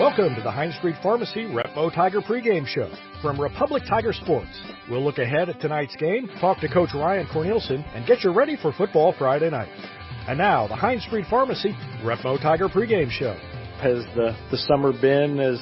Welcome to the Hines Street Pharmacy Repmo Tiger pregame show from Republic Tiger Sports. We'll look ahead at tonight's game, talk to Coach Brad Cornelsen, and get you ready for football Friday night. And now, the Hines Street Pharmacy Repmo Tiger pregame show. Has the summer been as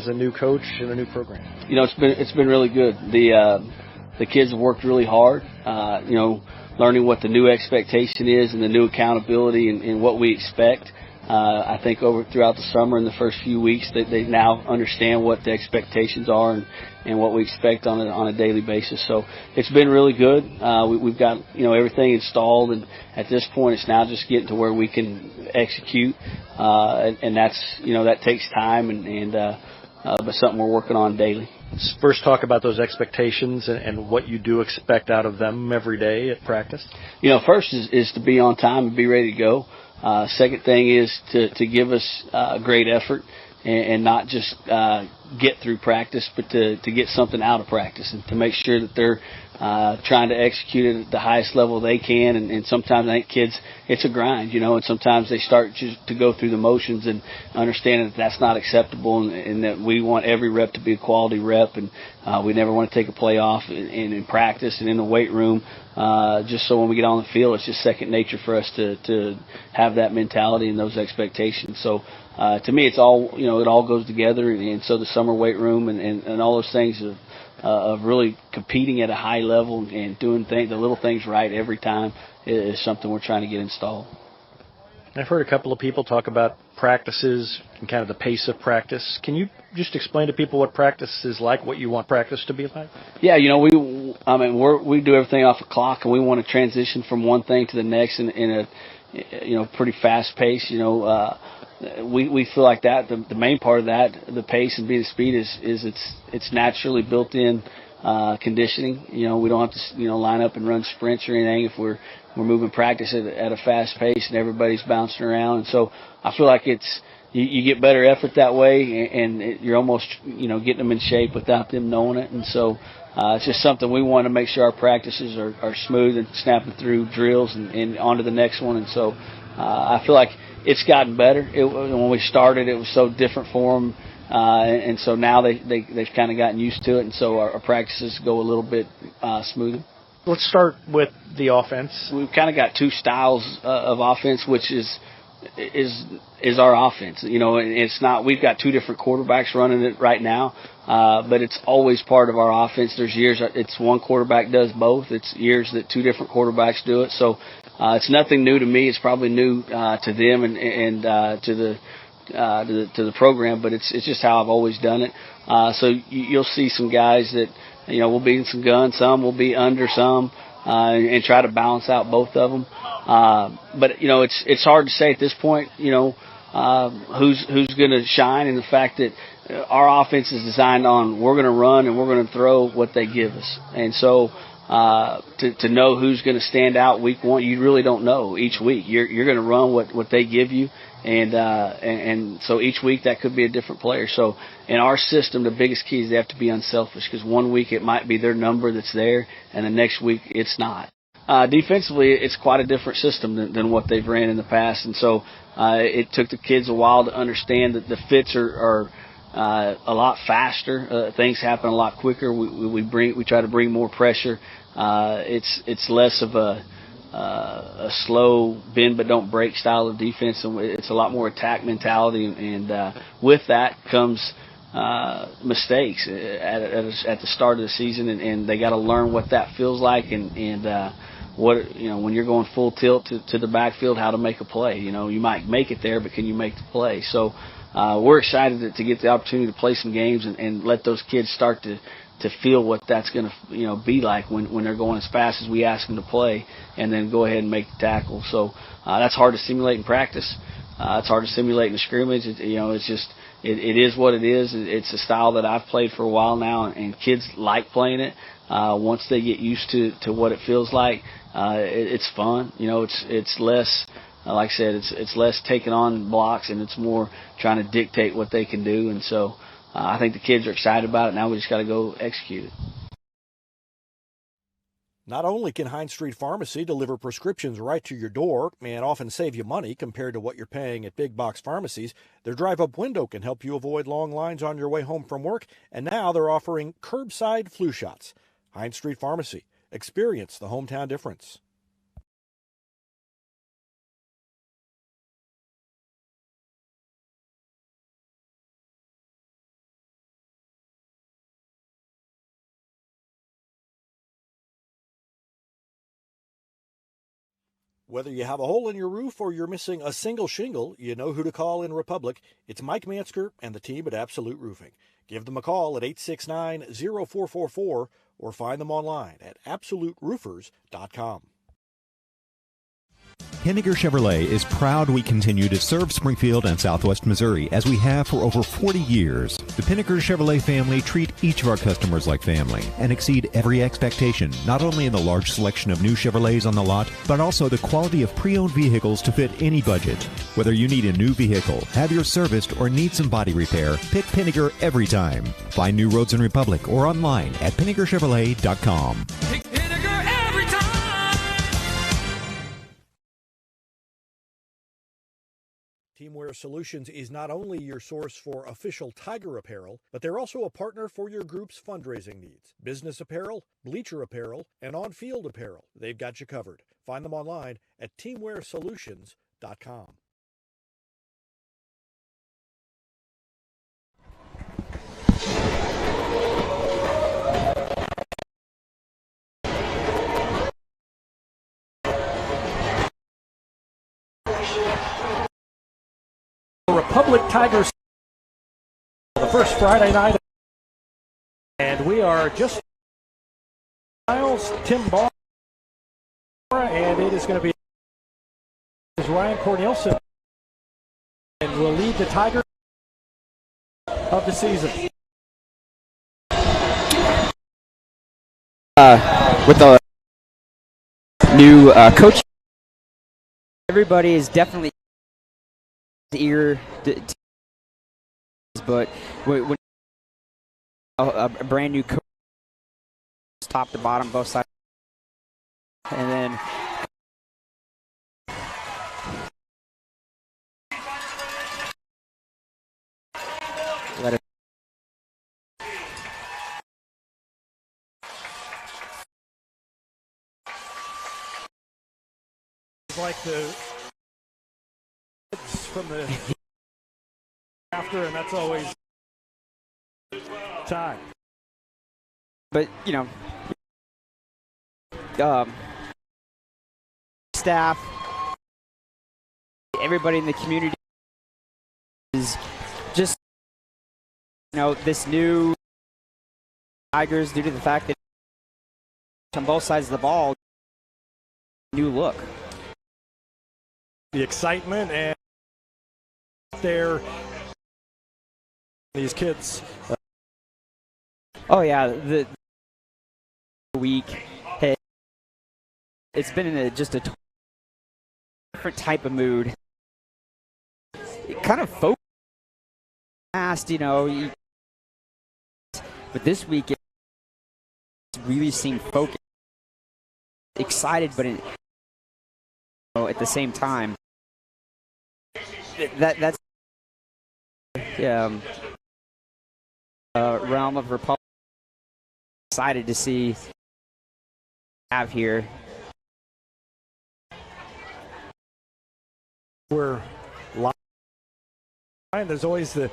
a new coach and a new program? You know, it's been really good. The kids have worked really hard. Learning what the new expectation is and the new accountability and what we expect. I think throughout the summer and the first few weeks they now understand what the expectations are and what we expect on a daily basis. So it's been really good. We've got everything installed, and at this point it's now just getting to where we can execute, and that's that takes time but something we're working on daily. Let's first talk about those expectations and what you do expect out of them every day at practice. First is to be on time and be ready to go. Second thing is to give us great effort and not just get through practice, but to get something out of practice and to make sure that they're trying to execute it at the highest level they can. And sometimes I think kids, it's a grind, and sometimes they start just to go through the motions and understand that that's not acceptable and that we want every rep to be a quality rep, and we never want to take a play off in practice and in the weight room. Just so when we get on the field, it's just second nature for us to have that mentality and those expectations. So to me, it's all it all goes together, and so the summer weight room and all those things of really competing at a high level and doing the little things right every time is something we're trying to get installed. I've heard a couple of people talk about practices and kind of the pace of practice. Can you just explain to people what practice is like, what you want practice to be like? Yeah, we do everything off a clock, and we want to transition from one thing to the next in a pretty fast pace. We feel like that the main part of that, the pace and being the speed is it's naturally built in conditioning. We don't have to line up and run sprints or anything if we're moving practice at a fast pace and everybody's bouncing around. And so I feel like you get better effort that way, and you're almost getting them in shape without them knowing it. And so it's just something we want to make sure our practices are smooth and snapping through drills and onto the next one. And so I feel like it's gotten better. When we started, it was so different for them, and so now they've kind of gotten used to it, and so our practices go a little bit smoother. Let's start with the offense. We've kind of got two styles of offense, which is our offense. And it's not. We've got two different quarterbacks running it right now, but it's always part of our offense. There's years it's one quarterback does both. It's years that two different quarterbacks do it. So it's nothing new to me. It's probably new to them and to the program, but it's just how I've always done it. So you'll see some guys that we'll be in some guns, some will be under some, and try to balance out both of them. But it's hard to say at this point, who's going to shine, and the fact that our offense is designed on we're going to run and we're going to throw what they give us, and so to know who's going to stand out week one, you really don't know. Each week you're going to run what they give you, and so each week that could be a different player. So in our system, the biggest key is they have to be unselfish, because one week it might be their number that's there, and the next week it's not. Defensively, it's quite a different system than what they've ran in the past, and so it took the kids a while to understand that the fits are a lot faster. Things happen a lot quicker. We try to bring more pressure. It's less of a slow bend but don't break style of defense, and it's a lot more attack mentality. And with that comes mistakes at the start of the season, and they got to learn what that feels like, and what when you're going full tilt to the backfield, how to make a play. You might make it there, but can you make the play? So we're excited to get the opportunity to play some games and let those kids start to feel what that's going to be like when they're going as fast as we ask them to play, and then go ahead and make the tackle. So that's hard to simulate in practice. It's hard to simulate in the scrimmage. It's just it is what it is. It's a style that I've played for a while now, and kids like playing it. Once they get used to what it feels like, it's fun. It's less. Like I said, it's less taking on blocks, and it's more trying to dictate what they can do. And so I think the kids are excited about it. Now we just got to go execute it. Not only can Hines Street Pharmacy deliver prescriptions right to your door and often save you money compared to what you're paying at big box pharmacies, their drive-up window can help you avoid long lines on your way home from work, and now they're offering curbside flu shots. Hines Street Pharmacy. Experience the hometown difference. Whether you have a hole in your roof or you're missing a single shingle, you know who to call in Republic. It's Mike Mansker and the team at Absolute Roofing. Give them a call at 869-0444 or find them online at absoluteroofers.com. Pinniger Chevrolet is proud we continue to serve Springfield and Southwest Missouri as we have for over 40 years. The Pinniger Chevrolet family treat each of our customers like family and exceed every expectation, not only in the large selection of new Chevrolets on the lot, but also the quality of pre-owned vehicles to fit any budget. Whether you need a new vehicle, have yours serviced, or need some body repair, pick Pinniger every time. Find new roads in Republic or online at PinnigerChevrolet.com. Teamwear Solutions is not only your source for official Tiger apparel, but they're also a partner for your group's fundraising needs. Business apparel, bleacher apparel, and on-field apparel. They've got you covered. Find them online at teamwearsolutions.com. Republic Tigers, the first Friday night, and we are just Miles, Tim Barr, and it is going to be Ryan Cornelsen, and will lead the Tigers of the season. With the new coach, everybody is definitely eager but when a brand new coach, top to bottom, both sides, and then let it. Like the from the after, and that's always time. But you know, staff, everybody in the community is just, you know, this new Tigers, due to the fact that on both sides of the ball, new look. The excitement and there, these kids. Oh yeah, the week. Hey, it's been in just a different type of mood. It kind of focused, you know. But this week, it really seemed focused, excited, but at the same time. That's realm of Republic. Excited to see have here. We're live. There's always the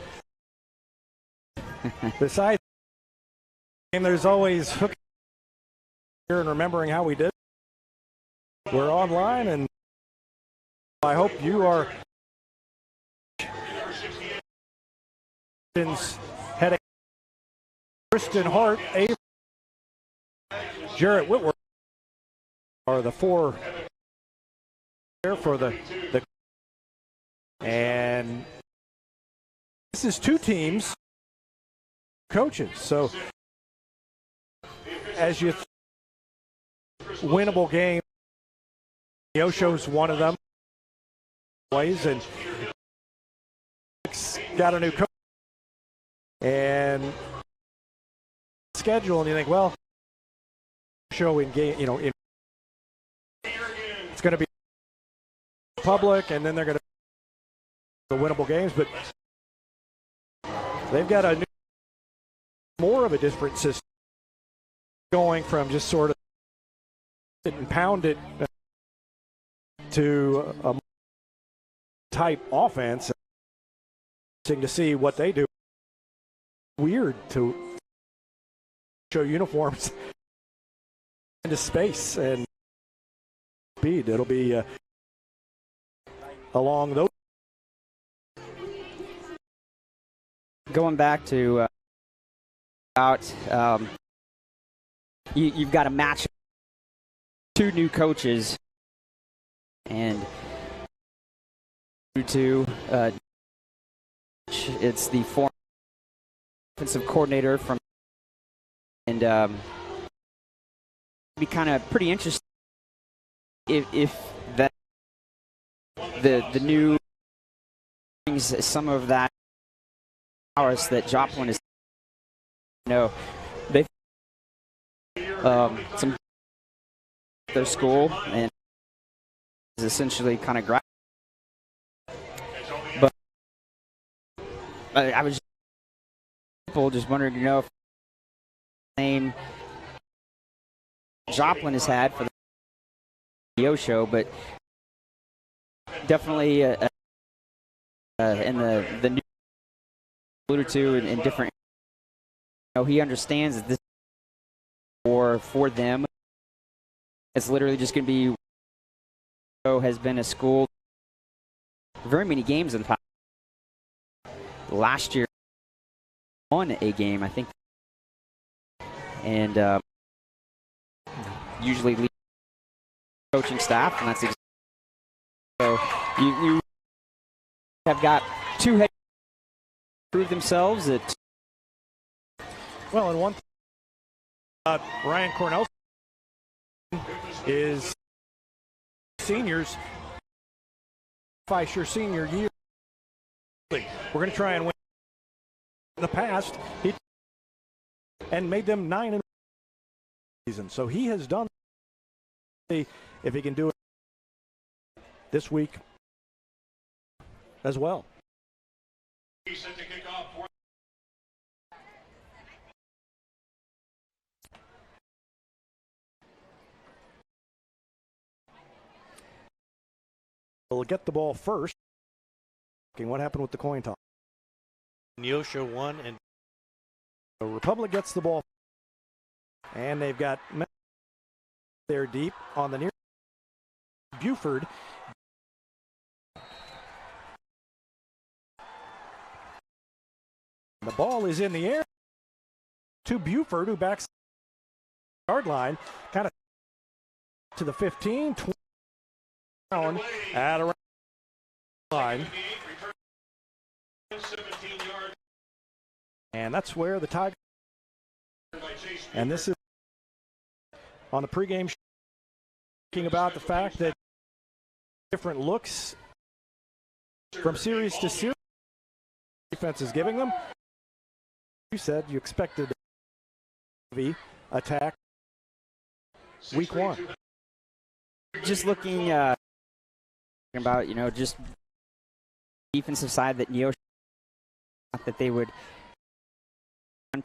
side, and there's always hooking here and remembering how we did. We're online, and I hope you are. Heading Kristen Hart, Jarrett Whitworth are the four there for the and this is two teams coaches. So as you winnable game, Neosho's one of them plays and got a new coach. And schedule, and you think, well, show in game, it's going to be public, and then they're going to the winnable games, but they've got a more of a different system going from just sort of and pound it to a type offense. To see what they do. Weird to show uniforms into space and speed. It'll be along those. Going back to about you've got a match, two new coaches, and to it's the former offensive coordinator from, and be kind of pretty interesting if that the new brings some of that prowess that Joplin is, they some their school and is essentially kind of but I was just wondering, if the name Joplin has had for the Neosho, but definitely in the new alluded to in different. He understands that this for them. It's literally just going to be. Has been a school. Very many games in the past. Last year, won a game, I think, and usually lead coaching staff, and that's so you have got two head prove themselves at. Well, and one Ryan Cornelsen is seniors. Fisher senior year. We're going to try and win. In the past, he and made them 9 in the season. So he has done. If he can do it this week as well. We'll get the ball first. What happened with the coin toss? Neosho won, and the Republic gets the ball, and they've got there deep on the near Buford. The ball is in the air to Buford, who backs the yard line, kind of to the 15, 20 down at around the line. And that's where the Tigers, and this is on the pregame show, talking about the fact that different looks from series to series defense is giving them. You said you expected the attack week one. Just looking about, just defensive side that Neosho that they would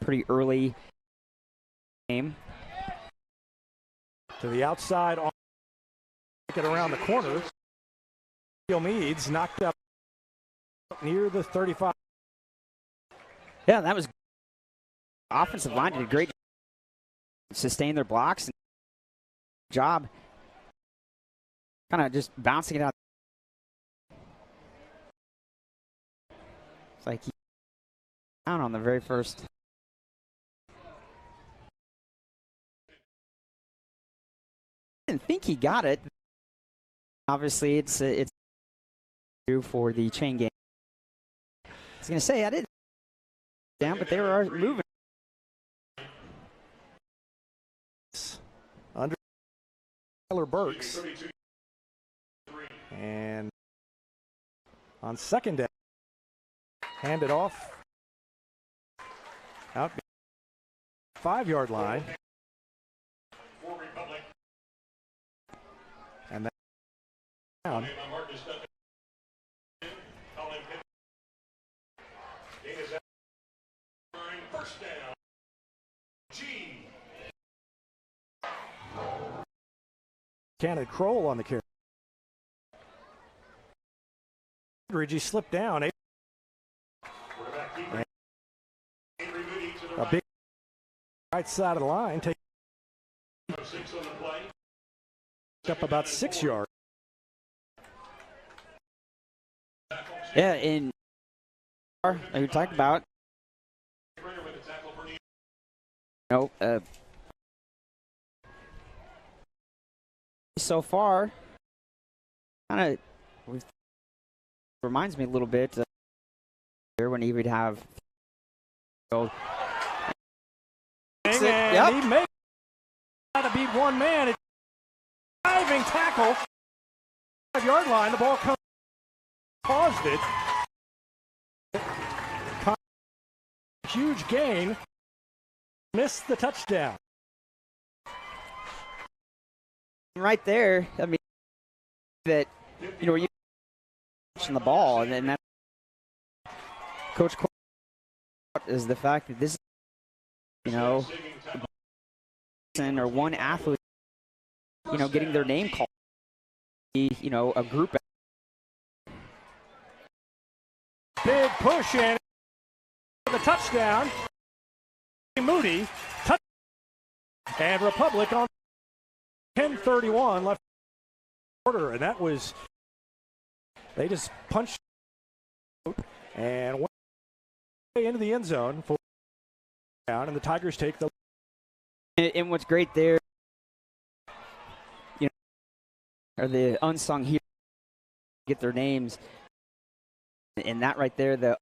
pretty early game to the outside, take it around the corner. Meads knocked up near the 35. Yeah, that was offensive line did a great job. Sustain their blocks and job kind of just bouncing it out. It's like he down on the very first. I didn't think he got it. Obviously, it's for the chain game. I was going to say I didn't down, but they were moving. Under Tyler Burks, and on second down, hand it off out 5-yard line. And that's down. Cannon Kroll on the carry. Reggie slipped down. And a big right side of the line. Take up about 6 yards. Yeah, in like we talked about, so far, kind of reminds me a little bit here when he would have. And Yep. he may try to beat one man. It's diving tackle. 5-yard line. The ball comes. Paused it. Huge gain. Missed the touchdown. Right there, I mean, that, you watching the ball, and then that Coach is the fact that this, or one athlete, getting their name called, a group. Big push and the touchdown. Moody, and Republic on 10:31 left quarter, and that was, they just punched and went into the end zone for down, and the Tigers take the. And what's great there, are the unsung heroes get their names, and that right there, the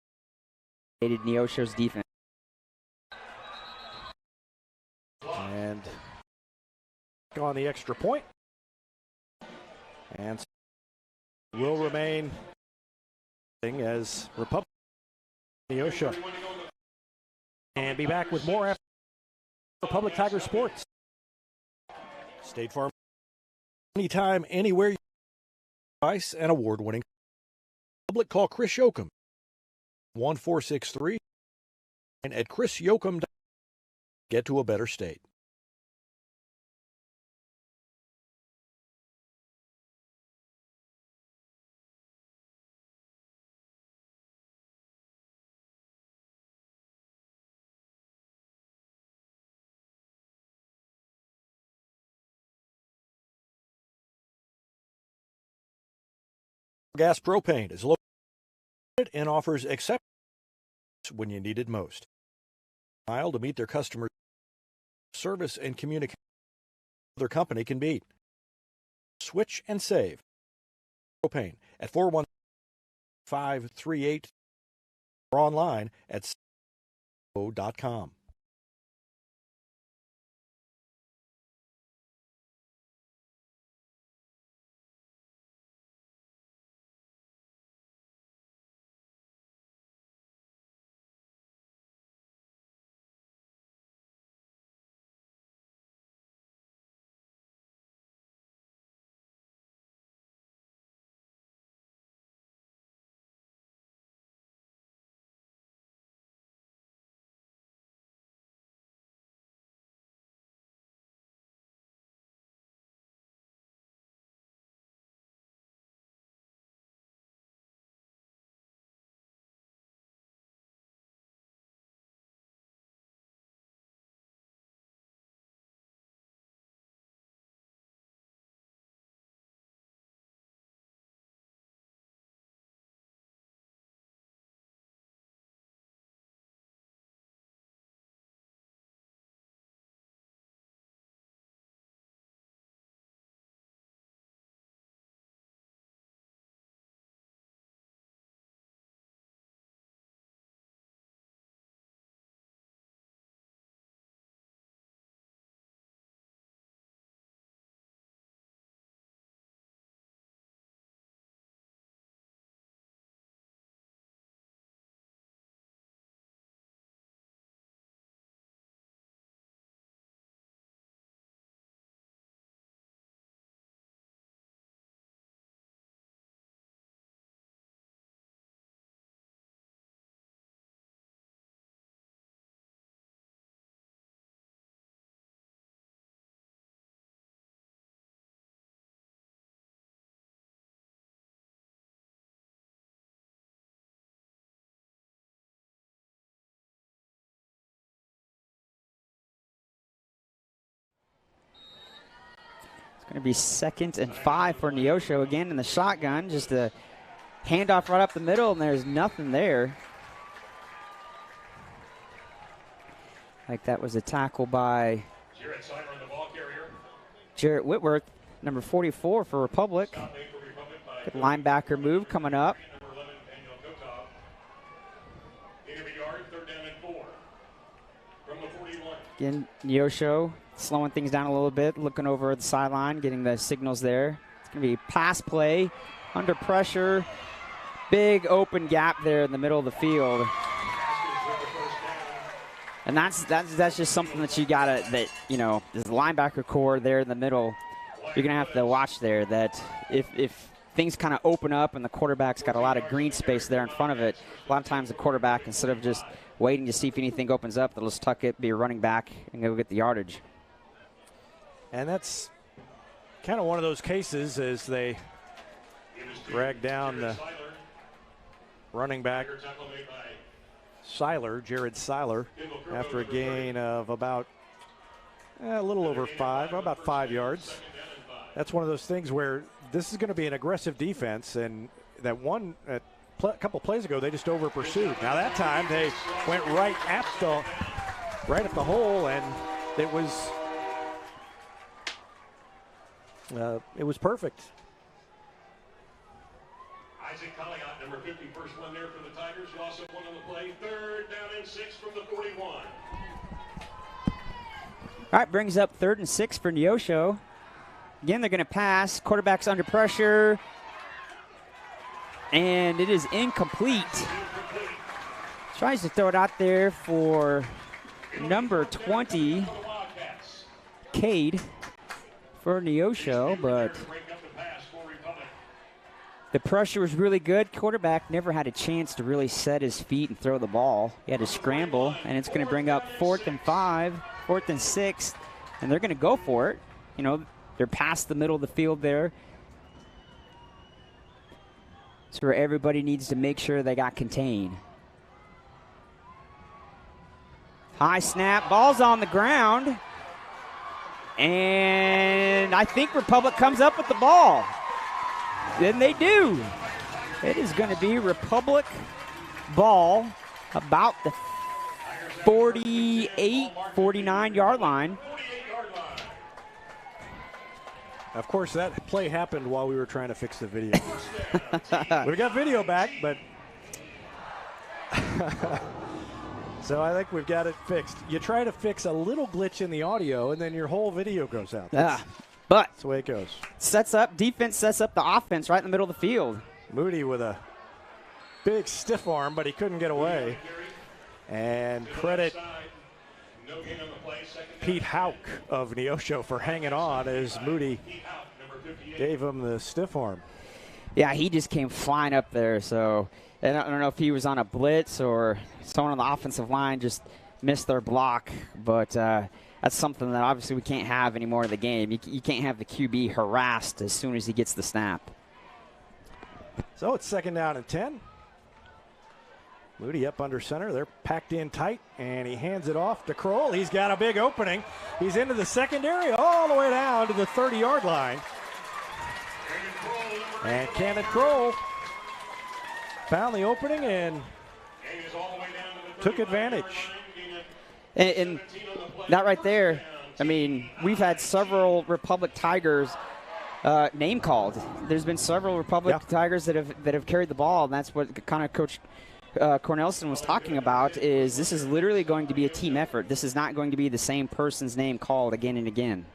Neosho's defense. And on the extra point, and will remain as Republic Neosho. And be back with more after Republic Tiger Sports. State Farm, anytime, anywhere. Device and award-winning. Public, call Chris Yoakum 1463 and at Chris Yoakum. Get to a better state. Gas Propane is located and offers acceptance when you need it most. Smile to meet their customers. Service and communication their company can beat. Switch and save. Propane at 41538 or online at .com. going to be 2nd and 5 for Neosho again in the shotgun. Just a handoff right up the middle, and there's nothing there. Like that was a tackle by Jarrett Whitworth, number 44 for Republic. Good linebacker move coming up. Again, Neosho slowing things down a little bit, looking over the sideline, getting the signals there. It's going to be pass play, under pressure, big open gap there in the middle of the field. And that's just something that you gotta, that, you know, this linebacker core there in the middle, you're gonna have to watch there, that if things kind of open up and the quarterback's got a lot of green space there in front of it, a lot of times the quarterback, instead of just waiting to see if anything opens up, they'll just tuck it, be a running back, and go get the yardage. And that's kind of one of those cases as they drag down the running back, Jared Seiler, after a gain of about a little over 5, about 5 yards. That's one of those things where this is going to be an aggressive defense, and that one a couple plays ago they just over pursued. Now that time they went right at the hole, and it was perfect. Isaac Colliot, number 50, first one there for the Tigers. Loss of 1 on the play. 3rd down and 6 from the 41. All right, brings up 3rd and 6 for Neosho. Again, they're going to pass. Quarterback's under pressure. And it is incomplete. Tries to throw it out there for number 20, Cade, for Neosho, but the pressure was really good. Quarterback never had a chance to really set his feet and throw the ball. He had to scramble, and it's going to bring up 4th and 5, 4th and 6, and they're going to go for it. You know, they're past the middle of the field there. It's where everybody needs to make sure they got contained. High snap, ball's on the ground, and I think Republic comes up with the ball. Then they do. It is going to be Republic ball about the 48, 49-yard line. Of course, that play happened while we were trying to fix the video. We got video back, but so I think we've got it fixed. You try to fix a little glitch in the audio, and then your whole video goes out. But that's the way it goes. Defense sets up the offense right in the middle of the field. Moody with a big stiff arm, but he couldn't get away. And credit Pete Hauk of Neosho for hanging on as Moody gave him the stiff arm. Yeah, he just came flying up there. So I don't know if he was on a blitz or someone on the offensive line just missed their block, but that's something that obviously we can't have anymore in the game. You can't have the QB harassed as soon as he gets the snap. So it's 2nd down and 10. Moody up under center. They're packed in tight, and he hands it off to Kroll. He's got a big opening. He's into the secondary all the way down to the 30-yard line. And Cannon Kroll found the opening and took advantage. And that right there, I mean, we've had several Republic Tigers name called. There's been several Republic Tigers that have carried the ball, and that's what kind of Coach Cornelsen was talking about, is this is literally going to be a team effort. This is not going to be the same person's name called again and again.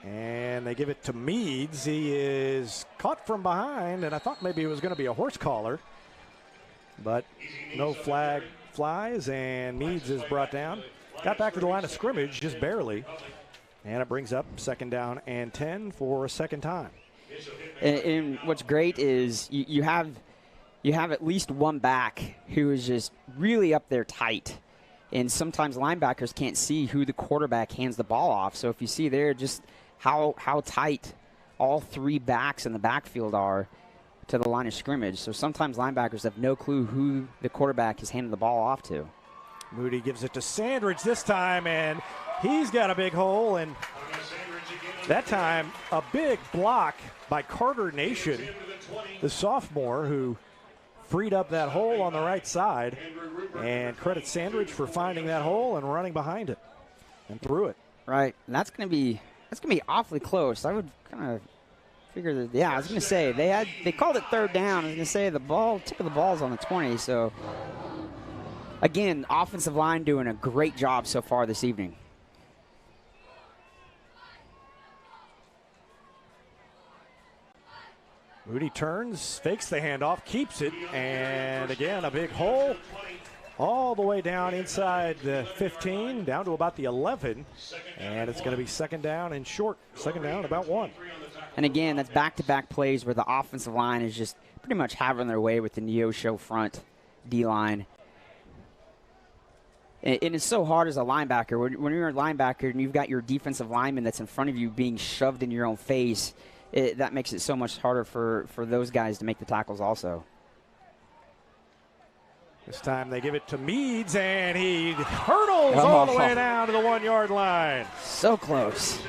And they give it to Meads. He is caught from behind, and I thought maybe it was going to be a horse collar, but no flag flies, and Meads is brought down. Got back to the line of scrimmage, just barely. And it brings up 2nd down and 10 for a second time. And what's great is you have at least one back who is just really up there tight. And sometimes linebackers can't see who the quarterback hands the ball off. So if you see there just how tight all 3 backs in the backfield are to the line of scrimmage. So sometimes linebackers have no clue who the quarterback is handing the ball off to. Moody gives it to Sandridge this time, and he's got a big hole. And That time, a big block by Carter Nation, the sophomore, who freed up that hole on the right side. And credit Sandridge for finding that hole and running behind it and through it. Right, and that's gonna be awfully close. I would kind of figure that. Yeah, I was gonna say they called it third down. I was gonna say the tip of the ball's on the 20. So again, offensive line doing a great job so far this evening. Moody turns, fakes the handoff, keeps it, and again, a big hole all the way down inside the 15, down to about the 11, and it's going to be second down and short. Second down, about 1. And again, that's back-to-back plays where the offensive line is just pretty much having their way with the Neosho front D-line. And it's so hard as a linebacker. When you're a linebacker and you've got your defensive lineman that's in front of you being shoved in your own face, that makes it so much harder for those guys to make the tackles also. This time they give it to Meads, and he hurdles all the way down to the 1 yard line. So close.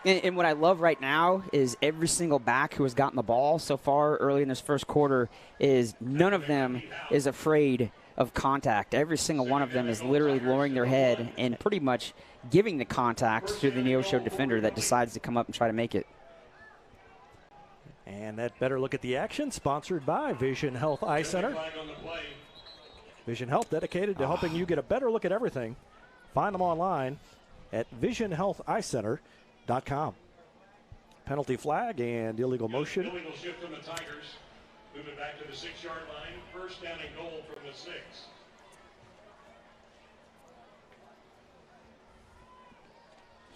And what I love right now is every single back who has gotten the ball so far early in this first quarter is none of them is afraid of contact. Every single one of them is literally lowering their head and pretty much giving the contact to the Neosho defender that decides to come up and try to make it. And that better look at the action, sponsored by Vision Health Eye Center. Vision Health, dedicated to helping you get a better look at everything. Find them online at visionhealtheyecenter.com. Penalty flag and illegal motion. Illegal shift from the Tigers. Moving back to the 6 yard line. First down and goal from the 6.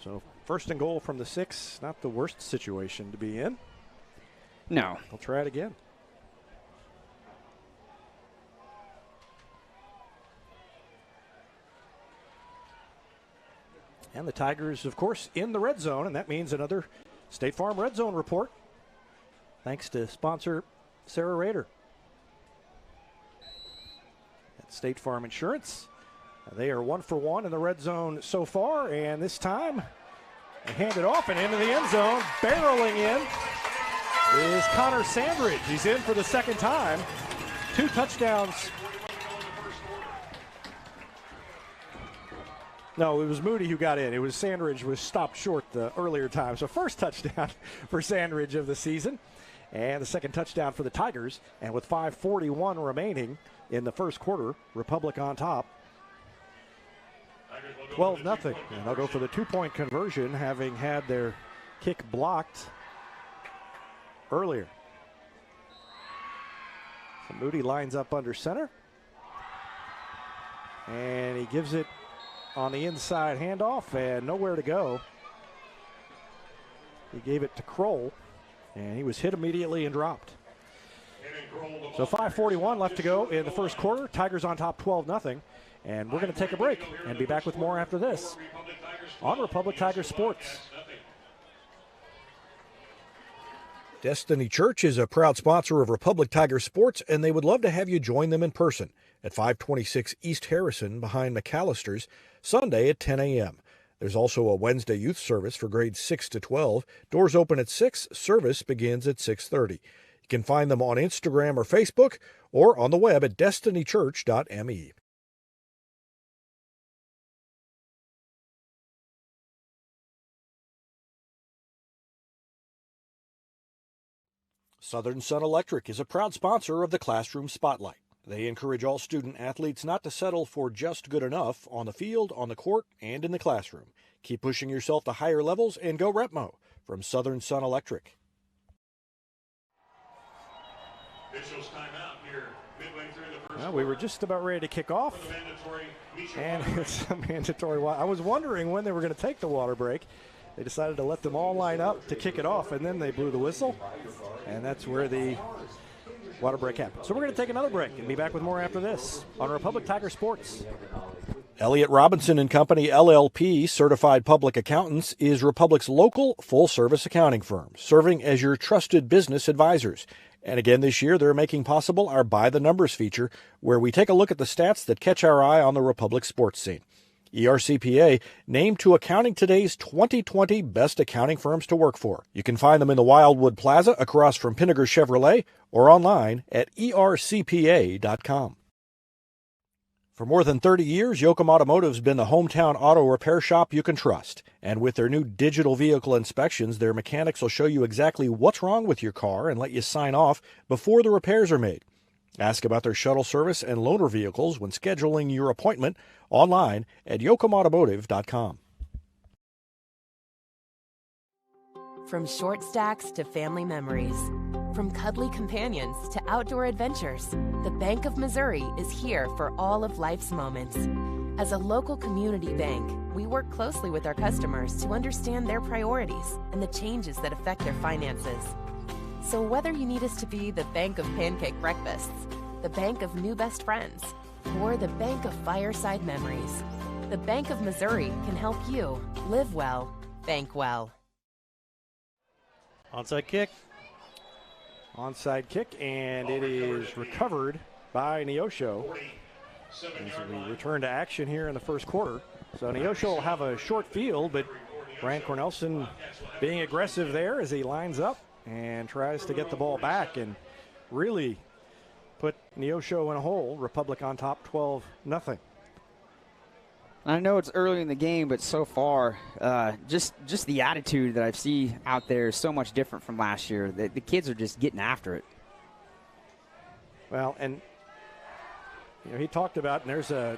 So first and goal from the 6, not the worst situation to be in. No. They'll try it again. And the Tigers, of course, in the red zone, and that means another State Farm Red Zone report. Thanks to sponsor Sarah Rader at State Farm Insurance. They are 1 for 1 in the red zone so far, and this time they hand it off and into the end zone. Barreling in is Connor Sandridge. He's in for the second time. 2 touchdowns. No, it was Moody who got in. It was Sandridge was stopped short the earlier time. So first touchdown for Sandridge of the season. And the second touchdown for the Tigers. And with 5:41 remaining in the first quarter, Republic on top. 12-0. And they'll go for the 2-point conversion, having had their kick blocked earlier. So Moody lines up under center. And he gives it on the inside handoff and nowhere to go. He gave it to Kroll, and he was hit immediately and dropped. So 5:41 left to go in the first quarter. Tigers on top 12-0. And we're going to take a break and be back with more after this on Republic Tiger Sports. Destiny Church is a proud sponsor of Republic Tiger Sports, and they would love to have you join them in person at 526 East Harrison behind McAllister's, Sunday at 10 a.m. There's also a Wednesday youth service for grades 6 to 12. Doors open at 6. Service begins at 6:30. You can find them on Instagram or Facebook or on the web at destinychurch.me. Southern Sun Electric is a proud sponsor of the Classroom Spotlight. They encourage all student athletes not to settle for just good enough on the field, on the court, and in the classroom. Keep pushing yourself to higher levels and go Repmo from Southern Sun Electric. Officials timeout here midway through the first Well, we were just about ready to kick off, and it's a mandatory. I was wondering when they were going to take the water break. They decided to let them all line up to kick it off, and then they blew the whistle, and that's where the water break happened. So we're going to take another break and be back with more after this on Republic Tiger Sports. Elliott Robinson and Company, LLP, Certified Public Accountants, is Republic's local full-service accounting firm, serving as your trusted business advisors. And again this year, they're making possible our By the Numbers feature, where we take a look at the stats that catch our eye on the Republic sports scene. ERCPA named to Accounting Today's 2020 Best Accounting Firms to Work For. You can find them in the Wildwood Plaza across from Pinnaker Chevrolet or online at ercpa.com. For more than 30 years, Yoakum Automotive's been the hometown auto repair shop you can trust. And with their new digital vehicle inspections, their mechanics will show you exactly what's wrong with your car and let you sign off before the repairs are made. Ask about their shuttle service and loaner vehicles when scheduling your appointment online at yoakumautomotive.com. From short stacks to family memories, from cuddly companions to outdoor adventures, the Bank of Missouri is here for all of life's moments. As a local community bank, we work closely with our customers to understand their priorities and the changes that affect their finances. So whether you need us to be the bank of pancake breakfasts, the bank of new best friends, or the bank of fireside memories, the Bank of Missouri can help you live well, bank well. Onside kick. Onside kick, and it is recovered by Neosho as we return to action here in the first quarter. So Neosho will have a short field, but Brad Cornelsen being aggressive there as he lines up and tries to get the ball back and really put Neosho in a hole. Republic on top 12-0. I know it's early in the game, but so far, just the attitude that I see out there is so much different from last year. The kids are just getting after it. Well, and you know, he talked about, and there's a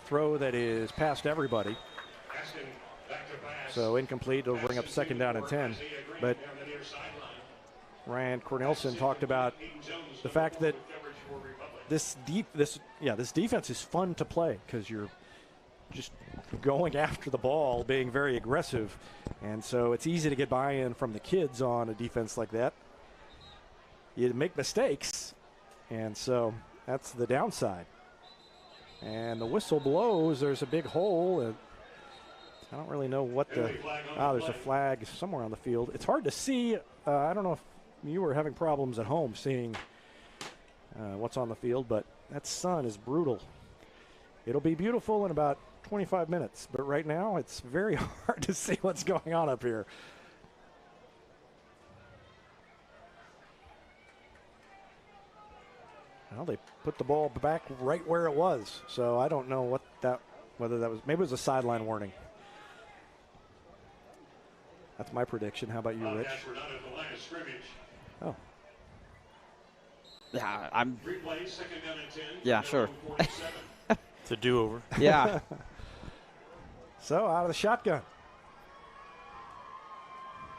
throw that is past everybody. So incomplete, it'll bring up second down and 10. But Brad Cornelsen talked about the fact that this defense is fun to play because you're just going after the ball, being very aggressive, and so it's easy to get buy-in from the kids on a defense like that. You make mistakes, and so that's the downside. And the whistle blows. There's a big hole. I don't really know what the there's a flag somewhere on the field. It's hard to see. I don't know if you were having problems at home seeing what's on the field, but that sun is brutal. It'll be beautiful in about 25 minutes, but right now it's very hard to see what's going on up here. Well, they put the ball back right where it was, so I don't know whether that was, maybe it was a sideline warning. That's my prediction. How about you, Rich? Oh. Yeah, yeah, sure. It's a do-over. Yeah. So out of the shotgun.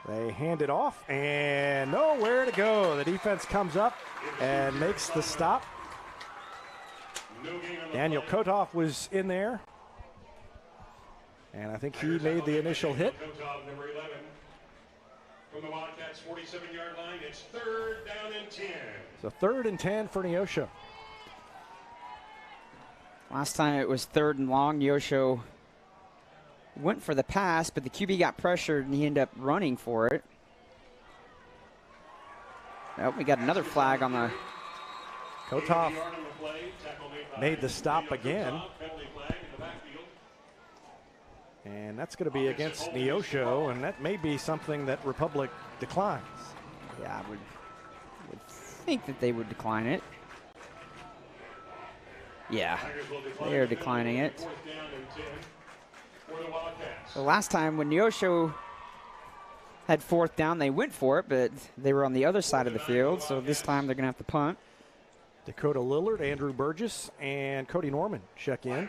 They hand it off and nowhere to go. The defense comes up and makes the stop. Daniel Kotoff was in there. And I think he made the initial hit. From the Wildcats 47-yard line, it's 3rd down and 10. So 3rd and 10 for Neosho. Last time it was 3rd and long. Neosho went for the pass, but the QB got pressured and he ended up running for it. Oh, we got another flag on the. Kotoff made the stop again. And that's going to be against Neosho, and that may be something that Republic declines. Yeah, I would think that they would decline it. Yeah, they are declining it. So last time when Neosho had 4th down, they went for it, but they were on the other side of the field, so this time they're going to have to punt. Dakota Lillard, Andrew Burgess, and Cody Norman check in.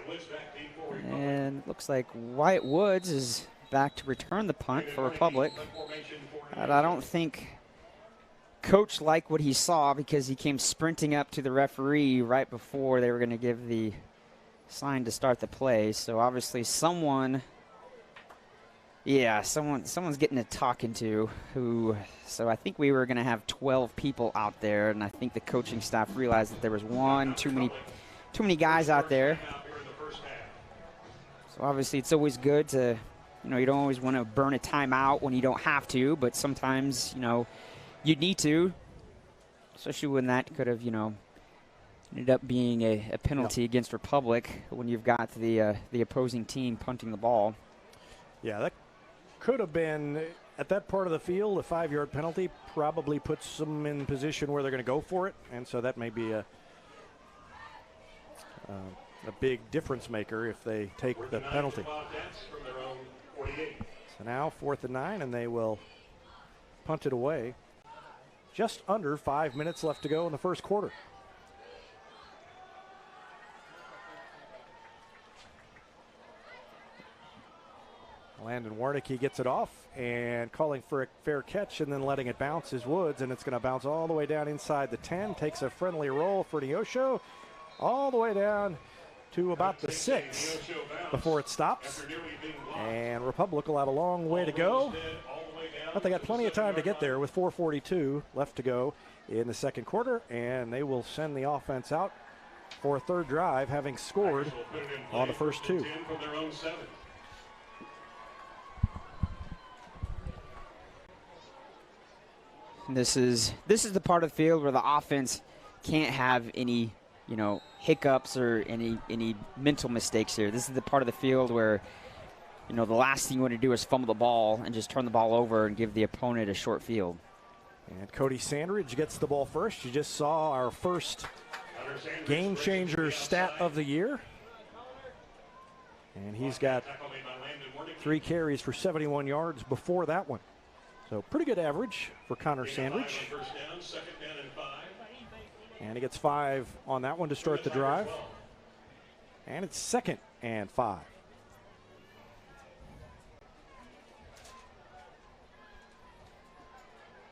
And it looks like Wyatt Woods is back to return the punt for Republic. But I don't think Coach liked what he saw because he came sprinting up to the referee right before they were going to give the sign to start the play. So obviously someone's getting a talking to so I think we were going to have 12 people out there, and I think the coaching staff realized that there was too many guys out there. So obviously it's always good to, you don't always want to burn a timeout when you don't have to, but sometimes, you need to, especially when that could have, Ended up being a penalty against Republic when you've got the opposing team punting the ball. Yeah, that could have been, at that part of the field, a 5-yard penalty probably puts them in position where they're going to go for it, and so that may be a big difference maker if they take the penalty. So now 4th and 9, and they will punt it away. Just under 5 minutes left to go in the first quarter. Landon Warnicki gets it off and calling for a fair catch and then letting it bounce is Woods, and it's going to bounce all the way down inside the 10. Takes a friendly roll for Neosho all the way down to about the 6 before it stops. And Republic will have a long way to go, but they got plenty of time to get there with 4:42 left to go in the second quarter, and they will send the offense out for a third drive, having scored on the first 2. This is the part of the field where the offense can't have any, hiccups or any mental mistakes here. This is the part of the field where, the last thing you want to do is fumble the ball and just turn the ball over and give the opponent a short field. And Cody Sandridge gets the ball first. You just saw our first game changer stat of the year. And he's got 3 carries for 71 yards before that one. So pretty good average for Connor Sandridge. And he gets 5 on that one to start the drive. And it's 2nd and 5.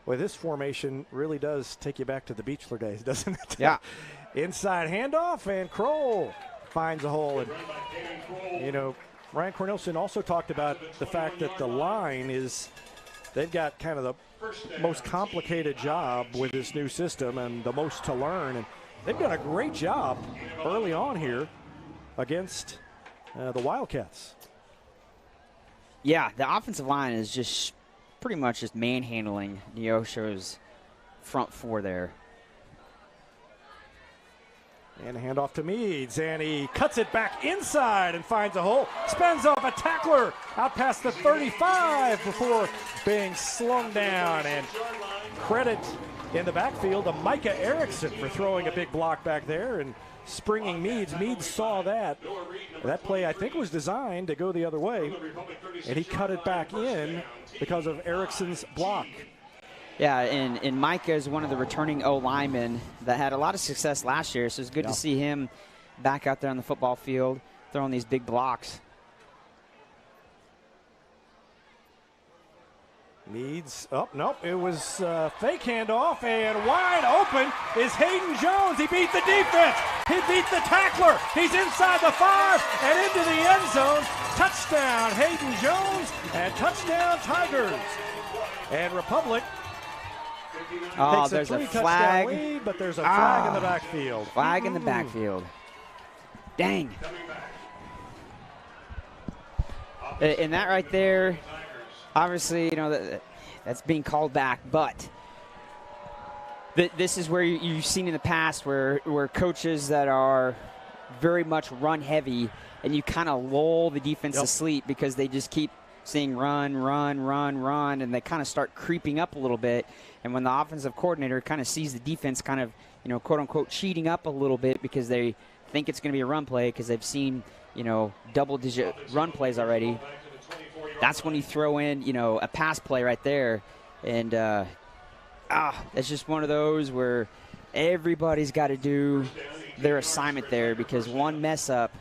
Boy, this formation really does take you back to the Beechler days, doesn't it? Yeah. Inside handoff, and Kroll finds a hole. And, Ryan Cornelsen also talked about the fact that the line is, they've got kind of the most complicated job with this new system and the most to learn. And they've done a great job early on here against the Wildcats. Yeah, the offensive line is just pretty much just manhandling Neosho's front 4 there. And a handoff to Meads, and he cuts it back inside and finds a hole. Spins off a tackler out past the 35 before being slung down. And credit in the backfield to Micah Erickson for throwing a big block back there and springing Meads. Meads saw that. That play, I think, was designed to go the other way, and he cut it back in because of Erickson's block. Yeah, and Micah is one of the returning O-linemen that had a lot of success last year, so it's good to see him back out there on the football field throwing these big blocks. Meads, nope, it was fake handoff, and wide open is Hayden Jones. He beat the defense. He beat the tackler. He's inside the 5 and into the end zone. Touchdown, Hayden Jones, and touchdown, Tigers. And Republic takes there's a a flag. Lead, but there's a flag in the backfield. Flag in the backfield. Dang. And that right there, obviously, that's being called back, but this is where you've seen in the past where coaches that are very much run heavy, and you kind of lull the defense to sleep because they just keep seeing run, and they kind of start creeping up a little bit. And when the offensive coordinator kind of sees the defense kind of, quote-unquote cheating up a little bit because they think it's going to be a run play because they've seen, double-digit run plays already, that's when you throw in, a pass play right there. And it's just one of those where everybody's got to do their assignment there, because one mess up,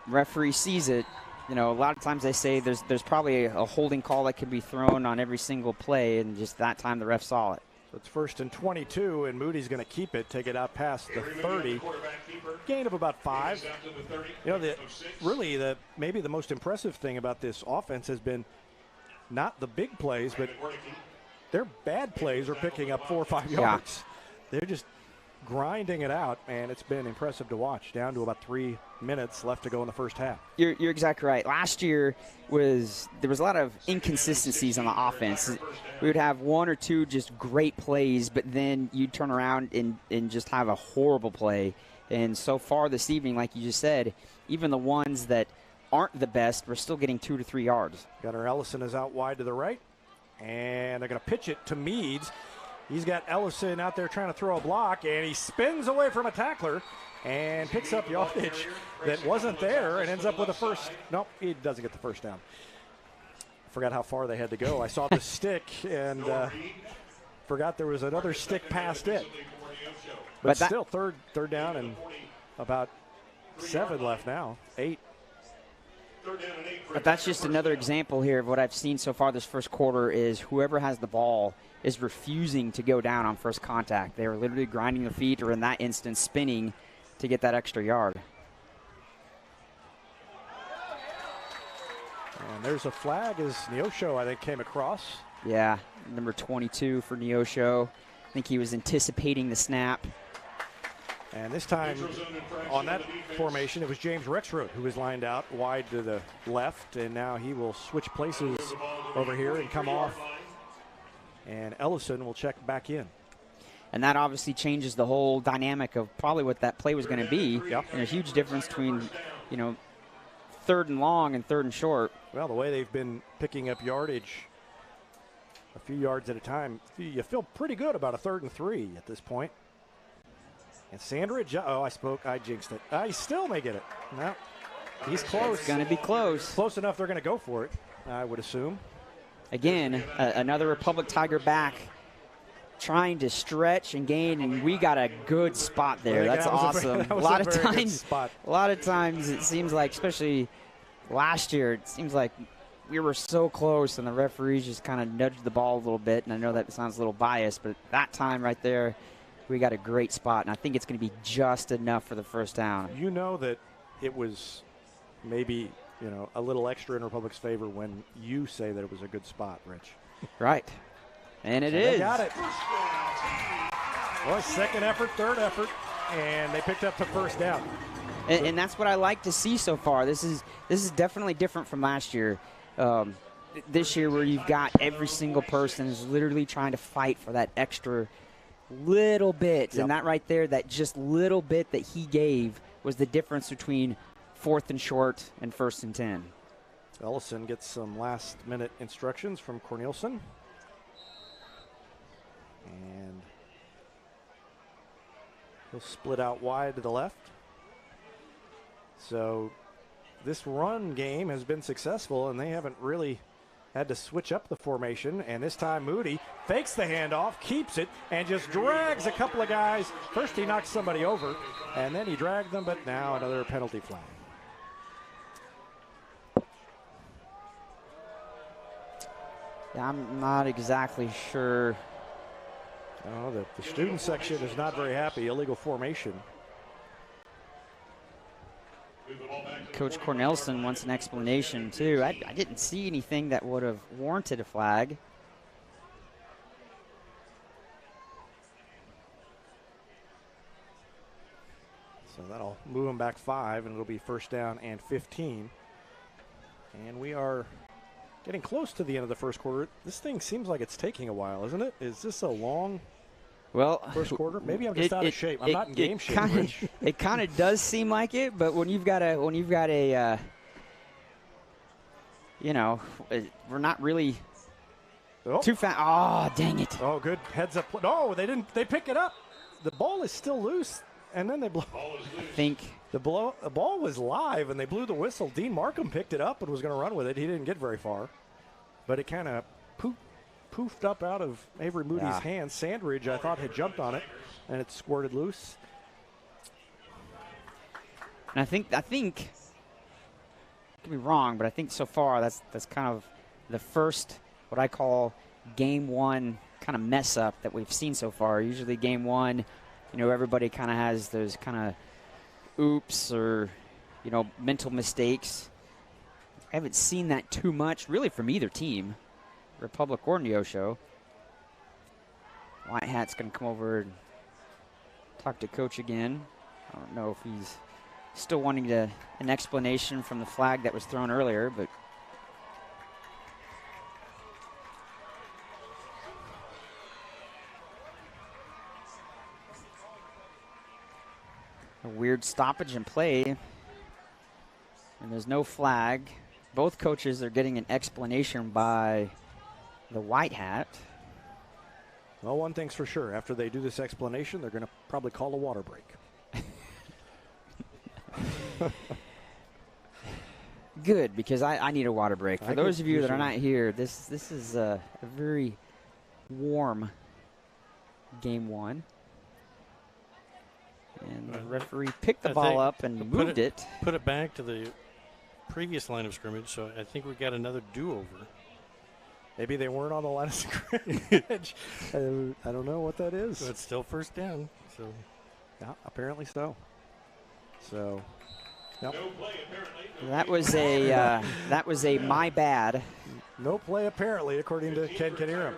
referee sees it. A lot of times they say there's probably a holding call that could be thrown on every single play, and just that time the ref saw it. So it's 1st and 22, and Moody's going to keep it, take it out past the 30. Gain of about 5. Maybe the most impressive thing about this offense has been not the big plays, but their bad plays are picking up 4 or 5 yards. They're just grinding it out, and it's been impressive to watch. Down to about 3 minutes left to go in the first half. You're exactly right. Last year there was a lot of inconsistencies on the offense. We would have one or two just great plays, but then you'd turn around and just have a horrible play. And so far this evening, like you just said, even the ones that aren't the best, we're still getting 2 to 3 yards. Gunnar Ellison is out wide to the right, and they're going to pitch it to Meads. He's got Ellison out there trying to throw a block, and he spins away from a tackler and picks up yardage that wasn't there and ends up with a first. Nope, he doesn't get the first down. Forgot how far they had to go. I saw the stick and forgot there was another stick past it. But still, third down and about 7 left now, 8. But that's just another example here of what I've seen so far this first quarter is whoever has the ball is refusing to go down on first contact. They are literally grinding their feet or in that instance spinning to get that extra yard. And there's a flag as Neosho, I think, came across. Yeah, number 22 for Neosho. I think he was anticipating the snap. And this time on that formation, it was James Rexroth who was lined out wide to the left, and now he will switch places over here and come off. And Ellison will check back in. And that obviously changes the whole dynamic of probably what that play was going to be. Yep. And a huge difference between, 3rd and long and 3rd and short. Well, the way they've been picking up yardage a few yards at a time, you feel pretty good about a 3rd and 3 at this point. And Sandridge, I jinxed it. I still may get it. No, he's close. It's going to be close. Close enough they're going to go for it, I would assume. Again, another Republic Tiger back trying to stretch and gain, and we got a good spot there. That's awesome. A lot of times it seems like, especially last year, it seems like we were so close and the referees just kind of nudged the ball a little bit, and I know that sounds a little biased, but that time right there, we got a great spot, and I think it's going to be just enough for the first down. You know that it was maybe, a little extra in Republic's favor when you say that it was a good spot, Rich. Right. And it is. They got it. Well, second effort, third effort, and they picked up the first down. And that's what I like to see so far. This is definitely different from last year. This year where you've got every single person is literally trying to fight for that extra little bit. Yep. And that right there, that just little bit that he gave was the difference between 4th and short and 1st and 10. Ellison gets some last-minute instructions from Cornelsen. And he'll split out wide to the left. So this run game has been successful, and they haven't really had to switch up the formation. And this time Moody fakes the handoff, keeps it, and just drags a couple of guys. First he knocks somebody over, and then he dragged them, but now another penalty flag. Yeah, I'm not exactly sure. Oh, the student section is not very happy. Illegal formation. Coach Cornelsen wants an explanation, too. I didn't see anything that would have warranted a flag. So that'll move them back 5, and it'll be first down and 15. And we are getting close to the end of the first quarter. This thing seems like it's taking a while, isn't it? Is this a long first quarter? Maybe I'm just out of shape. I'm not in game shape. It kind of does seem like it, but when you've got a we're not really too fast. Oh, dang it! Oh, good heads up. No, they didn't. They pick it up. The ball is still loose, and then they blow. I think the ball was live, and they blew the whistle. Dean Markham picked it up and was going to run with it. He didn't get very far, but it kind of poofed up out of Avery Moody's hands. Sandridge, I thought, had jumped on it, and it squirted loose. And I think I could be wrong, but I think so far that's kind of the first what I call game one kind of mess up that we've seen so far. Usually game one, everybody kind of has those kind of oops or mental mistakes. I haven't seen that too much really from either team, Republic or Neosho. White Hat's going to come over and talk to Coach again. I don't know if he's still wanting an explanation from the flag that was thrown earlier, but a weird stoppage in play, and there's no flag. Both coaches are getting an explanation by the white hat. Well, one thing's for sure. After they do this explanation, they're going to probably call a water break. Good, because I need a water break. For those of you that are not here, this is a very warm game one. And the referee picked the ball up and moved it. Put it back to the previous line of scrimmage, so I think we got another do-over. Maybe they weren't on the line of scrimmage. I don't know what that is. So it's still first down. So yeah, apparently so. So yep. That was a my bad. No play apparently, according to Ken Knierim.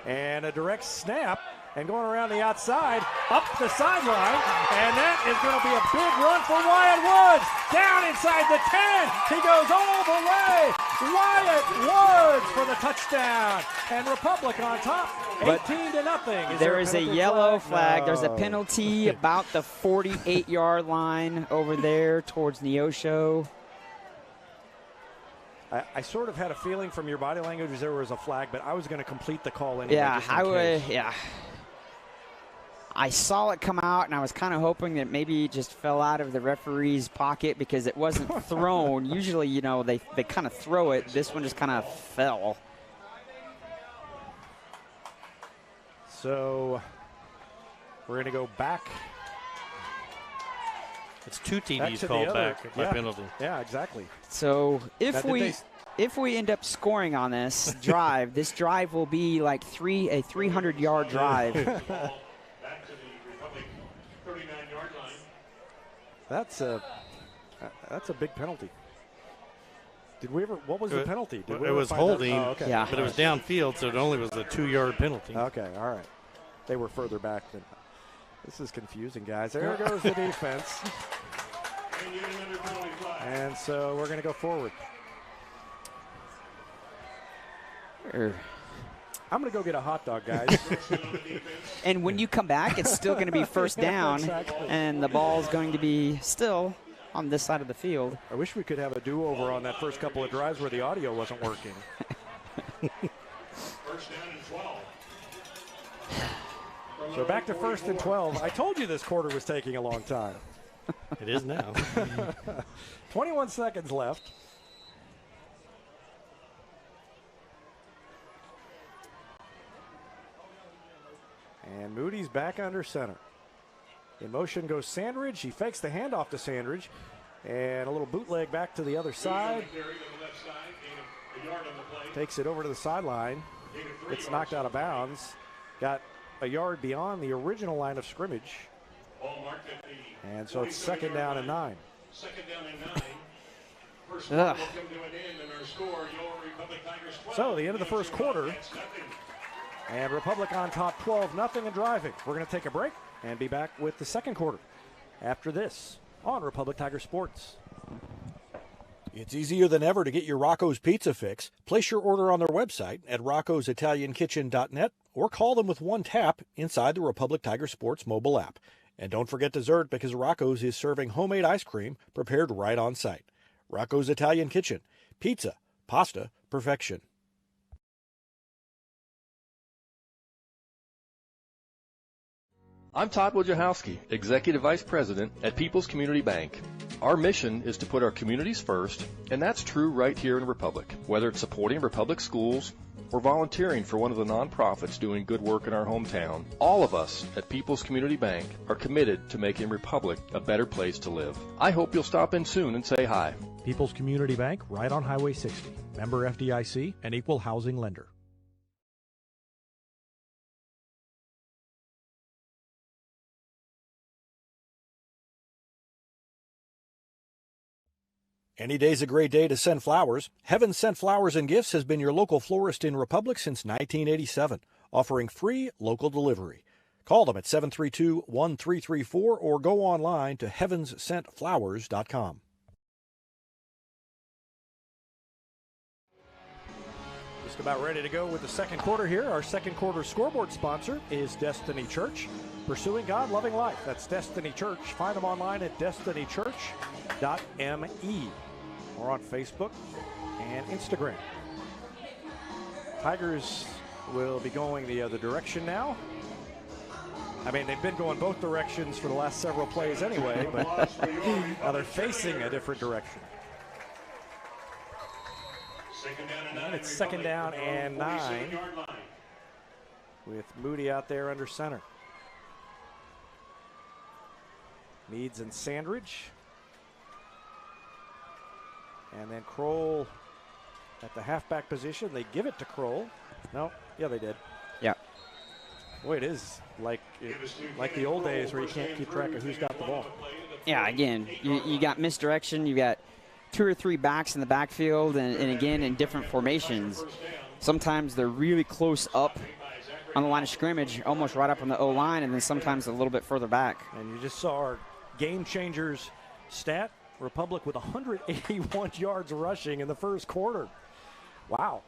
And a direct snap, and going around the outside, up the sideline, and that is going to be a big run for Wyatt Woods. Down inside the 10. He goes all the way. Wyatt Woods for the touchdown. And Republic on top, 18-0. There is a yellow flag. No. There's a penalty about the 48-yard line over there towards Neosho. I sort of had a feeling from your body language there was a flag, but I was going to complete the call anyway. Yeah, I would. Yeah. I saw it come out, and I was kind of hoping that maybe it just fell out of the referee's pocket because it wasn't thrown. Usually, you know, they kind of throw it. This one just kind of fell. So we're going to go back. It's 2 TDs called back by penalty. Yeah, exactly. So if we end up scoring on this drive, this drive will be like a 300-yard drive. Back to the Republic 39-yard line. That's a big penalty. Did we ever? What was the penalty? It was holding, okay. Yeah. But it was downfield, so it only was a 2-yard penalty. Okay, all right. They were further back than. This is confusing, guys. There goes the defense. And so we're going to go forward. I'm going to go get a hot dog, guys. And when you come back, it's still going to be first down, exactly. And the ball's going to be still on this side of the field. I wish we could have a do-over on that first couple of drives where the audio wasn't working. First down and 12. So back to 1st and 12. I told you this quarter was taking a long time. It is now. 21 seconds left. And Moody's back under center. In motion goes Sandridge. He fakes the handoff to Sandridge. And a little bootleg back to the other side. Takes it over to the sideline. Gets knocked out of bounds. Got a yard beyond the original line of scrimmage. And so it's 2nd down and 9. 2nd down and 9. First quarter will come to an end, and our score, your Republic Tigers 12. So the end of the first quarter. And Republic on top 12-0 and driving. We're going to take a break and be back with the second quarter after this on Republic Tiger Sports. It's easier than ever to get your Rocco's Pizza fix. Place your order on their website at roccositaliankitchen.net or call them with one tap inside the Republic Tiger Sports mobile app. And don't forget dessert because Rocco's is serving homemade ice cream prepared right on site. Rocco's Italian Kitchen. Pizza, pasta, perfection. I'm Todd Wojciechowski, Executive Vice President at People's Community Bank. Our mission is to put our communities first, and that's true right here in Republic. Whether it's supporting Republic schools or volunteering for one of the nonprofits doing good work in our hometown, all of us at People's Community Bank are committed to making Republic a better place to live. I hope you'll stop in soon and say hi. People's Community Bank, right on Highway 60. Member FDIC, an equal housing lender. Any day's a great day to send flowers. Heaven Sent Flowers and Gifts has been your local florist in Republic since 1987, offering free local delivery. Call them at 732-1334 or go online to heavenssentflowers.com. Just about ready to go with the second quarter here. Our second quarter scoreboard sponsor is Destiny Church. Pursuing God, loving life. That's Destiny Church. Find them online at destinychurch.me or on Facebook and Instagram. Tigers will be going the other direction now. I mean, they've been going both directions for the last several plays anyway, but now they're facing a different direction. And it's second down and 9 with Moody out there under center. Meads and Sandridge. And then Kroll at the halfback position. They give it to Kroll. No, yeah, they did. Yeah. Boy, it is like the old days where you can't keep track of who's got the ball. Yeah, again, you got misdirection. You got 2 or 3 backs in the backfield, and again, in different formations. Sometimes they're really close up on the line of scrimmage, almost right up on the O-line, and then sometimes a little bit further back. And you just saw our game changers stat. Republic with 181 yards rushing in the first quarter. Wow.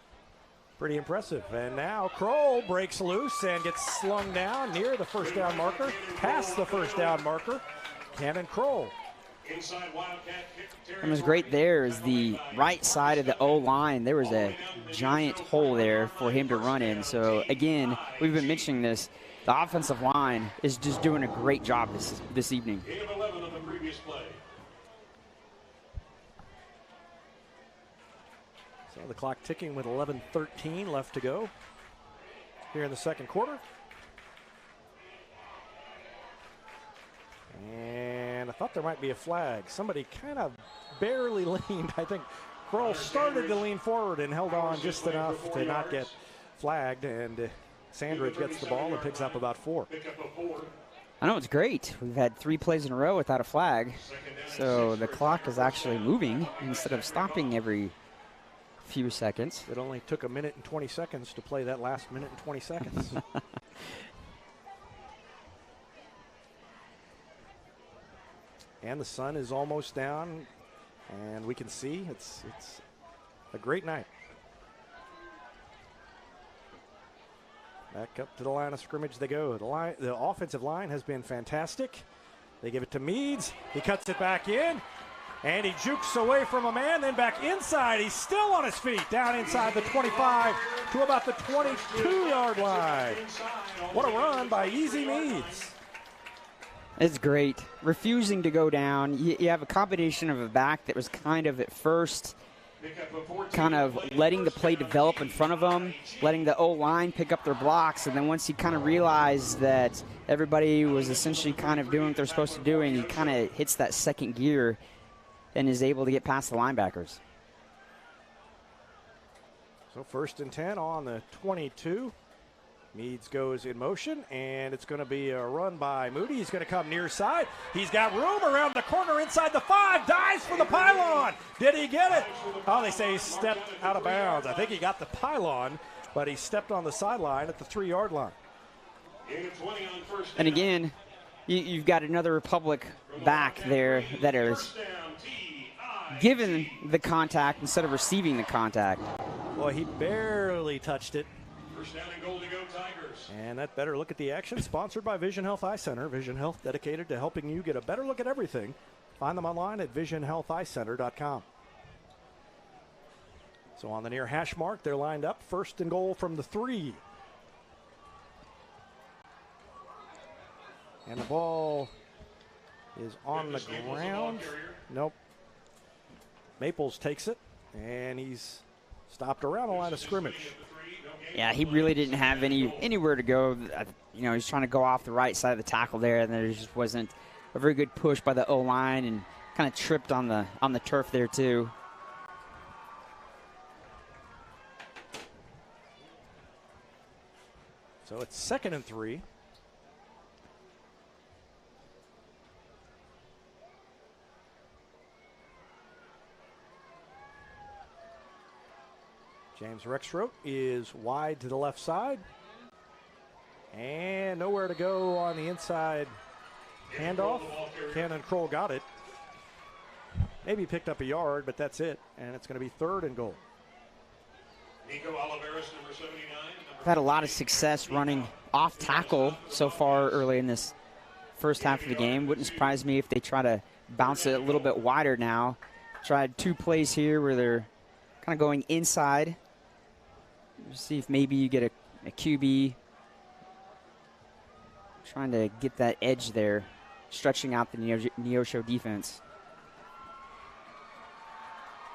Pretty impressive. And now Kroll breaks loose and gets slung down near the first down marker, past the first down marker. Cannon Kroll. And what's great there is the right side of the O-line. There was a giant hole there for him to run in. So, again, we've been mentioning this. The offensive line is just doing a great job this evening. So the clock ticking with 11:13 left to go here in the second quarter. And I thought there might be a flag. Somebody kind of barely leaned. I think Kroll started to lean forward and held on just enough to not get flagged. And Sandridge gets the ball and picks up about 4. I know, it's great. We've had 3 plays in a row without a flag. So the clock is actually moving instead of stopping every few seconds. It only took a minute and 20 seconds to play that last minute and 20 seconds. And the sun is almost down, and we can see it's a great night. Back up to the line of scrimmage they go. The offensive line has been fantastic. They give it to Meads. He cuts it back in. And he jukes away from a man, then back inside. He's still on his feet, down inside the 25 to about the 22-yard line. What a run by Easy Meads. It's great. Refusing to go down. You have a combination of a back that was kind of at first kind of letting the play develop in front of him, letting the O-line pick up their blocks, and then once he kind of realized that everybody was essentially kind of doing what they're supposed to do, and he kind of hits that second gear and is able to get past the linebackers. So 1st and 10 on the 22. Meads goes in motion, and it's going to be a run by Moody. He's going to come near side. He's got room around the corner inside the 5. Dives for the pylon. Did he get it? Oh, they say he stepped out of bounds. I think he got the pylon, but he stepped on the sideline at the 3-yard line. And again, you've got another Republic back there that is given the contact instead of receiving the contact. Well, he barely touched it. First down and goal to go, Tigers. And that better look at the action, sponsored by Vision Health Eye Center. Vision Health, dedicated to helping you get a better look at everything. Find them online at visionhealtheyecenter.com. So on the near hash mark, they're lined up. 1st and goal from the 3. And the ball is on the ground. Nope. Maples takes it, and he's stopped around the line of scrimmage. Yeah, he really didn't have anywhere to go. You know, he's trying to go off the right side of the tackle there, and there just wasn't a very good push by the O-line, and kind of tripped on the turf there too. So it's 2nd and 3. James Rexroth is wide to the left side. And nowhere to go on the inside handoff. Cannon Kroll got it. Maybe picked up a yard, but that's it. And it's going to be 3rd and goal. Nico Oliveris, number 79. We've had a lot of success running off tackle so far early in this first half of the game. Wouldn't surprise me if they try to bounce it a little bit wider now. Tried 2 plays here where they're kind of going inside. See if maybe you get a QB trying to get that edge there, stretching out the Neosho defense.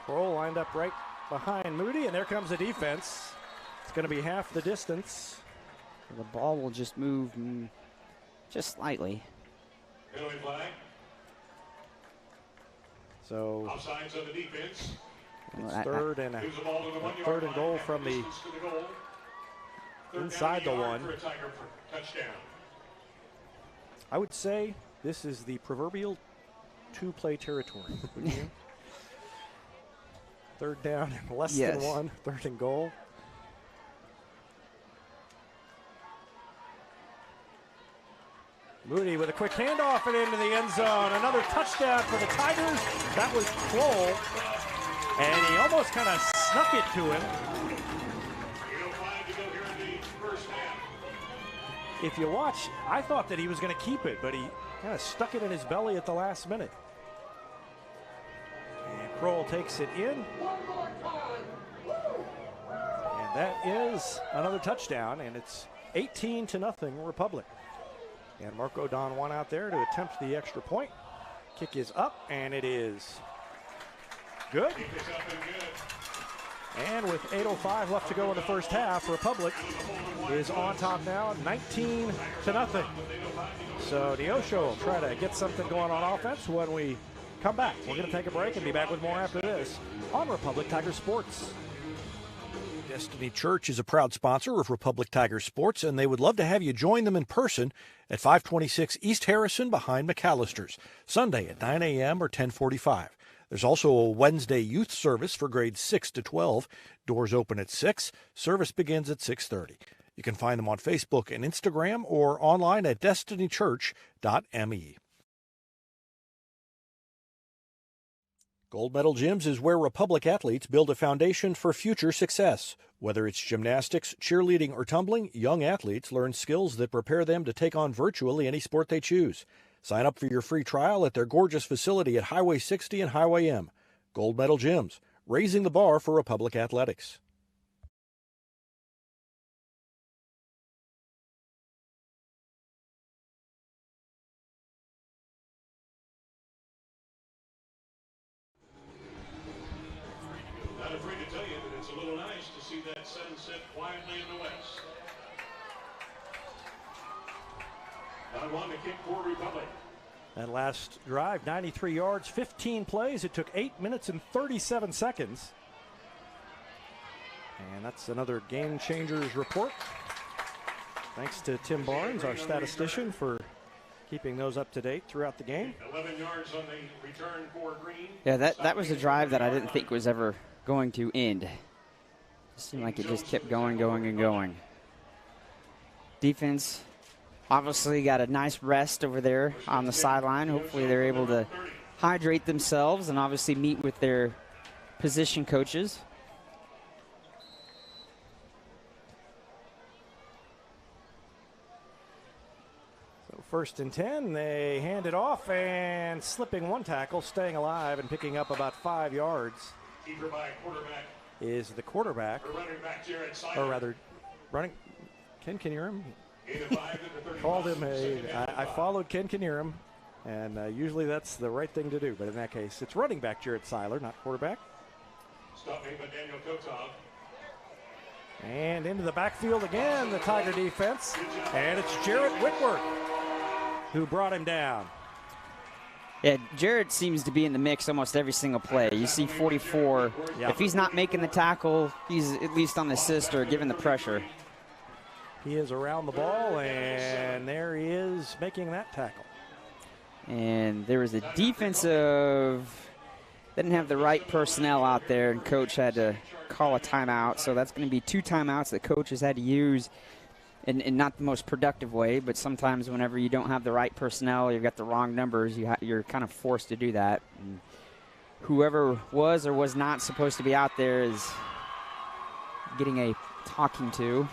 Kroll lined up right behind Moody, and there comes the defense. It's going to be half the distance. The ball will just move just slightly. Penalty flag. So Offsides of the defense. it's 3rd and goal from the inside the 1. For a Tiger touchdown. I would say this is the proverbial 2-play territory, wouldn't you? 3rd down and less than 1, 3rd and goal. Moody with a quick handoff and into the end zone. Another touchdown for the Tigers. That was Kroll. And he almost kind of snuck it to him. 8:05 to go here in the first half. If you watch, I thought that he was going to keep it, but he kind of stuck it in his belly at the last minute. And Kroll takes it in. And that is another touchdown, and it's 18-0 Republic. And Marco Don Juan out there to attempt the extra point. Kick is up, and it is good. And with 8:05 left to go in the first half, Republic is on top now, 19-0. So Neosho will try to get something going on offense when we come back. We're going to take a break and be back with more after this on Republic Tiger Sports. Destiny Church is a proud sponsor of Republic Tiger Sports, and they would love to have you join them in person at 526 East Harrison behind McAllister's, Sunday at 9 a.m. or 10:45. There's also a Wednesday youth service for grades 6 to 12. Doors open at 6. Service begins at 6:30. You can find them on Facebook and Instagram or online at destinychurch.me. Gold Medal Gyms is where Republic athletes build a foundation for future success. Whether it's gymnastics, cheerleading, or tumbling, young athletes learn skills that prepare them to take on virtually any sport they choose. Sign up for your free trial at their gorgeous facility at Highway 60 and Highway M. Gold Medal Gyms, raising the bar for Republic athletics. Not afraid to tell you that it's a little nice to see that sunset quietly in the west. Don Juan to kick for Republic. That last drive, 93 yards, 15 plays. It took 8 minutes and 37 seconds. And that's another Game Changers report. Thanks to Tim Barnes, our statistician, for keeping those up to date throughout the game. 11 yards on the return for Green. Yeah, that was a drive that I didn't think was ever going to end. It seemed like it just kept going, and going. Defense obviously got a nice rest over there on the sideline. Hopefully they're able to hydrate themselves and obviously meet with their position coaches. So 1st and 10, they hand it off, and slipping one tackle, staying alive and picking up about 5 yards Keeper by quarterback. is the quarterback, Or running back Jared Simon. or rather running, Ken Knierim. 8 of 5 at the 35. Called him I followed Ken Knierim, and usually that's the right thing to do, but in that case it's running back Jared Seiler, not quarterback. Stop made by Daniel Kotov. And into the backfield again, the Tiger defense, and it's Jarrett Whitworth who brought him down. Yeah, Jarrett seems to be in the mix almost every single play. You see 44. Yeah. If he's not making the tackle, he's at least on the assist or giving the pressure. He is around the ball, and there he is making that tackle. And there was a defensive, didn't have the right personnel out there, and coach had to call a timeout. So that's going to be 2 timeouts that coach has had to use in not the most productive way, but sometimes whenever you don't have the right personnel, you've got the wrong numbers, you're kind of forced to do that. And whoever was or was not supposed to be out there is getting a talking to.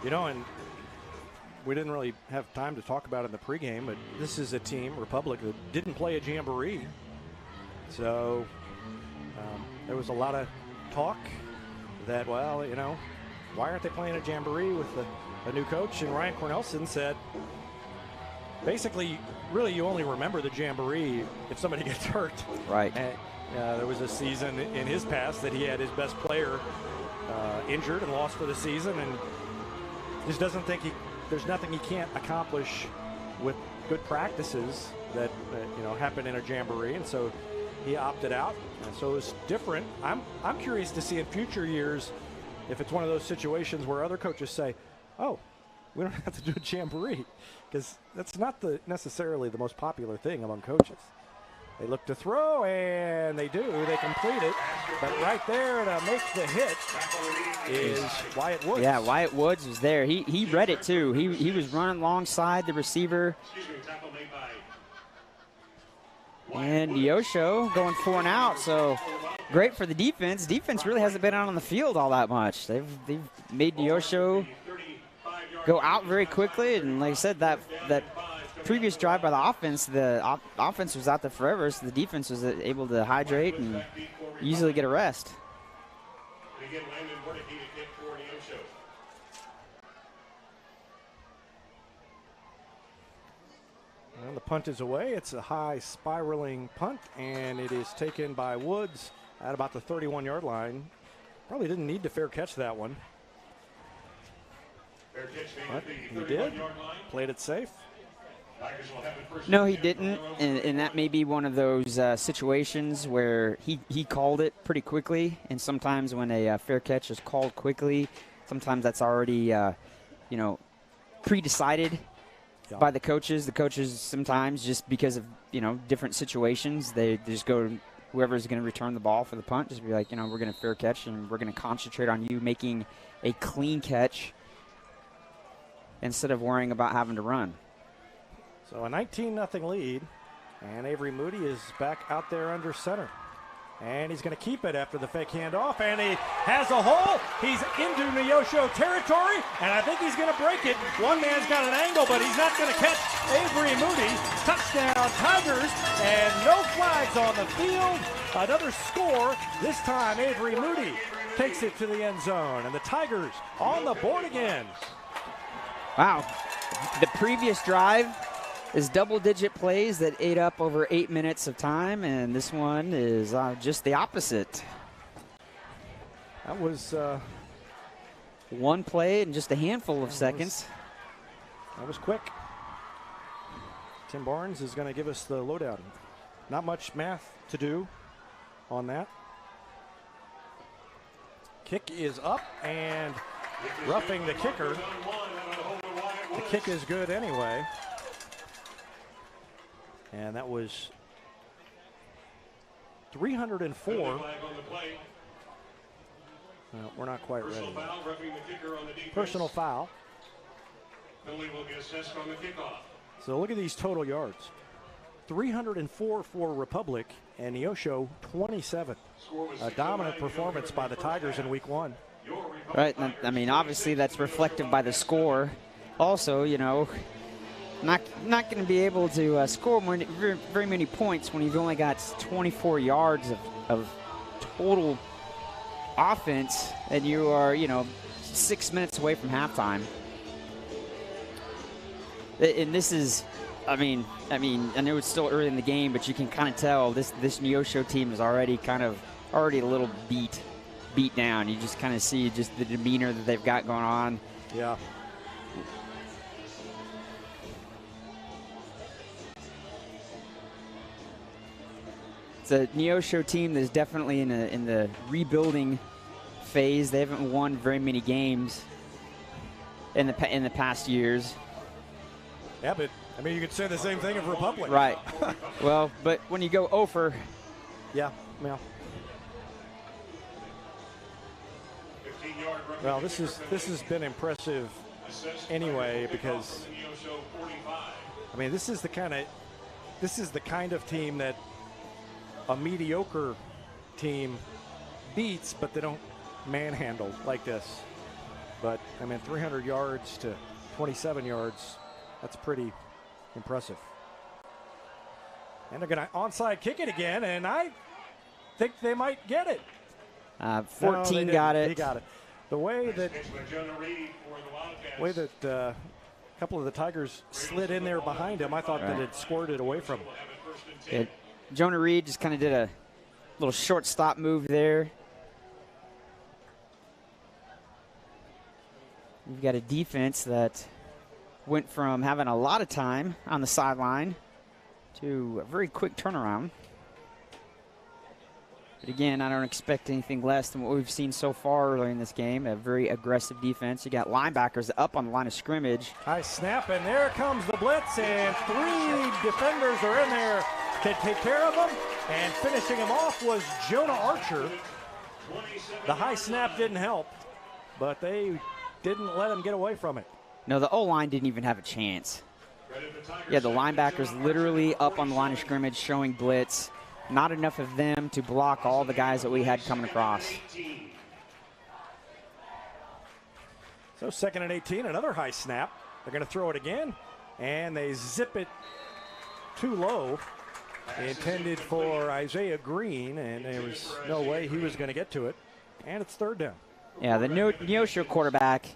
You know, and we didn't really have time to talk about it in the pregame, but this is a team, Republic, that didn't play a jamboree. So there was a lot of talk that, well, you know, why aren't they playing a jamboree with a new coach? And Ryan Cornelsen said, basically, really, you only remember the jamboree if somebody gets hurt. Right. And, there was a season in his past that he had his best player injured and lost for the season, and just doesn't think there's nothing he can't accomplish with good practices that you know, happen in a jamboree, and so he opted out. And so it's different. I'm curious to see in future years if it's one of those situations where other coaches say, "Oh, we don't have to do a jamboree," because that's not necessarily the most popular thing among coaches. They look to throw, and they do. They complete it. But right there to make the hit is Wyatt Woods. Yeah, Wyatt Woods was there. He read it, too. He was running alongside the receiver. And Neosho going 4 and out, so great for the defense. Defense really hasn't been out on the field all that much. They've made Neosho go out very quickly, and like I said, that previous drive by the offense was out there forever, so the defense was able to hydrate and easily get a rest. And the punt is away. It's a high spiraling punt, and it is taken by Woods at about the 31-yard line. Probably didn't need to fair catch that one. But he did. Played it safe. No, he didn't, and that may be one of those situations where he called it pretty quickly, and sometimes when a fair catch is called quickly, sometimes that's already, you know, pre-decided by the coaches. The coaches sometimes, just because of, you know, different situations, they just go, whoever's going to return the ball for the punt, just be like, you know, we're going to fair catch, and we're going to concentrate on you making a clean catch instead of worrying about having to run. So a 19-0 lead, and Avery Moody is back out there under center. And he's going to keep it after the fake handoff, and he has a hole. He's into Neosho territory, and I think he's going to break it. One man's got an angle, but he's not going to catch Avery Moody. Touchdown Tigers, and no flags on the field. Another score. This time Avery Moody takes it to the end zone, and the Tigers on the board again. Wow. The previous drive is double-digit plays that ate up over 8 minutes of time, and this one is just the opposite. That was one play in just a handful of seconds. That was quick. Tim Barnes is going to give us the lowdown. Not much math to do on that. Kick is up, and roughing the kicker. The kick is good anyway. And that was 304. We're not quite ready. Personal foul. So look at these total yards. 304 for Republic, and Neosho 27. A dominant performance by the Tigers in week 1. Right, I mean, obviously that's reflective by the score. Also, you know, not going to be able to score very many points when you've only got 24 yards of total offense, and you are, you know, 6 minutes away from halftime. And this is, I mean, I know it's still early in the game, but you can kind of tell this Neosho team is already a little beat down. You just kind of see just the demeanor that they've got going on. Yeah. It's a Neosho team that's definitely in the rebuilding phase. They haven't won very many games in the past years. Yeah, but I mean, you could say the same thing of Republic. Right. Well, but when you go over. Yeah. Yeah. 15-yard Well, this has been impressive anyway, because I mean, this is the kind of team that a mediocre team beats, but they don't manhandle like this. But I mean, 300 yards to 27 yards, that's pretty impressive. And they're going to onside kick it again, and I think they might get it. 14 got it. He got it. The way that a couple of the Tigers slid in there behind him, I thought that it squirted it away from him. Jonah Reed just kind of did a little shortstop move there. We've got a defense that went from having a lot of time on the sideline to a very quick turnaround. But again, I don't expect anything less than what we've seen so far early in this game. A very aggressive defense. You got linebackers up on the line of scrimmage. High snap, and there comes the blitz, and 3 defenders are in there to take care of them. And finishing him off was Jonah Archer. The high snap didn't help, but they didn't let him get away from it. No, the O-line didn't even have a chance. Yeah, the linebackers literally up on the line of scrimmage showing blitz. Not enough of them to block all the guys that we had coming across. So 2nd and 18, another high snap. They're going to throw it again, and they zip it too low. Intended for Isaiah Green, and there was no way he was going to get to it. And it's 3rd down. Yeah, the Neosho quarterback,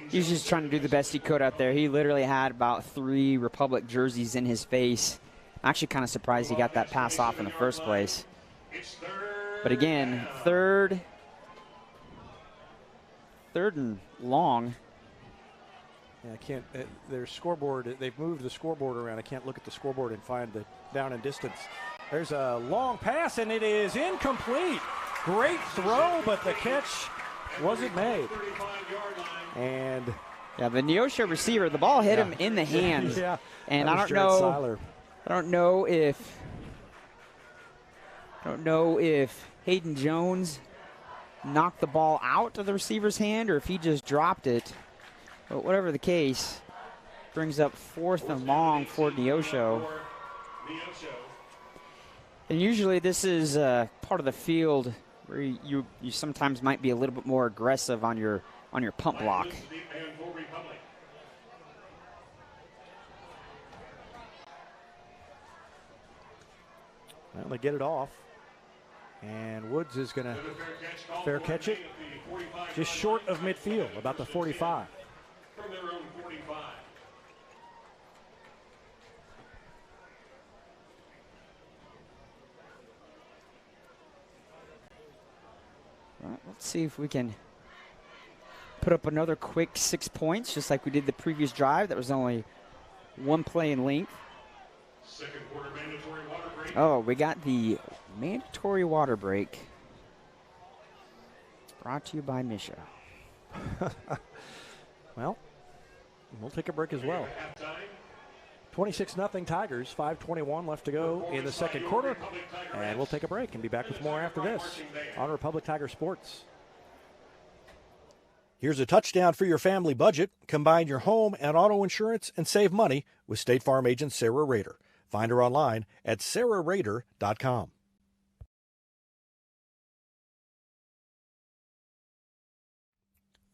he's just trying to do the best he could out there. He literally had about 3 Republic jerseys in his face. I'm actually kind of surprised he got that pass off in the first place. But again, third and long. Yeah, I can't. Their scoreboard, they've moved the scoreboard around. I can't look at the scoreboard and find the down and distance. There's a long pass, and it is incomplete. Great throw, but the catch wasn't made. And yeah, the Neosho receiver, the ball hit him in the hand. Yeah, and I don't know if Hayden Jones knocked the ball out of the receiver's hand or if he just dropped it. But whatever the case, brings up 4th and long for Neosho. And usually this is part of the field where you sometimes might be a little bit more aggressive on your pump block. Well, they get it off, and Woods is going to fair catch it just short of midfield, about the 45. From their own 45. Right, let's see if we can put up another quick 6 points, just like we did the previous drive. That was only 1 play in length. Second quarter mandatory water break. Oh, we got the mandatory water break. Brought to you by Misha. Well, we'll take a break as well. 26-0 Tigers, 5:21 left to go in the second quarter. And we'll take a break and be back with more after this on Republic Tiger Sports. Here's a touchdown for your family budget. Combine your home and auto insurance and save money with State Farm agent Sarah Rader. Find her online at sarahrader.com.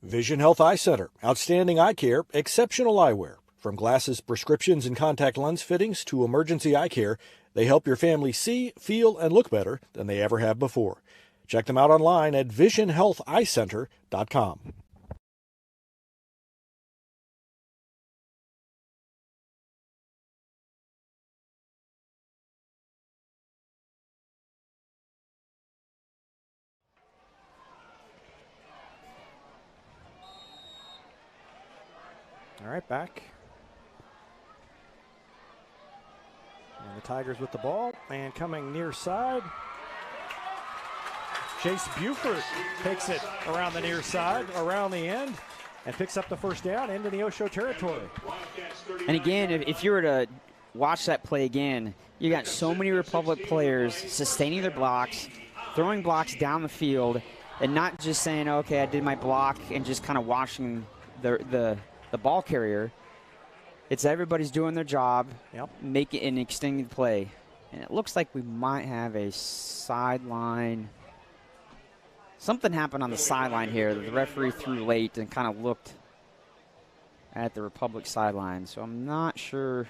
Vision Health Eye Center. Outstanding eye care, exceptional eyewear. From glasses, prescriptions, and contact lens fittings to emergency eye care, they help your family see, feel, and look better than they ever have before. Check them out online at visionhealtheyecenter.com. All right, back. And the Tigers with the ball, and coming near side. Chase Buford takes it around the near side, around the end, and picks up the first down into the Neosho territory. And again, if you were to watch that play again, you got so many Republic players sustaining their blocks, throwing blocks down the field, and not just saying, okay, I did my block and just kind of watching the ball carrier. It's everybody's doing their job, making an extended play. And it looks like we might have a sideline. Something happened on the sideline here. The referee threw late and kind of looked at the Republic sideline. So I'm not sure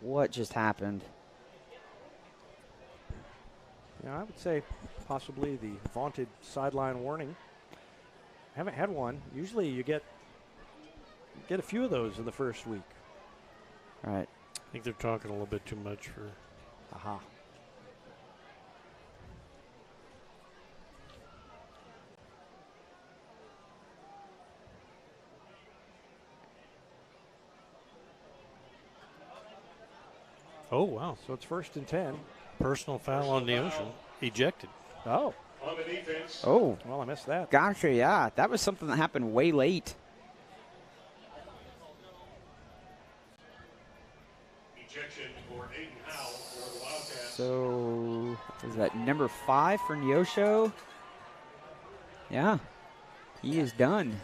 what just happened. Yeah, I would say possibly the vaunted sideline warning. Haven't had one. Usually you get a few of those in the first week. All right. I think they're talking a little bit too much for. Aha. Oh, wow. So it's 1st and 10. Personal foul on Neosho. Ejected. Oh. On the defense. Oh. Well, I missed that. Gotcha, yeah. That was something that happened way late. Ejection for Aiden Howell for the Wildcats. So, is that number 5 for Neosho? Yeah. He is done.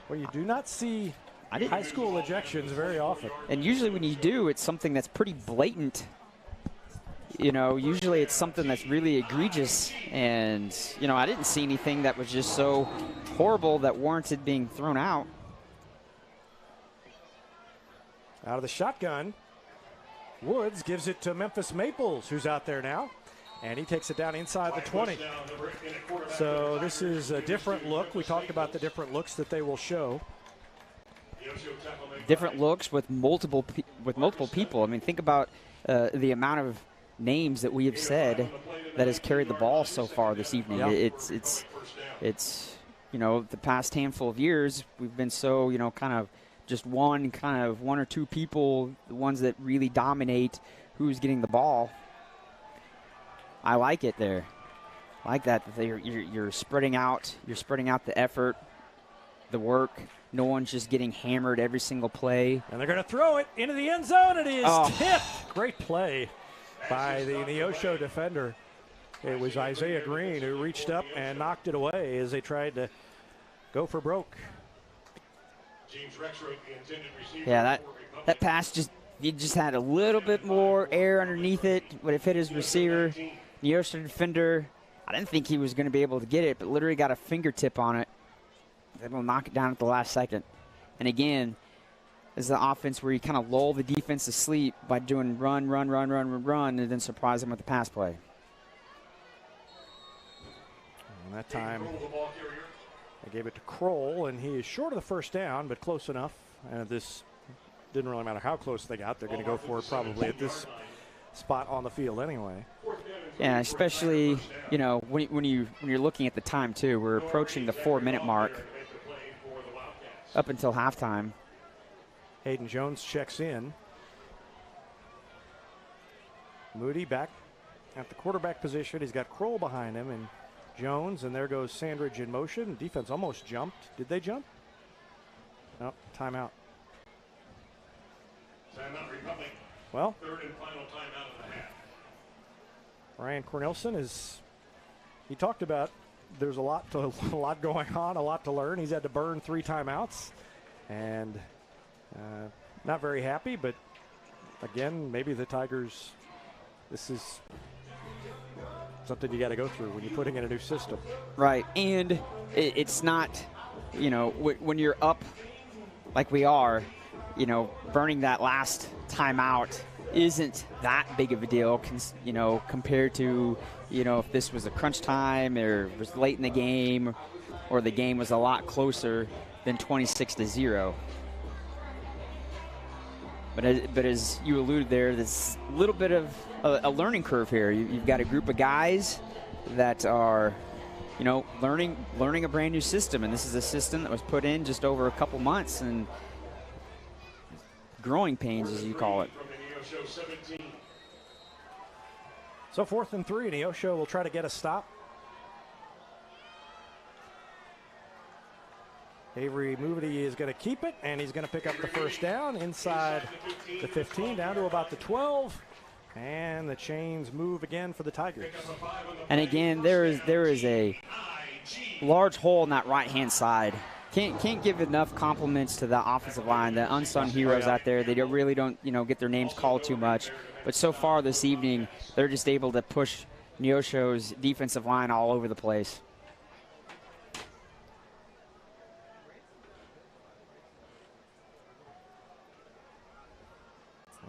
Well, you do not see high school ejections very often. And usually when you do, it's something that's pretty blatant. You know, usually it's something that's really egregious. And, you know, I didn't see anything that was just so horrible that warranted being thrown out. Out of the shotgun, Woods gives it to Memphis Maples, who's out there now. And he takes it down inside the 20. So this is a different look. We talked about the different looks that they will show. Different looks with multiple people. I mean, think about the amount of names that we have said that has carried the ball so far this evening. Yeah. It's you know, the past handful of years we've been so, you know, kind of one or two people, the ones that really dominate who's getting the ball. I like it there. I like that you're spreading out. You're spreading out the effort, the work. No one's just getting hammered every single play. And they're going to throw it into the end zone. It is tipped. Great play by the Neosho defender. It was Isaiah Green who reached up and knocked it away as they tried to go for broke. Yeah, that pass you just had a little bit more air underneath it. Would have hit his receiver. Neosho defender, I didn't think he was going to be able to get it, but literally got a fingertip on it. They will knock it down at the last second. And again, this is the offense where you kind of lull the defense to sleep by doing run, and then surprise them with the pass play. And that time, they gave it to Kroll, and he is short of the first down, but close enough. And this didn't really matter how close they got. They're going to go for it probably at this spot on the field anyway. Yeah, especially, you know, when you're looking at the time too. We're approaching the 4-minute mark up until halftime. Hayden Jones checks in. Moody back at the quarterback position. He's got Kroll behind him and Jones, and there goes Sandridge in motion. Defense almost jumped. Did they jump? No, timeout. Timeout Republic. Well, third and final timeout of the half. Ryan Cornelsen he talked about there's a lot going on, a lot to learn. He's had to burn 3 timeouts and not very happy, but again, maybe the Tigers, this is something you got to go through when you're putting in a new system. Right, and it's not, you know, when you're up like we are, you know, burning that last timeout isn't that big of a deal, you know, compared to, you know, if this was a crunch time or it was late in the game or the game was a lot closer than 26-0. But as you alluded there, there's a little bit of a learning curve here. You've got a group of guys that are, you know, learning a brand new system, and this is a system that was put in just over a couple months, and growing pains, as you call it. So 4th and 3, Neosho will try to get a stop. Avery Moody is going to keep it, and he's going to pick up the first down inside the 15, down to about the 12. And the chains move again for the Tigers. And again, there is a large hole in that right-hand side. Can't give enough compliments to the offensive line, the unsung heroes out there. They really don't, get their names called too much. But so far this evening, they're just able to push Neosho's defensive line all over the place.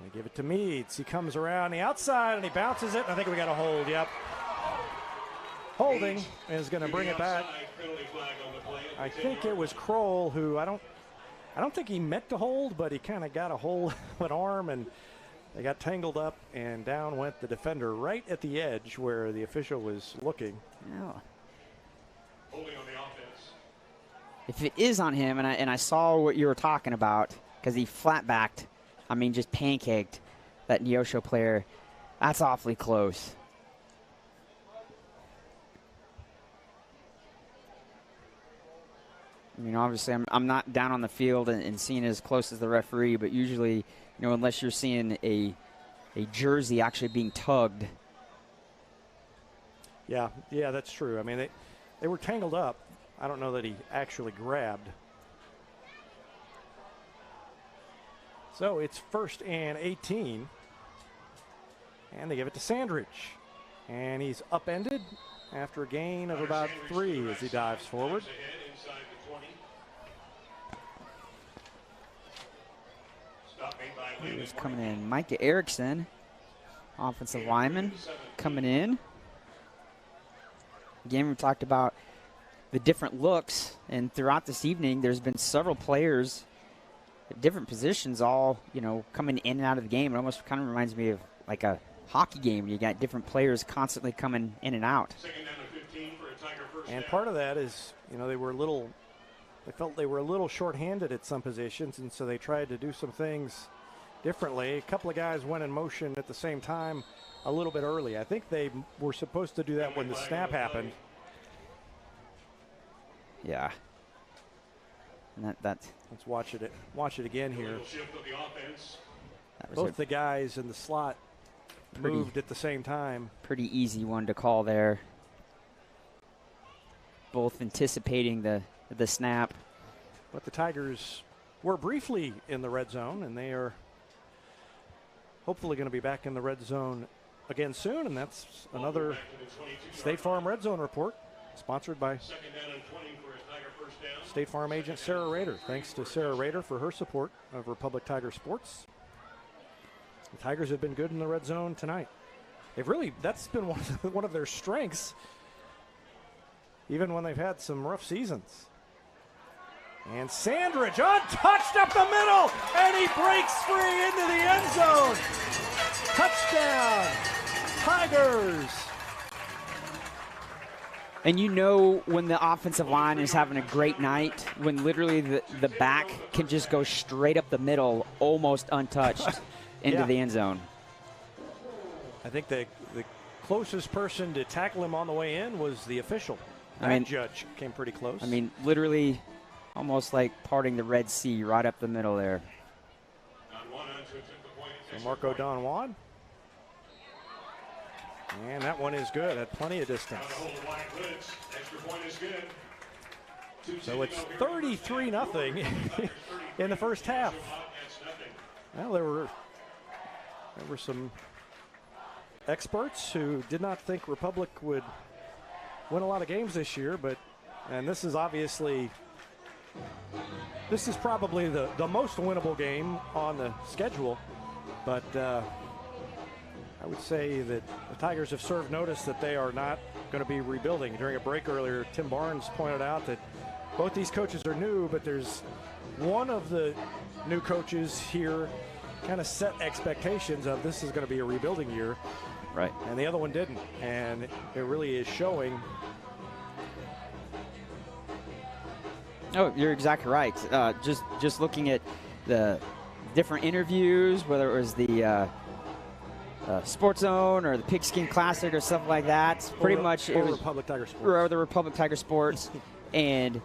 They give it to Meads. He comes around the outside and he bounces it. I think we got a hold. Yep. Holding is going to bring it back. I think it was Kroll who I don't think he meant to hold, but he kind of got a hold of an arm and they got tangled up, and down went the defender right at the edge where the official was looking. Oh. Holding on the offense. If it is on him, and I saw what you were talking about, because he flat-backed, just pancaked that Neosho player, that's awfully close. Obviously, I'm not down on the field and seeing as close as the referee, but usually, unless you're seeing a jersey actually being tugged. Yeah, that's true. They were tangled up. I don't know that he actually grabbed. So it's 1st and 18. And they give it to Sandridge. And he's upended after a gain of about 3 as he dives forward. He's coming in. Micah Erickson, offensive lineman, coming in. Again, we talked about the different looks, and throughout this evening, there's been several players at different positions all, coming in and out of the game. It almost kind of reminds me of like a hockey game. You got different players constantly coming in and out. And part of that is, they felt they were a little shorthanded at some positions, and so they tried to do some things differently. A couple of guys went in motion at the same time a little bit early. I think they were supposed to do that when the snap happened. Yeah. And let's watch it again here. Both the guys in the slot moved at the same time. Pretty easy one to call there. Both anticipating the snap. But the Tigers were briefly in the red zone, and they are hopefully going to be back in the red zone again soon. And that's another State Farm Red Zone report, sponsored by State Farm agent Sarah Rader. Thanks to Sarah Rader for her support of Republic Tiger Sports. The Tigers have been good in the red zone tonight. That's been one of their strengths, even when they've had some rough seasons. And Sandridge untouched up the middle, and he breaks free into the end zone. Touchdown, Tigers. And when the offensive line is having a great night, when literally the back can just go straight up the middle, almost untouched, into the end zone. I think the closest person to tackle him on the way in was the official. That judge came pretty close. Literally almost like parting the Red Sea right up the middle there. So Marco Don Juan. And that one is good at plenty of distance. So it's 33-0 in the first half. Well, there were some experts who did not think Republic would win a lot of games this year, and this is probably the most winnable game on the schedule, but I would say that the Tigers have served notice that they are not going to be rebuilding. During a break earlier, Tim Barnes pointed out that both these coaches are new, but there's one of the new coaches here kind of set expectations of this is going to be a rebuilding year. Right. And the other one didn't. And it really is showing. Oh, you're exactly right. Just looking at the different interviews, whether it was the Sports Zone or the Pigskin Classic or stuff like that. Pretty much it was Republic Tiger Sports. Or the Republic Tiger Sports, and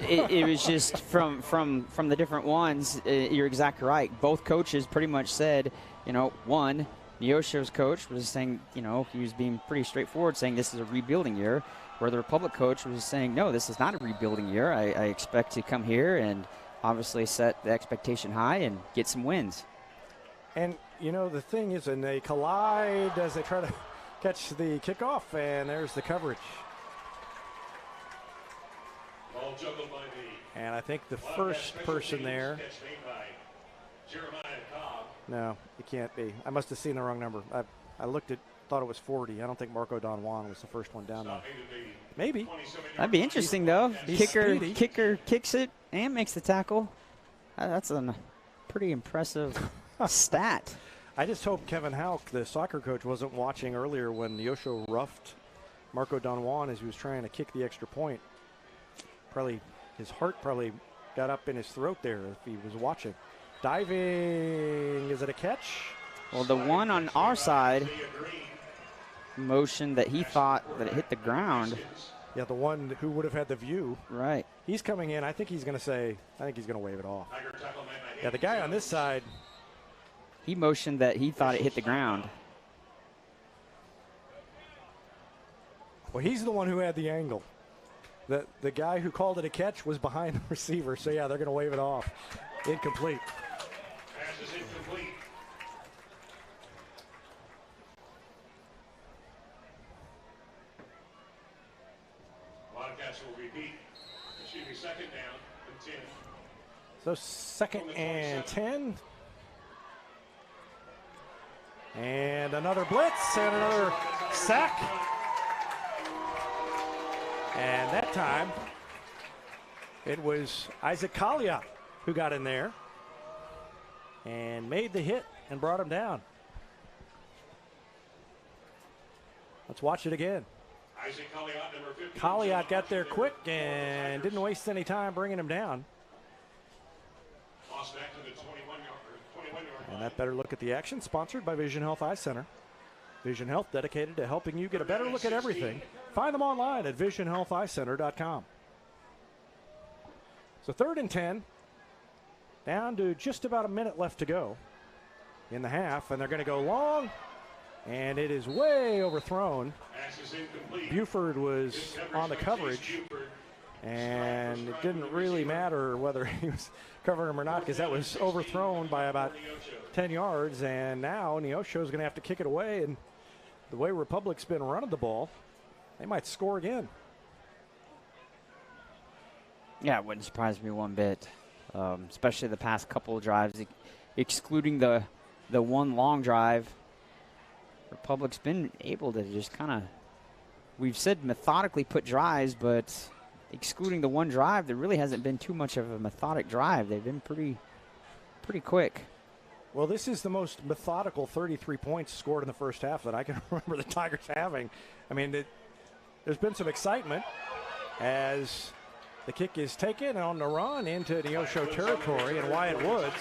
it was just from the different ones. You're exactly right. Both coaches pretty much said, one, Neosho's coach was saying, you know, he was being pretty straightforward, saying this is a rebuilding year, where the Republic coach was saying, no, this is not a rebuilding year. I expect to come here and obviously set the expectation high and get some wins. And, you know, the thing is, and they collide as they try to catch the kickoff, and there's the coverage. Ball juggled by And I think the first person there. No, it can't be. I must have seen the wrong number. I looked at, thought it was 40. I don't think Marco Don Juan was the first one down there. Maybe. That'd be interesting, though. Kicker kicks it and makes the tackle. That's a pretty impressive stat. I just hope Kevin Hauk, the soccer coach, wasn't watching earlier when Neosho roughed Marco Don Juan as he was trying to kick the extra point. Probably his heart probably got up in his throat there if he was watching. Diving, is it a catch? Well, the one on our side motioned that he thought that it hit the ground. Yeah, the one who would have had the view. Right. He's coming in. I think he's going to wave it off. Yeah, the guy on this side. He motioned that he thought it hit the ground. Well, he's the one who had the angle. The guy who called it a catch was behind the receiver. So, yeah, they're going to wave it off. Incomplete. Pass is incomplete. Wildcats will repeat. Second down and 10. So second and 10. And another blitz and another sack. And that time, it was Isaac Kalia who got in there and made the hit and brought him down. Let's watch it again. Isaac Kalia, number 15. Kalia got there quick and didn't waste any time bringing him down. Lost back to the 21-yard line. And that better look at the action, sponsored by Vision Health Eye Center. Vision Health, dedicated to helping you get a better look at everything. Find them online at visionhealtheyecenter.com. So third and 10, down to just about a minute left to go in the half, and they're going to go long, and it is way overthrown. Buford was on the coverage, and it didn't really matter whether he was covering him or not because that was overthrown by about 10 yards, and now Neosho is going to have to kick it away, and the way Republic's been running the ball, they might score again. Yeah, it wouldn't surprise me one bit, especially the past couple of drives, excluding the one long drive. Republic's been able to just kind of, we've said methodically put drives, but excluding the one drive, there really hasn't been too much of a methodic drive. They've been pretty quick. Well, this is the most methodical 33 points scored in the first half that I can remember the Tigers having. I mean, there's been some excitement as the kick is taken on the run into Neosho territory, and Wyatt Woods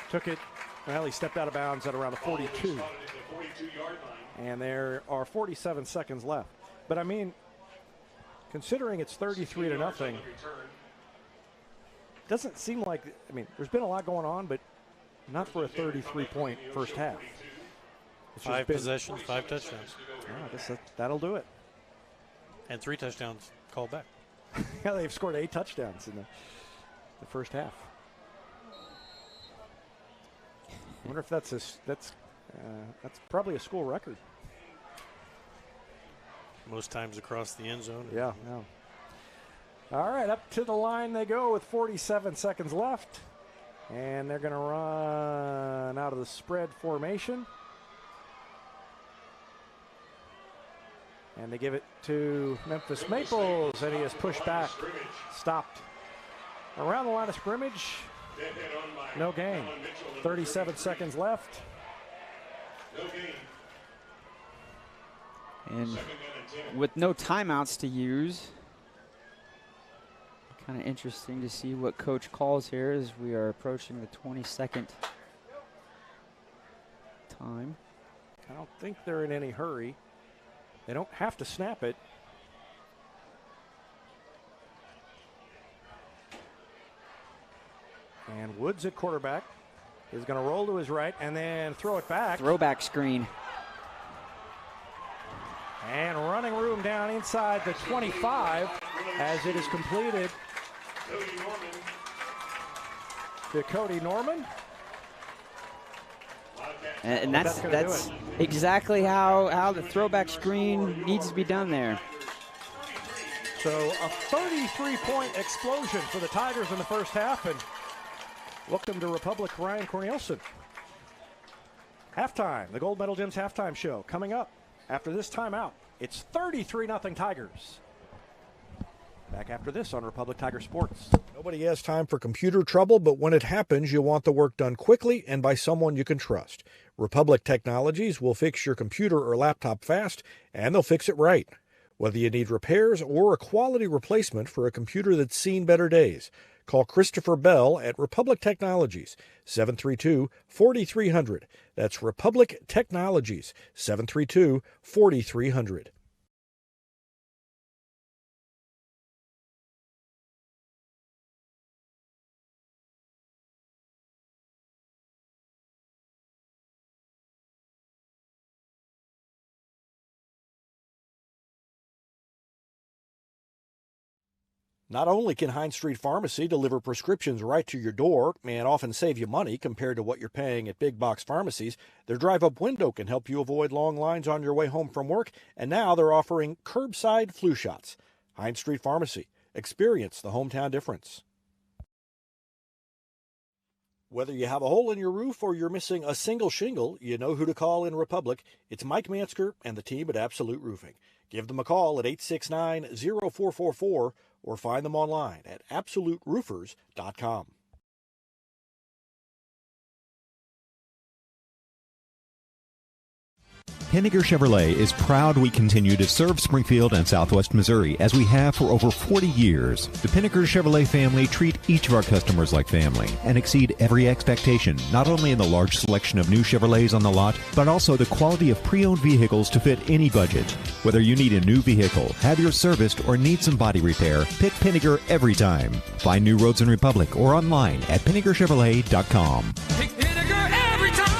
took it. Well, he stepped out of bounds at around the 42. And there are 47 seconds left. But, I mean, considering it's 33-0, doesn't seem like, I mean, there's been a lot going on, but not for a 33-point first half. It's 5 possessions, 5 touchdowns. I guess that'll do it. And 3 touchdowns called back. Yeah, they've scored 8 touchdowns in the first half. I wonder if that's probably a school record. Most times across the end zone. Yeah. All right, up to the line they go with 47 seconds left. And they're going to run out of the spread formation. And they give it to Memphis Maples, and he is pushed back, stopped. Around the line of scrimmage, no gain. 37 seconds left. And with no timeouts to use, kind of interesting to see what coach calls here as we are approaching the 22nd time. I don't think they're in any hurry. They don't have to snap it. And Woods at quarterback. is going to roll to his right and then throw it back. Throwback screen. And running room down inside the 25 as it is completed to Cody Norman. And that's exactly how the throwback screen needs to be done there. So a 33-point explosion for the Tigers in the first half. And welcome to Republic, Ryan Cornelsen. Halftime, the Gold Medal Gyms halftime show coming up after this timeout. It's 33-0 Tigers. Back after this on Republic Tiger Sports. Nobody has time for computer trouble, but when it happens, you want the work done quickly and by someone you can trust. Republic Technologies will fix your computer or laptop fast, and they'll fix it right. Whether you need repairs or a quality replacement for a computer that's seen better days, call Christopher Bell at Republic Technologies, 732-4300. That's Republic Technologies, 732-4300. Not only can Hines Street Pharmacy deliver prescriptions right to your door and often save you money compared to what you're paying at big box pharmacies, their drive-up window can help you avoid long lines on your way home from work, and now they're offering curbside flu shots. Hines Street Pharmacy. Experience the hometown difference. Whether you have a hole in your roof or you're missing a single shingle, you know who to call in Republic. It's Mike Mansker and the team at Absolute Roofing. Give them a call at 869-0444 or find them online at absoluteroofers.com. Henniger Chevrolet is proud we continue to serve Springfield and Southwest Missouri as we have for over 40 years. The Pinnaker Chevrolet family treat each of our customers like family and exceed every expectation, not only in the large selection of new Chevrolets on the lot, but also the quality of pre-owned vehicles to fit any budget. Whether you need a new vehicle, have yours serviced, or need some body repair, pick Pinnaker every time. Find new roads in Republic or online at PinnakerChevrolet.com. Pick Pinnaker every time!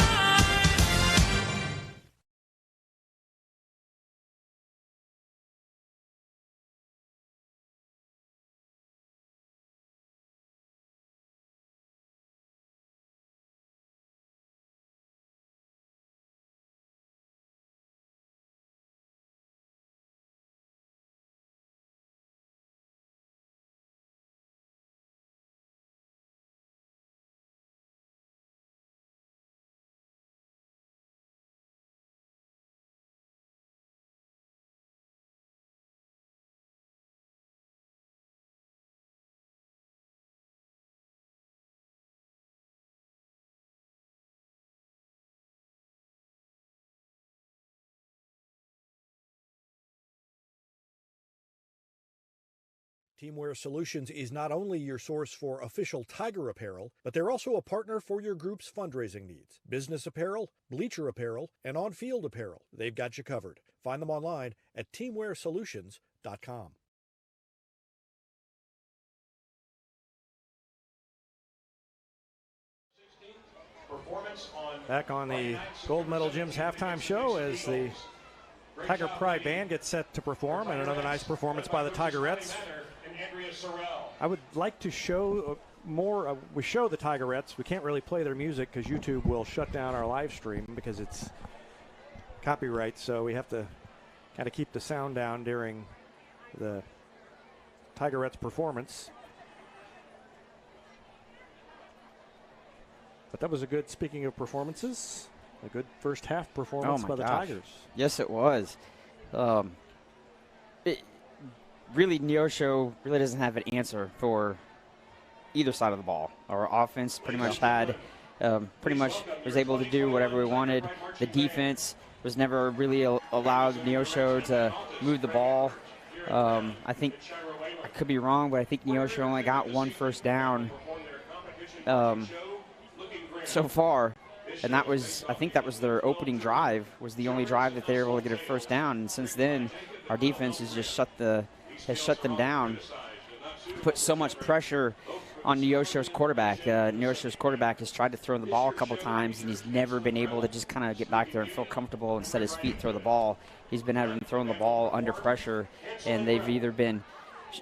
Teamwear Solutions is not only your source for official Tiger apparel, but they're also a partner for your group's fundraising needs. Business apparel, bleacher apparel, and on-field apparel. They've got you covered. Find them online at teamwearsolutions.com. Back on the Gold Medal Gyms halftime show as the Tiger Pride Band gets set to perform, and another nice performance by the Tigerettes. I would like to show more. We show the Tigerettes. We can't really play their music because YouTube will shut down our live stream because it's copyright. So we have to kind of keep the sound down during the Tigerettes performance. But that was a good, speaking of performances, a good first half performance by the Tigers. Yes, it was. Really, Neosho really doesn't have an answer for either side of the ball. Our offense pretty much was able to do whatever we wanted. The defense was never really allowed Neosho to move the ball. I think, I could be wrong, but I think Neosho only got one first down so far. And that was, I think that was their opening drive, was the only drive that they were able to get a first down. And since then, our defense has just shut them down, put so much pressure on Neosho's quarterback. Neosho's quarterback has tried to throw the ball a couple times, and he's never been able to just kind of get back there and feel comfortable and set his feet, throw the ball. He's been having to throw the ball under pressure, and they've either been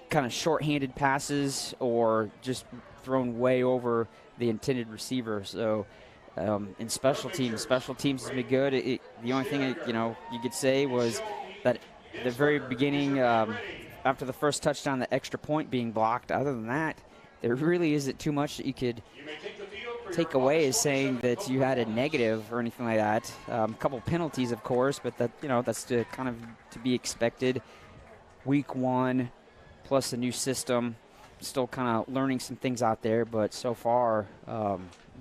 kind of short-handed passes or just thrown way over the intended receiver. So in special teams has been good. The only thing you could say was that at the very beginning, after the first touchdown, the extra point being blocked. Other than that, there really isn't too much that you could take away as saying that you had a negative or anything like that. A couple penalties, of course, but that's kind of to be expected. Week 1, plus a new system, still kind of learning some things out there. But so far,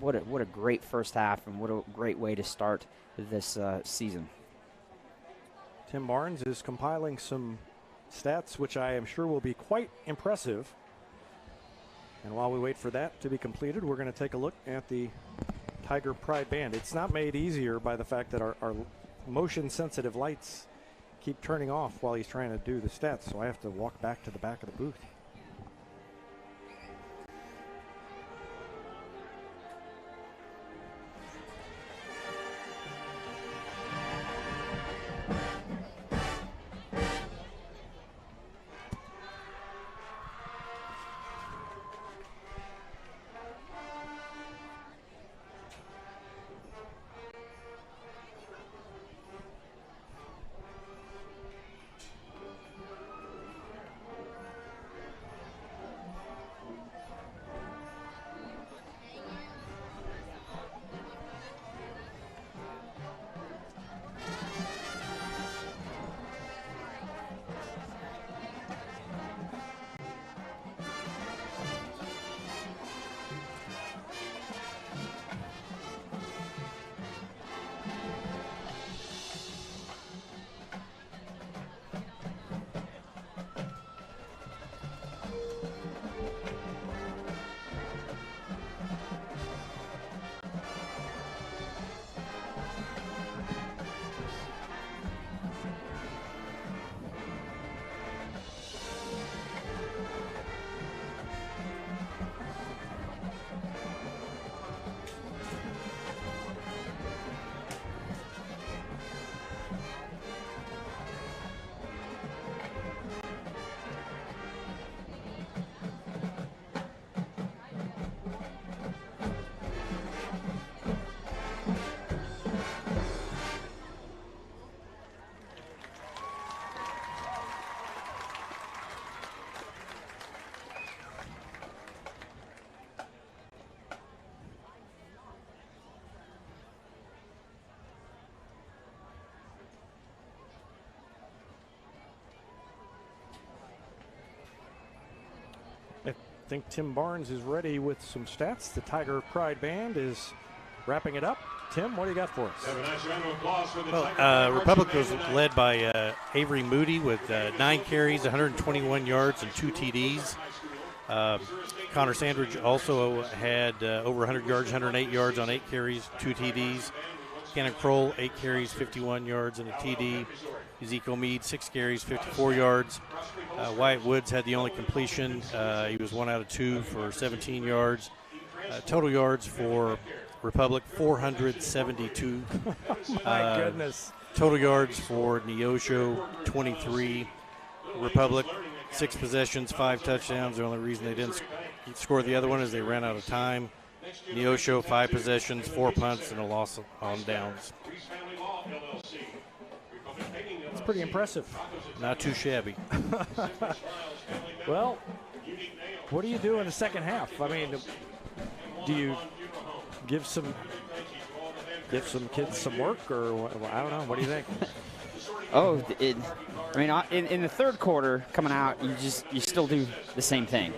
what a great first half, and what a great way to start this season. Tim Barnes is compiling some stats, which I am sure will be quite impressive. And while we wait for that to be completed, we're going to take a look at the Tiger Pride Band. It's not made easier by the fact that our motion-sensitive lights keep turning off while he's trying to do the stats, so I have to walk back to the back of the booth. I think Tim Barnes is ready with some stats. The Tiger Pride Band is wrapping it up. Tim, what do you got for us? Well, Republic was led by Avery Moody with 9 carries, 121 yards, and 2 TDs. Connor Sandridge also had over 100 yards, 108 yards on 8 carries, 2 TDs. Cannon Kroll, 8 carries, 51 yards, and a TD. Ezekiel Mead, 6 carries, 54 yards. Wyatt Woods had the only completion. He was 1 out of 2 for 17 yards. Total yards for Republic, 472. My goodness. Total yards for Neosho, 23. Republic, 6 possessions, 5 touchdowns. The only reason they didn't score the other one is they ran out of time. Neosho, 5 possessions, 4 punts, and a loss on downs. That's pretty impressive. Not too shabby. Well, what do you do in the second half? I mean, do you give some kids some work, or I don't know. What do you think? In the third quarter coming out, you still do the same thing.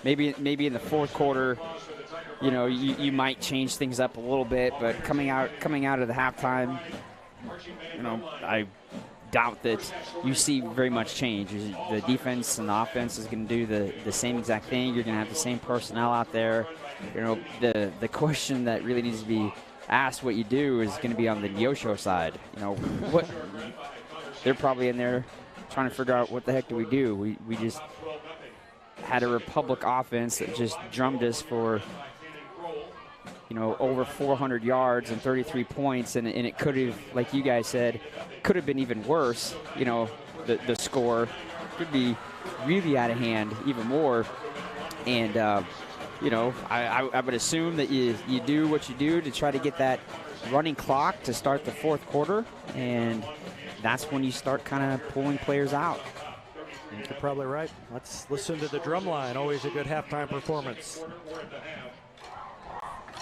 Maybe in the fourth quarter, you might change things up a little bit, but coming out of the halftime, I doubt that you see very much change. The defense and the offense is going to do the same exact thing. You're going to have the same personnel out there. The question that really needs to be asked what you do is going to be on the Neosho side. What they're probably in there trying to figure out what the heck do we do. We just had a Republic offense that just drummed us for, over 400 yards and 33 points, and it could have, like you guys said, could have been even worse. The score could be really out of hand even more. And, I would assume that you do what you do to try to get that running clock to start the fourth quarter, and that's when you start kind of pulling players out. You're probably right. Let's listen to the drum line. Always a good halftime performance.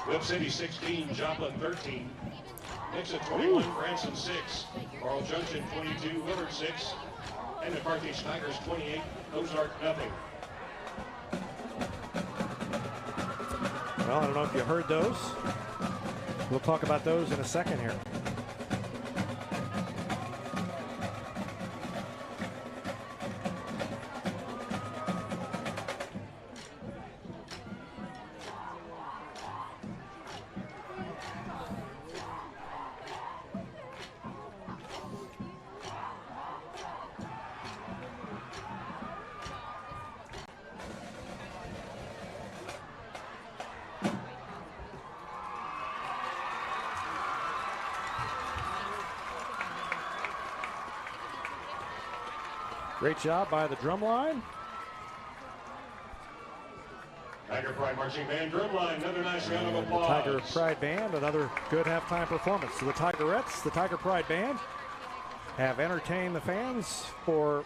Webb City 16, Joplin 13. Nixa 21, Branson 6. Carl Junction 22, Willard 6. And the Carthage Tigers 28, Ozark nothing. Well, I don't know if you heard those. We'll talk about those in a second here. Great job by the drum line. Tiger Pride Marching Band drum line, another nice round of applause. The Tiger Pride Band, another good halftime performance. So the Tigerettes, the Tiger Pride Band, have entertained the fans for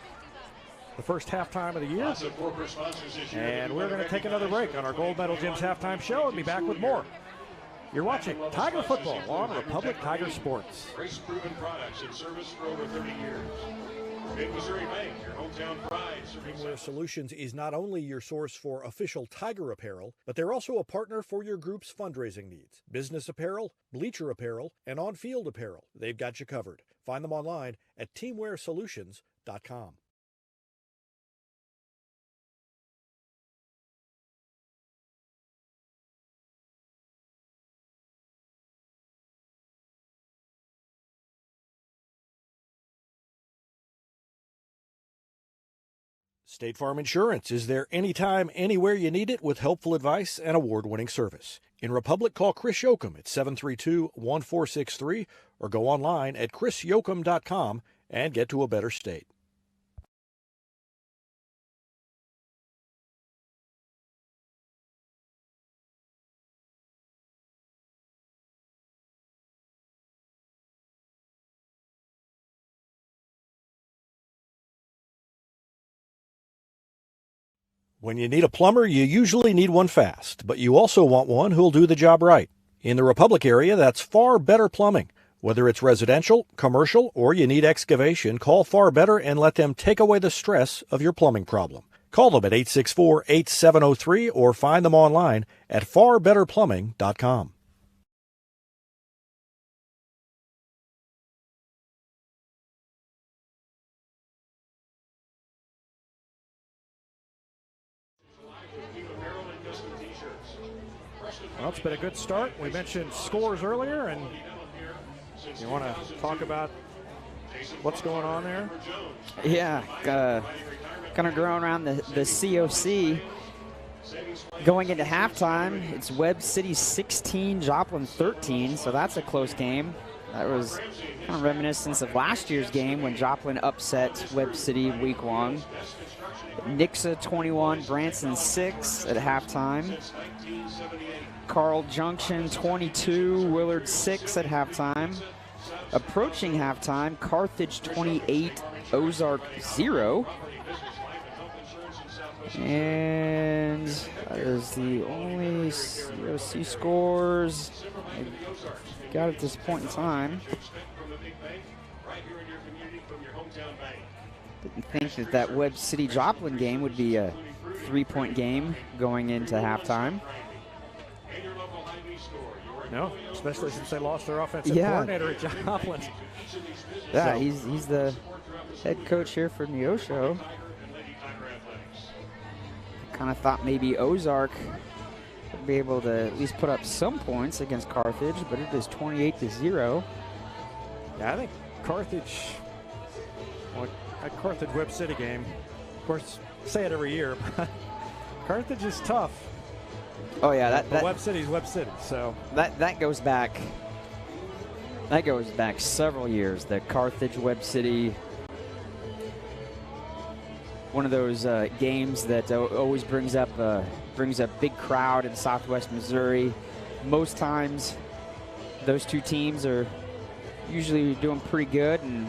the first halftime of the year. Lots of corporate sponsors this year. And we're going to take another break on our Gold Medal Gyms halftime show and be back with more. You're watching Tiger Football on Republic Tiger Sports. Race-proven products in service for over 30 years. Mid-Missouri Bank, your hometown pride. Teamwear Solutions is not only your source for official Tiger apparel, but they're also a partner for your group's fundraising needs. Business apparel, bleacher apparel, and on-field apparel. They've got you covered. Find them online at teamwearsolutions.com. State Farm Insurance is there anytime, anywhere you need it with helpful advice and award-winning service. In Republic, call Chris Yoakum at 732-1463 or go online at chrisyoakum.com and get to a better state. When you need a plumber, you usually need one fast, but you also want one who'll do the job right. In the Republic area, that's Far Better Plumbing. Whether it's residential, commercial, or you need excavation, call Far Better and let them take away the stress of your plumbing problem. Call them at 864-8703 or find them online at farbetterplumbing.com. Well, it's been a good start. We mentioned scores earlier, and you want to talk about what's going on there? Yeah, kind of going around the COC. Going into halftime, it's Webb City 16, Joplin 13, so that's a close game. That was kind of reminiscent of last year's game when Joplin upset Webb City week 1. Nixa 21, Branson 6 at halftime. Carl Junction 22, Willard 6 at halftime. Approaching halftime, Carthage 28, Ozark 0. And that is the only COC scores I got at this point in time. Didn't think that Webb City Joplin game would be a 3-point game going into halftime. No, especially since they lost their offensive coordinator at Joplin. Yeah, so he's the head coach here for Neosho. Kind of thought maybe Ozark would be able to at least put up some points against Carthage, but it is 28-0. Yeah, I think Carthage, well, that Carthage Webb City game, of course, say it every year, but Carthage is tough. Oh yeah, but Webb City's Webb City. So that goes back. That goes back several years. The Carthage Webb City. One of those games that always brings up big crowd in Southwest Missouri. Most times, those two teams are usually doing pretty good, and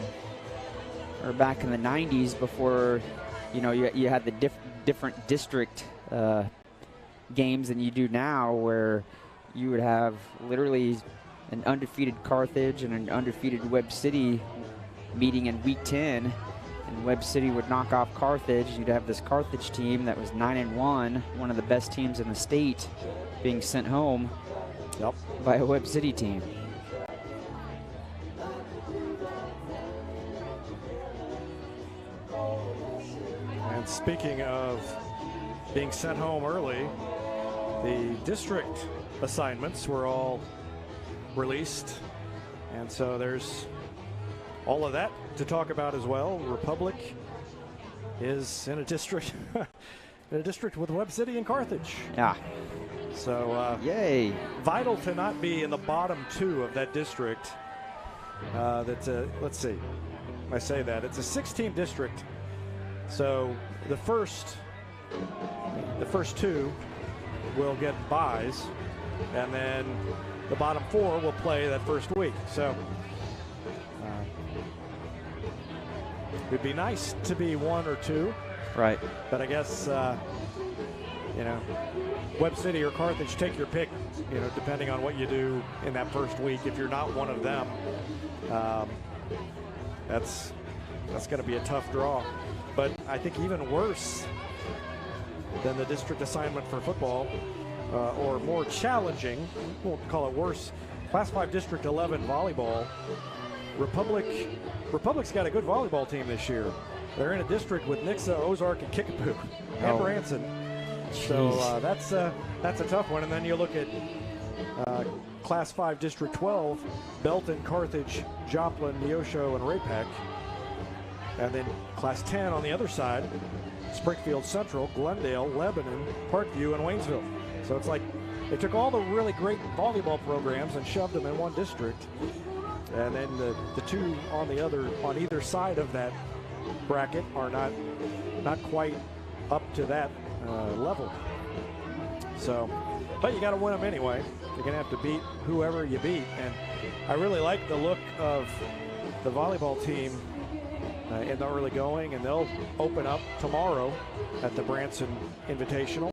or back in the '90s before, you had the different district games than you do now, where you would have literally an undefeated Carthage and an undefeated Webb City meeting in Week 10, and Webb City would knock off Carthage. You'd have this Carthage team that was 9-1, one of the best teams in the state, being sent home by a Webb City team. And speaking of being sent home early, the district assignments were all released, and so there's all of that to talk about as well. Republic is in a district with Webb City and Carthage. Yeah. So yay! Vital to not be in the bottom two of that district. Let's see. I say that it's a 6-team district. So the first two will get byes, and then the bottom 4 will play that first week. So it'd be nice to be 1 or 2, right? But I guess Webb City or Carthage, take your pick. Depending on what you do in that first week. If you're not one of them, that's going to be a tough draw. But I think even worse than the district assignment for football, or more challenging, we'll call it worse, Class 5 District 11 volleyball. Republic's got a good volleyball team this year. They're in a district with Neosho, Ozark, and Kickapoo, and Branson. So that's a tough one. And then you look at Class 5 District 12, Belton, Carthage, Joplin, Neosho, and Ray-Pec. And then Class 10 on the other side, Springfield Central, Glendale, Lebanon, Parkview, and Waynesville. So it's like they took all the really great volleyball programs and shoved them in one district. And then the two on either side of that bracket are not quite up to that level. So, but you got to win them anyway. You're going to have to beat whoever you beat. And I really like the look of the volleyball team in the early going, and they'll open up tomorrow at the Branson Invitational.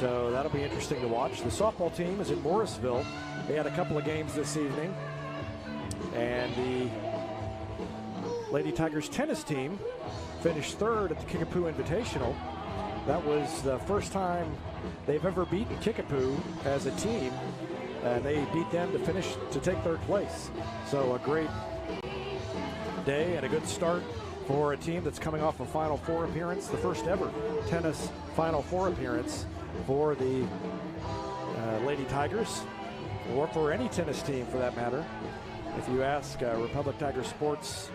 So that'll be interesting to watch. The softball team is in Morrisville. They had a couple of games this evening. And the Lady Tigers tennis team finished 3rd at the Kickapoo Invitational. That was the first time they've ever beaten Kickapoo as a team, and they beat them to take 3rd place. So a great day and a good start for a team that's coming off a Final Four appearance, the first ever tennis Final Four appearance for the Lady Tigers, or for any tennis team for that matter. If you ask Republic Tiger Sports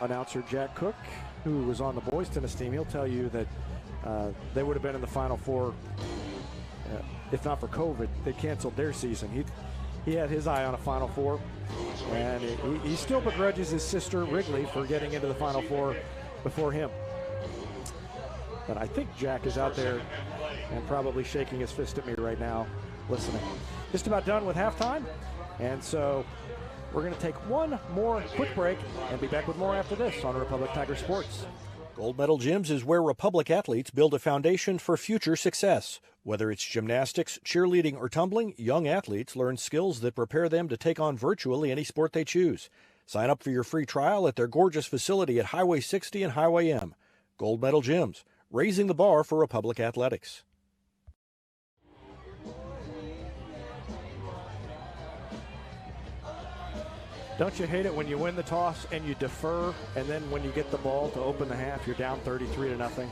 announcer Jack Cook, who was on the boys tennis team, he'll tell you that they would have been in the Final Four if not for COVID. They canceled their season. He had his eye on a Final Four, and he still begrudges his sister Wrigley for getting into the Final Four before him. But I think Jack is out there and probably shaking his fist at me right now, listening. Just about done with halftime, and so we're going to take one more quick break and be back with more after this on Republic Tiger Sports. Gold Medal Gyms is where Republic athletes build a foundation for future success. Whether it's gymnastics, cheerleading, or tumbling, young athletes learn skills that prepare them to take on virtually any sport they choose. Sign up for your free trial at their gorgeous facility at Highway 60 and Highway M. Gold Medal Gyms, raising the bar for Republic athletics. Don't you hate it when you win the toss and you defer, and then when you get the ball to open the half, you're down 33-0?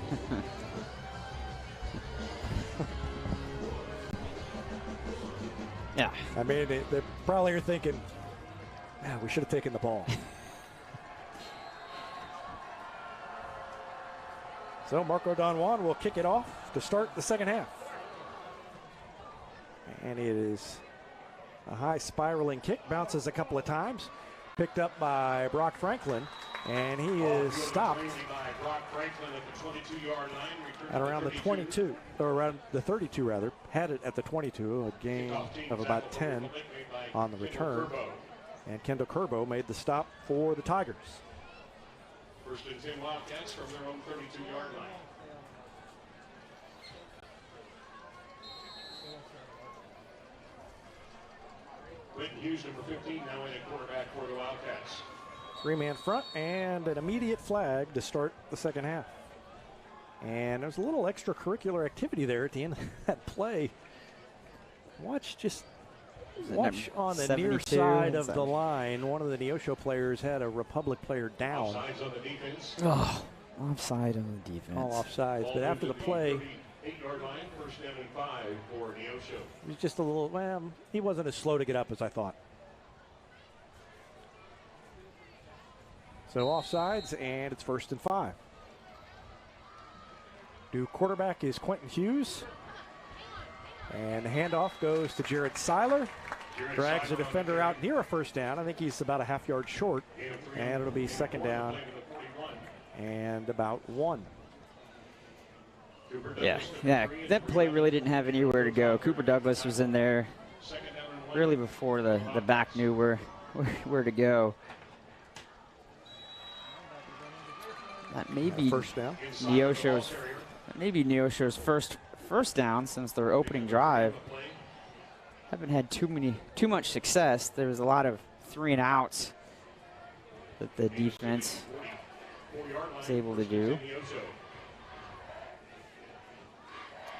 Yeah. I mean, they probably are thinking, man, we should have taken the ball. So Marco Don Juan will kick it off to start the second half. And it is a high spiraling kick, bounces a couple of times, picked up by Brock Franklin, and he is stopped at around the 22, or around the 32 rather, had it at the 22, a gain of about 10 on the return. And Kendall Curbo made the stop for the Tigers. First and 10 Wildcats from their own 32-yard line. Quentin Hughes, number 15, now in at quarterback for the Wildcats. 3-man front and an immediate flag to start the second half. And there's a little extracurricular activity there at the end of that play. Watch on the near side of the line. One of the Neosho players had a Republic player down. Offsides on the defense. Oh, offside on the defense. All offsides. But after the play, 8-yard line, first down and 5 for Neosho. He was just a little, well, he wasn't as slow to get up as I thought. So offsides, and it's first and 5. New quarterback is Quentin Hughes. And the handoff goes to Jared Seiler. Drags the defender out near a first down. I think he's about a half yard short. And it'll be second down and about 1. Yeah, that play really didn't have anywhere to go. Cooper Douglas was in there really before the back knew where to go. That may be first down. Neosho's first down since their opening drive. Haven't had too much success. There was a lot of 3-and-outs that the defense was able to do.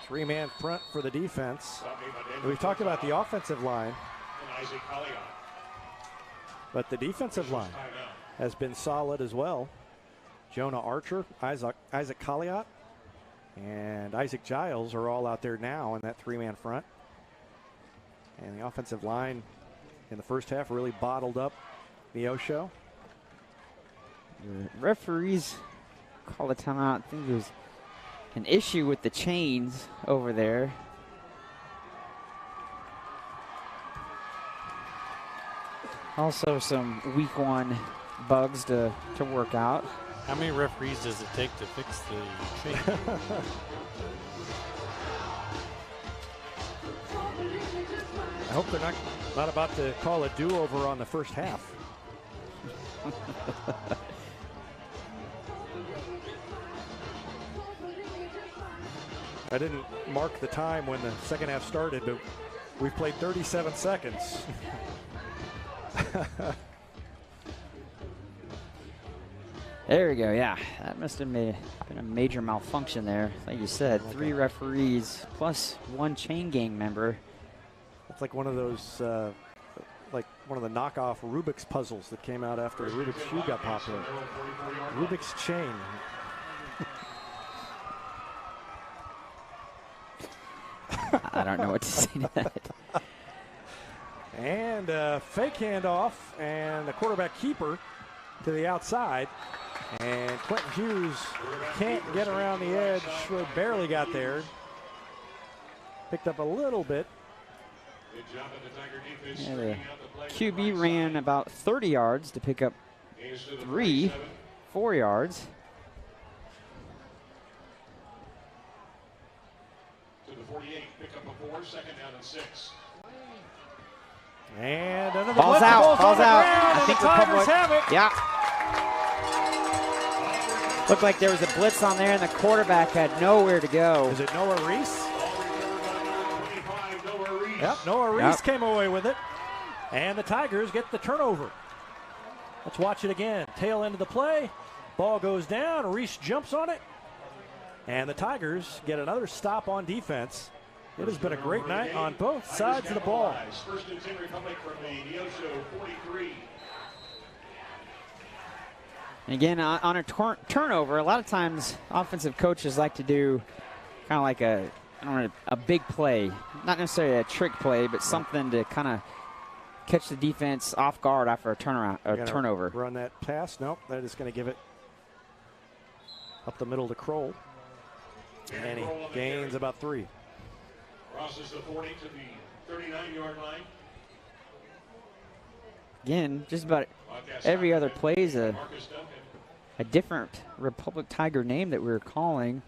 3-man front for the defense. We've talked about the offensive line, but the defensive line has been solid as well. Jonah Archer, Isaac Colliot, and Isaac Giles are all out there now in that 3-man front. And the offensive line in the first half really bottled up Neosho. The referees called a timeout. I think there was an issue with the chains over there. Also some week 1 bugs to work out. How many referees does it take to fix the chain? I hope they're not about to call a do-over on the first half. I didn't mark the time when the second half started, but we've played 37 seconds. There we go, yeah. That must have been a major malfunction there. Like you said, 3 referees plus 1 chain gang member. It's like one of those, like one of the knockoff Rubik's puzzles that came out after the Rubik's Cube got popular. Rubik's chain. I don't know what to say to that. And fake handoff, and the quarterback keeper to the outside. And Quentin Hughes can't get around the edge. Barely got there. Picked up a little bit. Yeah, the QB ran about 30 yards to pick up 4 yards. To the 48, pick up a 4, second down and 6. And another ball's out. I think the Tigers have it. Yeah. Looked like there was a blitz on there, and the quarterback had nowhere to go. Is it Noah Reese? Yep, Noah Reese came away with it. And the Tigers get the turnover. Let's watch it again. Tail end of the play. Ball goes down. Reese jumps on it. And the Tigers get another stop on defense. It has been a great night on both sides of the ball. First and 10 Republic from the Neosho 43. Again, on a turnover, a lot of times offensive coaches like to do kind of like a big play. Not necessarily a trick play, but something to kind of catch the defense off guard after a turnover. Run that pass. Nope, that is going to give it up the middle to Kroll. And he gains about 3. Crosses the 40 to the 39-yard line. Again, just about every other play is a different Republic Tiger name that we were calling.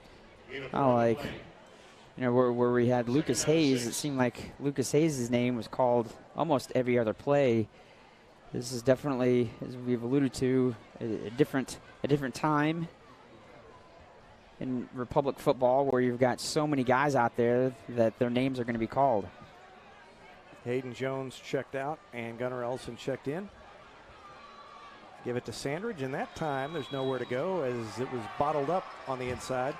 Like, where we had Lucas Hayes, it seemed like Lucas Hayes' name was called almost every other play. This is definitely, as we've alluded to, a different time in Republic football where you've got so many guys out there that their names are going to be called. Hayden Jones checked out and Gunnar Elson checked in. Give it to Sandridge, and that time there's nowhere to go as it was bottled up on the inside.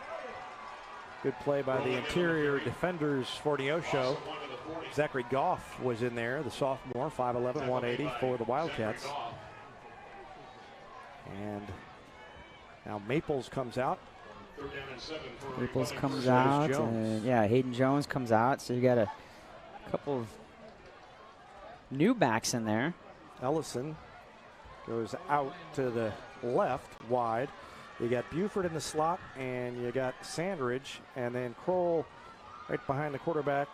Good play by the interior defenders for Neosho. Zachary Goff was in there, the sophomore, 5'11", 180 for the Wildcats. And now Maples comes out. Maples comes out, and Hayden Jones comes out. So you got a couple of new backs in there. Ellison goes out to the left, wide. You got Buford in the slot, and you got Sandridge, and then Kroll right behind the quarterback.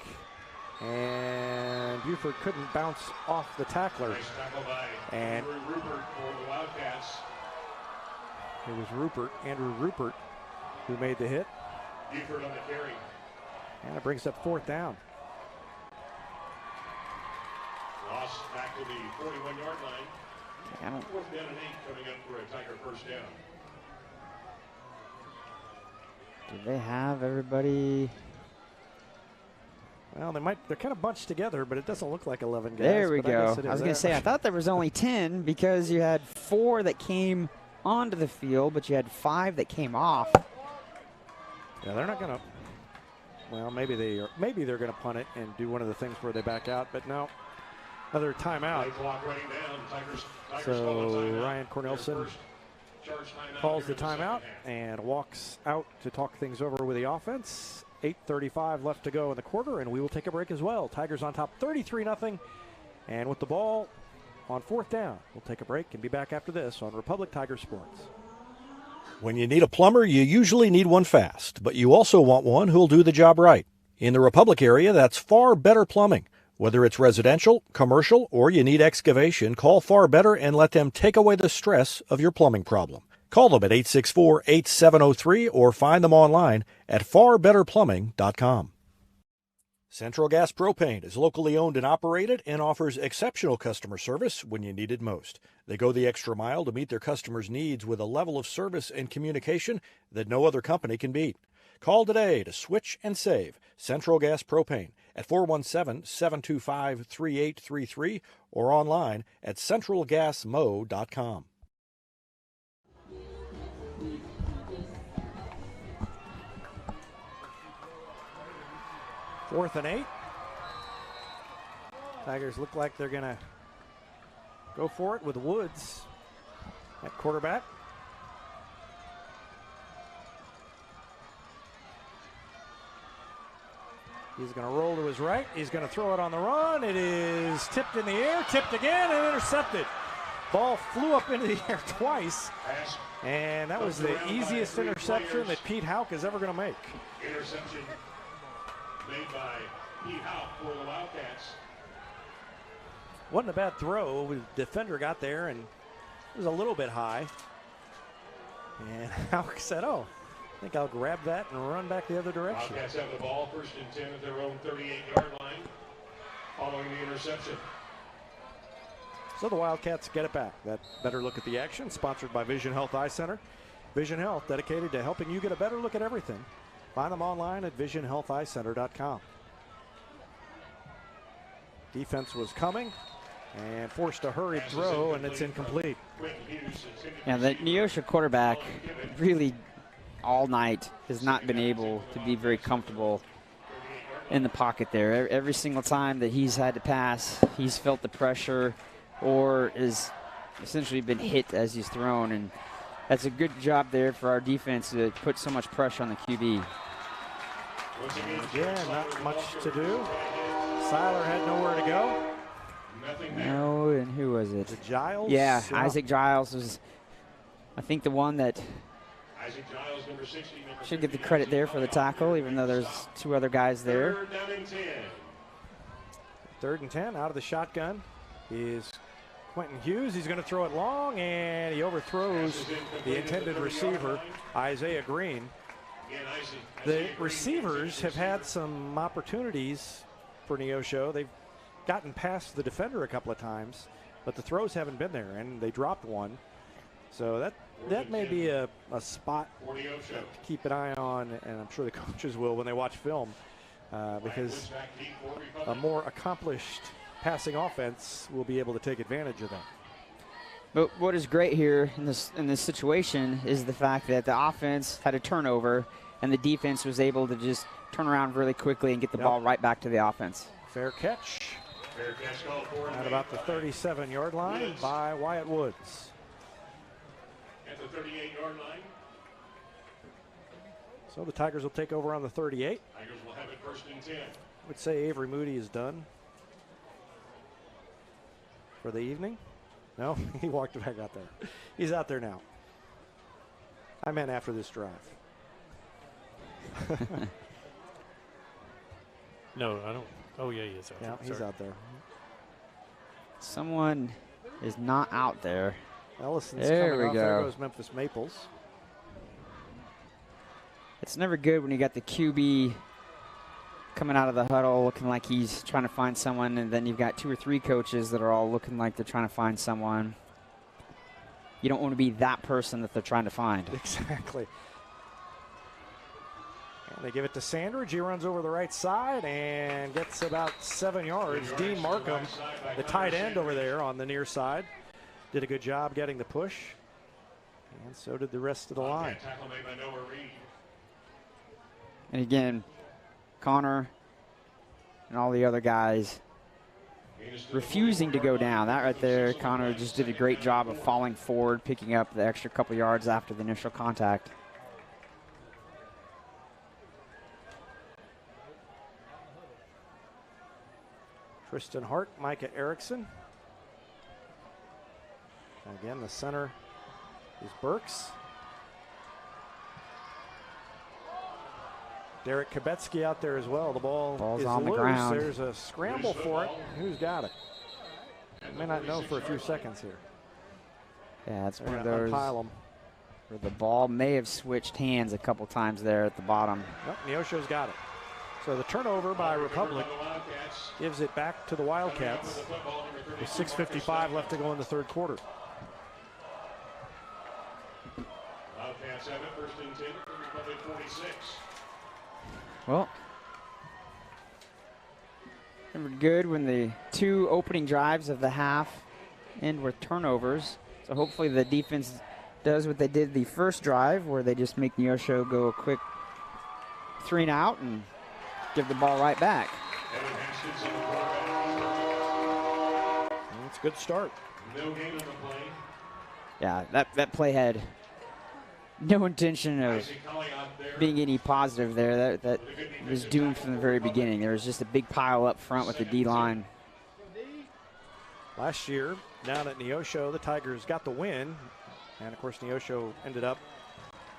And Buford couldn't bounce off the tackler. Nice tackle by and Andrew Rupert for the Wildcats. It was Andrew Rupert, who made the hit. Buford on the carry. And it brings up 4th down. Ross back to the 41-yard line. 4th down and 8 coming up for a Tiger first down. Do they have everybody? Well, they're kind of bunched together, but it doesn't look like 11 guys. There we go. I was going to say, I thought there was only 10 because you had 4 that came onto the field, but you had 5 that came off. Yeah, they're not going to. Well, maybe they're going to punt it and do one of the things where they back out, but no. Another timeout. So Ryan Cornelsen calls the timeout and walks out to talk things over with the offense. 8:35 left to go in the quarter, and we will take a break as well. Tigers on top 33-0, and with the ball on 4th down. We'll take a break and be back after this on Republic Tiger Sports. When you need a plumber, you usually need one fast, but you also want one who'll do the job right. In the Republic area, that's Far Better Plumbing. Whether it's residential, commercial, or you need excavation, call Far Better and let them take away the stress of your plumbing problem. Call them at 864-8703 or find them online at farbetterplumbing.com. Central Gas Propane is locally owned and operated and offers exceptional customer service when you need it most. They go the extra mile to meet their customers' needs with a level of service and communication that no other company can beat. Call today to switch and save Central Gas Propane at 417-725-3833 or online at centralgasmo.com. Fourth and 8. Tigers look like they're going to go for it with Woods at quarterback. He's going to roll to his right. He's going to throw it on the run. It is tipped in the air, tipped again, and intercepted. Ball flew up into the air twice, and that was the easiest interception that Pete Houck is ever going to make. Interception made by Pete Houck for the Wildcats. Wasn't a bad throw. The defender got there, and it was a little bit high. And Houck said, I think I'll grab that and run back the other direction. Wildcats have the ball, 1st and 10 at their own 38-yard line, following the interception. So the Wildcats get it back. That better look at the action, sponsored by Vision Health Eye Center. Vision Health, dedicated to helping you get a better look at everything. Find them online at visionhealtheyecenter.com. Defense was coming and forced a hurried throw, and it's incomplete. Yeah, the Neosho quarterback really all night has not been able to be very comfortable in the pocket there. Every single time that he's had to pass, he's felt the pressure or is essentially been hit as he's thrown, and that's a good job there for our defense to put so much pressure on the QB. Again, not much to do. Seiler had nowhere to go. No, and who was it? Giles? Yeah, Isaac Giles was, I think, the one that Isaac Giles, number 60. Should get the credit there for the tackle, even though there's two other guys there. 3rd down and 10. 3rd and 10 out of the shotgun is Quentin Hughes. He's going to throw it long, and he overthrows the intended receiver, Isaiah Green. The receivers have had some opportunities for Neosho. They've gotten past the defender a couple of times, but the throws haven't been there, and they dropped one. So that may be a spot to keep an eye on, and I'm sure the coaches will when they watch film, because a more accomplished passing offense will be able to take advantage of that. But what is great here in this situation is the fact that the offense had a turnover and the defense was able to just turn around really quickly and get the ball right back to the offense. Fair catch. At about the 37-yard line by Wyatt Woods. At the 38-yard line. So the Tigers will take over on the 38. Tigers will have it 1st and 10. I would say Avery Moody is done for the evening. No, he walked back out there. He's out there now. I meant after this drive. No, I don't. Oh, yeah, he is out there. Yeah, he's out there. Someone is not out there. Ellison's there coming we off. go. There goes Memphis Maples. It's never good when you got the QB coming out of the huddle looking like he's trying to find someone, and then you've got 2 or 3 coaches that are all looking like they're trying to find someone. You don't want to be that person that they're trying to find. Exactly. And they give it to Sandridge. He runs over the right side and gets about 7 yards. Dean Markham, the tight end over there on the near side, did a good job getting the push. And so did the rest of the line. And again, Connor and all the other guys refusing to go down. That right there, Connor just did a great job of falling forward, picking up the extra couple yards after the initial contact. Tristan Hart, Micah Erickson. Again, the center is Burks. Derek Kabetsky out there as well. The ball is on loose. the ground. There's a scramble for it. Who's got it? I may not know for a few seconds here. Yeah, it's They're one of gonna those unpile 'em. where the ball may have switched hands a couple times there at the bottom. Nope, Neosho's got it. So the turnover by Republic gives it back to the Wildcats with 6:55 left to go in the 3rd quarter. Wildcats have it 1st and 10. Republic 46. Well, they were good when the 2 opening drives of the half end with turnovers. So hopefully the defense does what they did the first drive, where they just make Neosho go a quick 3 and out and give the ball right back. It's a good start. No game on the play. Yeah, that play had no intention of being any positive there. That was doomed from the very beginning. There was just a big pile up front with the D-line. Last year, down at Neosho, the Tigers got the win. And, of course, Neosho ended up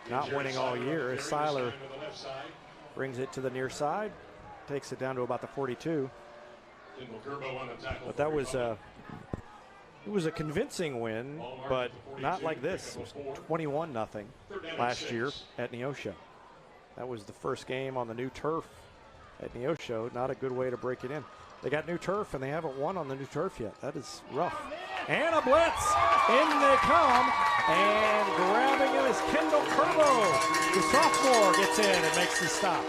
not winning all year as Seiler brings it to the near side, takes it down to about the 42. But that was it was a convincing win, but not like this. It was 21-0 last year at Neosho. That was the first game on the new turf at Neosho. Not a good way to break it in. They got new turf, and they haven't won on the new turf yet. That is rough. And a blitz. In they come. And grabbing it is Kendall Curbo. The sophomore gets in and makes the stop.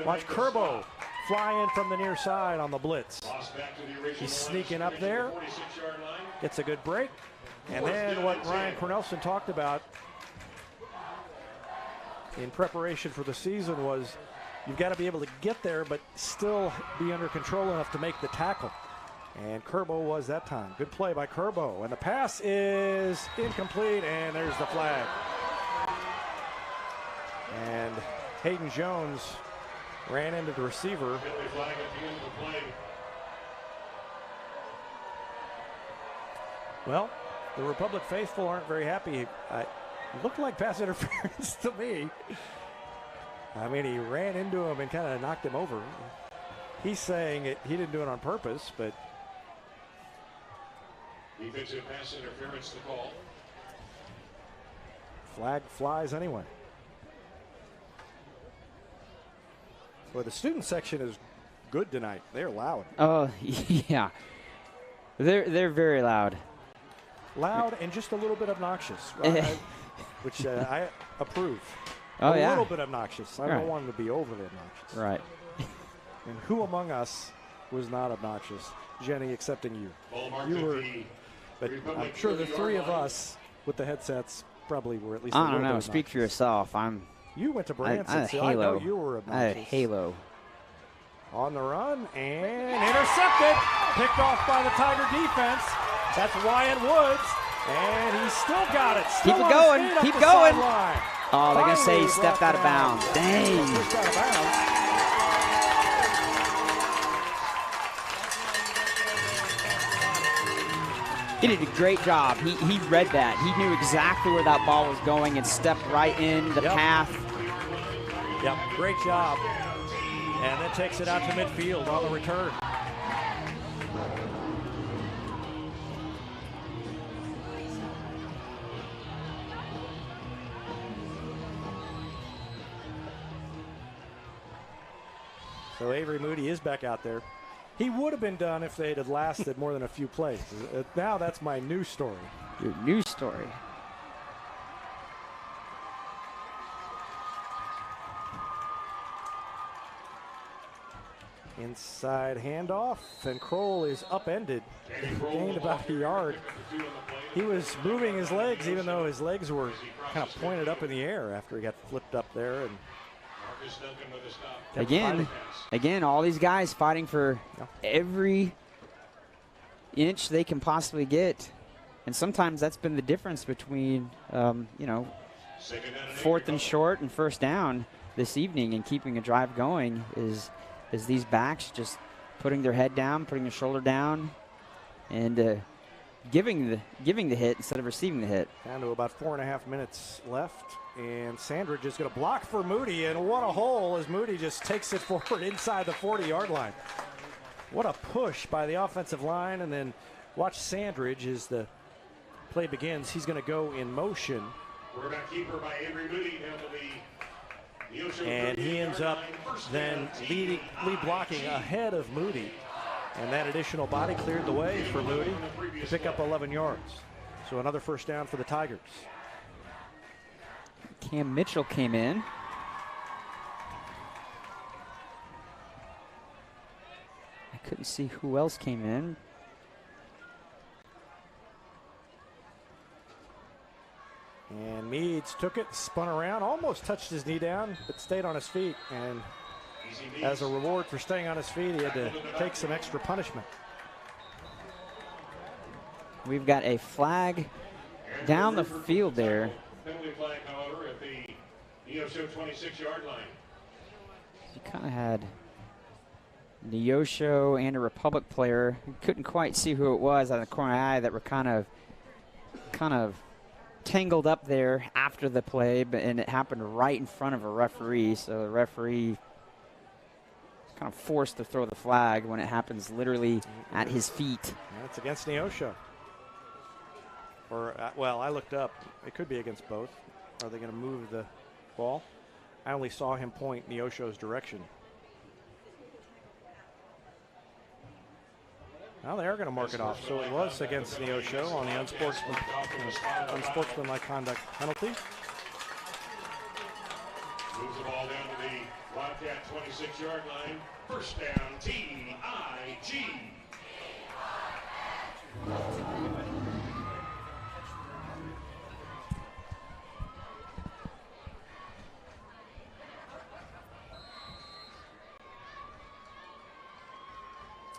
Watch Curbo fly in from the near side on the blitz. He's sneaking up there. Gets a good break. And then what Brad Cornelsen talked about in preparation for the season was you've got to be able to get there but still be under control enough to make the tackle. And Curbo was that time. Good play by Curbo. And the pass is incomplete, and there's the flag. And Hayden Jones ran into the receiver. Well, The Republic faithful aren't very happy. It looked like pass interference to me. I mean, he ran into him and kind of knocked him over. He's saying he didn't do it on purpose, but defensive pass interference to call. Flag flies anyway. Well, the student section is good tonight. They're loud. Oh, yeah. They're very loud. Loud and just a little bit obnoxious, which I approve. Oh, a little bit obnoxious. I don't right. want them to be overly obnoxious. Right. And who among us was not obnoxious? Jenny, excepting you. You were, but I'm sure the three of us with the headsets probably were at least. I don't know. Speak for yourself. You went to Branson, so I know you were obnoxious. I had halo. On the run and intercepted. Picked off by the Tiger defense. That's Wyatt Woods, and he's still got it. Still Keep it going. Keep going. Oh, they're going to say he stepped out of bounds. Dang. Stepped out of bounds. He did a great job. He read that. He knew exactly where that ball was going and stepped right in the path. Yep, great job. And then takes it out to midfield on the return. So Avery Moody is back out there. He would have been done if they'd have lasted more than a few plays. Now that's my new story. Your new story. Inside handoff, and Kroll is upended. Gained about a yard. He was moving his legs, even though his legs were kind of pointed up in the air after he got flipped up there. And Again, all these guys fighting for every inch they can possibly get. And sometimes that's been the difference between, fourth and short and first down this evening and keeping a drive going is these backs just putting their head down, putting their shoulder down, and giving the hit instead of receiving the hit. Down to about 4.5 minutes left. And Sandridge is going to block for Moody, and what a hole as Moody just takes it forward inside the 40-yard line. What a push by the offensive line, and then watch Sandridge as the play begins. He's going to go in motion. Quarterback keeper by Avery Moody down to the Neosho, and he ends up then lead blocking ahead of Moody. And that additional body cleared the way for Moody to pick up 11 yards. So another first down for the Tigers. Cam Mitchell came in. I couldn't see who else came in. And Meads took it, spun around, almost touched his knee down, but stayed on his feet. And as a reward for staying on his feet, he had to take some extra punishment. We've got a flag down the field there. Penalty flag, however, at the Neosho 26-yard line. You kind of had Neosho and a Republic player. You couldn't quite see who it was out of the corner eye that were kind of tangled up there after the play, and it happened right in front of a referee. So the referee kind of forced to throw the flag when it happens literally at his feet. That's against Neosho. Or, well, I looked up. It could be against both. Are they going to move the ball? I only saw him point Neosho's direction. Well, they are going to mark it off. So it was against Neosho on the unsportsmanlike conduct penalty. Moves the ball down to the Wildcat 26-yard line. First down, TIG.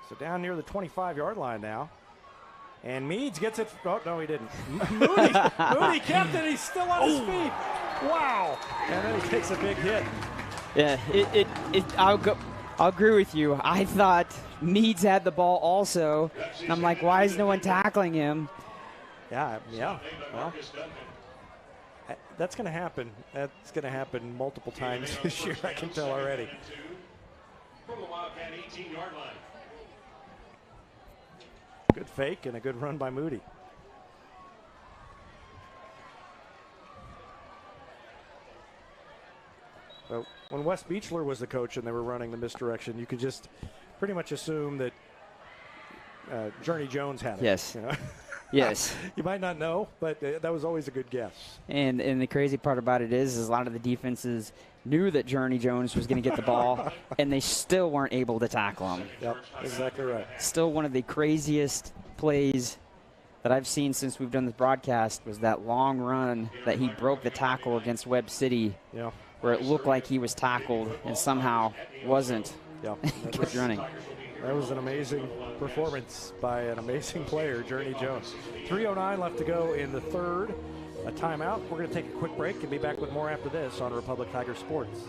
So down near the 25-yard line now. And Meads gets it. Oh, no, he didn't. Moody kept it. He's still on his feet. Wow. And then he takes a big hit. Yeah, I'll agree with you. I thought Meads had the ball also. And I'm like, why is no one tackling him? Yeah. Well, that's going to happen. That's going to happen multiple times this year, I can tell already. From the Wildcat 18-yard line. Good fake and a good run by Moody. So when Wes Beechler was the coach and they were running the misdirection, you could just pretty much assume that Journey Jones had it. Yes. You know? Yes. You might not know, but that was always a good guess. And the crazy part about it is a lot of the defenses knew that Journey Jones was going to get the ball, and they still weren't able to tackle him. Yep, exactly right. Still one of the craziest plays that I've seen since we've done this broadcast was that long run that he broke the tackle against Webb City, where it looked like he was tackled and somehow wasn't. Yeah, kept running. That was an amazing performance by an amazing player, Journey Jones. 3:09 left to go in the third. A timeout. We're going to take a quick break and be back with more after this on Republic Tiger Sports.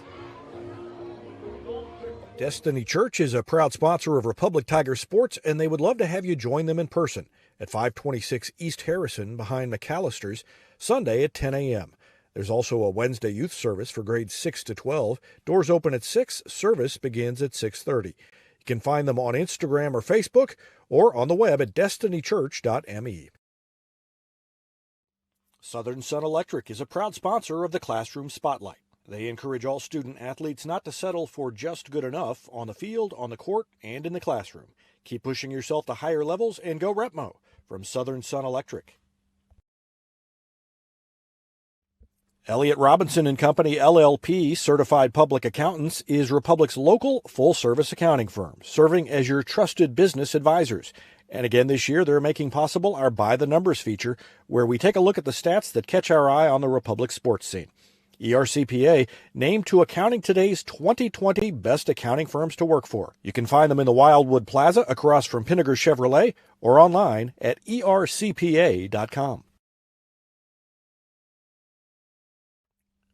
Destiny Church is a proud sponsor of Republic Tiger Sports, and they would love to have you join them in person at 526 East Harrison behind McAllister's, Sunday at 10 a.m. There's also a Wednesday youth service for grades 6 to 12. Doors open at 6. Service begins at 6:30. You can find them on Instagram or Facebook or on the web at destinychurch.me. Southern Sun Electric is a proud sponsor of the Classroom Spotlight. They encourage all student athletes not to settle for just good enough on the field, on the court, and in the classroom. Keep pushing yourself to higher levels and go Repmo from Southern Sun Electric. Elliott Robinson and Company, LLP, Certified Public Accountants, is Republic's local full-service accounting firm, serving as your trusted business advisors. And again this year, they're making possible our By the Numbers feature, where we take a look at the stats that catch our eye on the Republic sports scene. ERCPA named to Accounting Today's 2020 Best Accounting Firms to Work For. You can find them in the Wildwood Plaza across from Pinnaker Chevrolet or online at ercpa.com.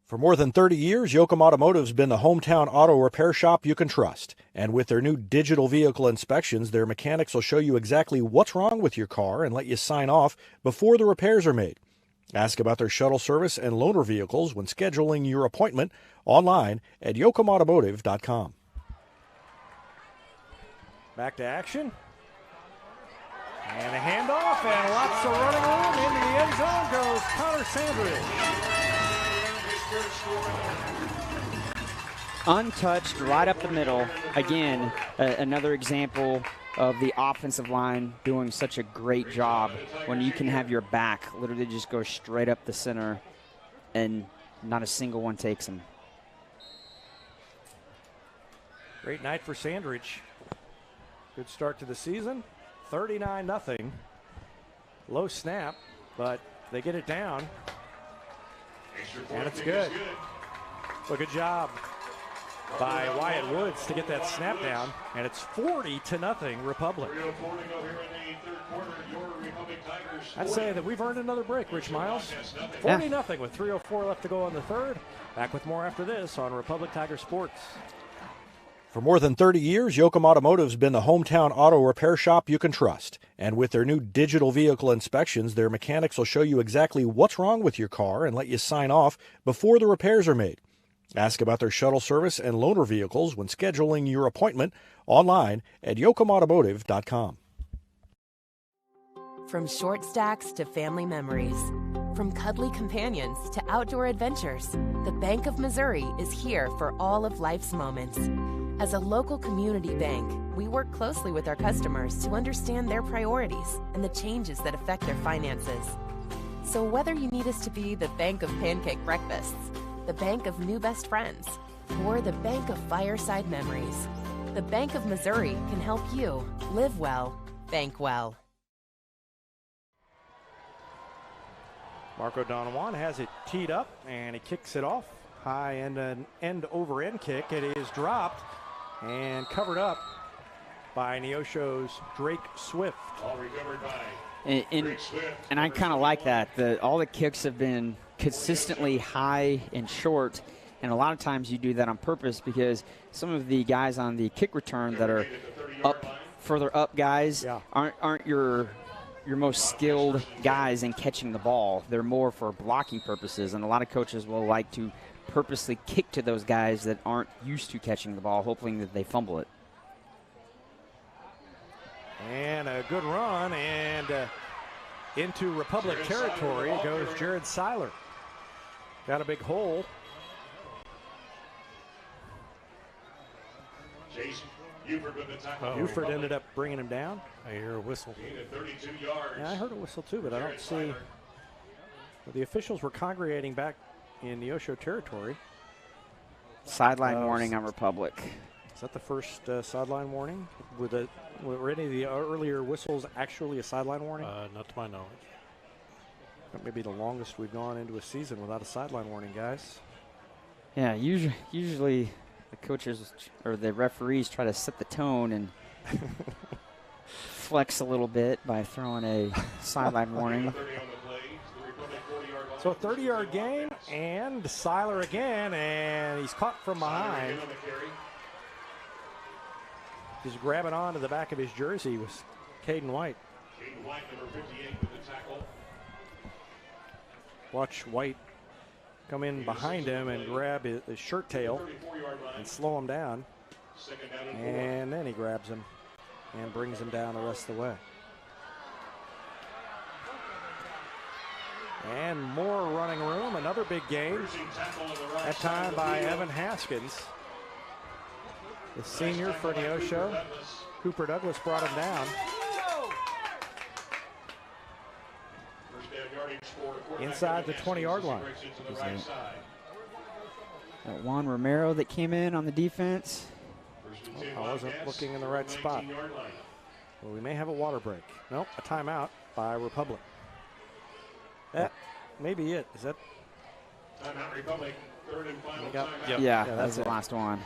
For more than 30 years, Yoakum Automotive's been the hometown auto repair shop you can trust. And with their new digital vehicle inspections, their mechanics will show you exactly what's wrong with your car and let you sign off before the repairs are made. Ask about their shuttle service and loaner vehicles when scheduling your appointment online at yoakumautomotive.com. Back to action. And a handoff and lots of running room. Into the end zone goes Connor Sandridge. Untouched right up the middle. Again, another example of the offensive line doing such a great job when you can have your back literally just go straight up the center and not a single one takes him. Great night for Sandridge. Good start to the season. 39-0. Low snap, but they get it down. And it's good. Well, good job by Wyatt Woods to get that snap down. And it's 40-0 Republic. I'd say that we've earned another break, Rich Miles. 40-0 with 3:04 left to go in the third. Back with more after this on Republic Tiger Sports. For more than 30 years, Yoakum Automotive's been the hometown auto repair shop you can trust. And with their new digital vehicle inspections, their mechanics will show you exactly what's wrong with your car and let you sign off before the repairs are made. Ask about their shuttle service and loaner vehicles when scheduling your appointment online at yoakumautomotive.com. From short stacks to family memories, from cuddly companions to outdoor adventures, the Bank of Missouri is here for all of life's moments. As a local community bank, we work closely with our customers to understand their priorities and the changes that affect their finances. So whether you need us to be the bank of pancake breakfasts, the bank of new best friends, or the bank of fireside memories, the Bank of Missouri can help you live well, bank well. Marco Donawan has it teed up, and he kicks it off. High and an end-over-end kick. It is dropped and covered up by Neosho's Drake Swift. All recovered by And I kind of like that. All the kicks have been consistently high and short, and a lot of times you do that on purpose because some of the guys on the kick return that are further up guys aren't your your most skilled guys in catching the ball. They're more for blocking purposes, and a lot of coaches will like to purposely kick to those guys that aren't used to catching the ball, hoping that they fumble it. And a good run, and into Republic territory goes Jared Seiler. Got a big hole. Jason Buford with the tackle. Buford ended up bringing him down. I hear a whistle. Gain of 32 yards. Yeah, I heard a whistle too, but I don't see. Well, the officials were congregating back in Neosho territory. Sideline warning on Republic. Is that the first sideline warning? Were any of the earlier whistles actually a sideline warning? Not to my knowledge. That may be the longest we've gone into a season without a sideline warning, guys. Yeah, usually the coaches or the referees try to set the tone and flex a little bit by throwing a sideline warning. So a 30-yard gain, and Seiler again, and he's caught from behind. He's grabbing onto the back of his jersey with Caden White. Caden White, number 58, with the tackle. Watch White come in behind him and grab his shirt tail and slow him down. And then he grabs him and brings him down the rest of the way. And more running room, another big gain. That time by Evan Haskins. The senior for Neosho. Cooper Douglas brought him down. Inside the 20-yard line. That Juan Romero that came in on the defense. I wasn't looking in the right spot. Well, we may have a water break. Nope, a timeout by Republic. That may be it. Is that? Timeout Republic, third and final timeout. Yeah, that's the last one.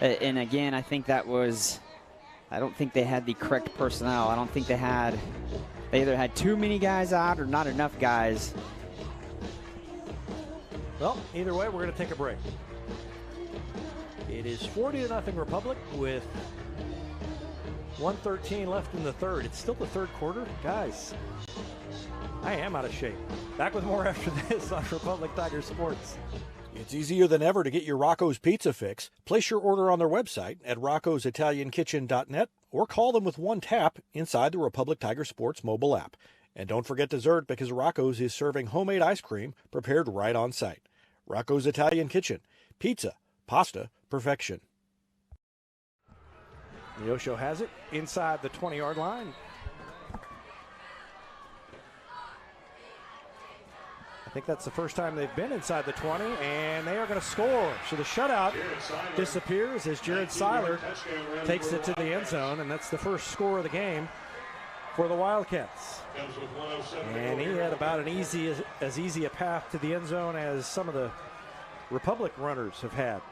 And again, I think that was, I don't think they had the correct personnel. I don't think they either had too many guys out or not enough guys. Well, either way, we're going to take a break. It is 40-0 Republic with 1:13 left in the third. It's still the third quarter. Guys, I am out of shape. Back with more after this on Republic Tiger Sports. It's easier than ever to get your Rocco's Pizza fix. Place your order on their website at roccositaliankitchen.net or call them with one tap inside the Republic Tiger Sports mobile app. And don't forget dessert, because Rocco's is serving homemade ice cream prepared right on site. Rocco's Italian Kitchen. Pizza, pasta, perfection. Neosho has it inside the 20-yard line. I think that's the first time they've been inside the 20, and they are going to score. So the shutout disappears as Jared Seiler takes it to the end zone, and that's the first score of the game for the Wildcats. And he had about as easy a path to the end zone as some of the Republic runners have had.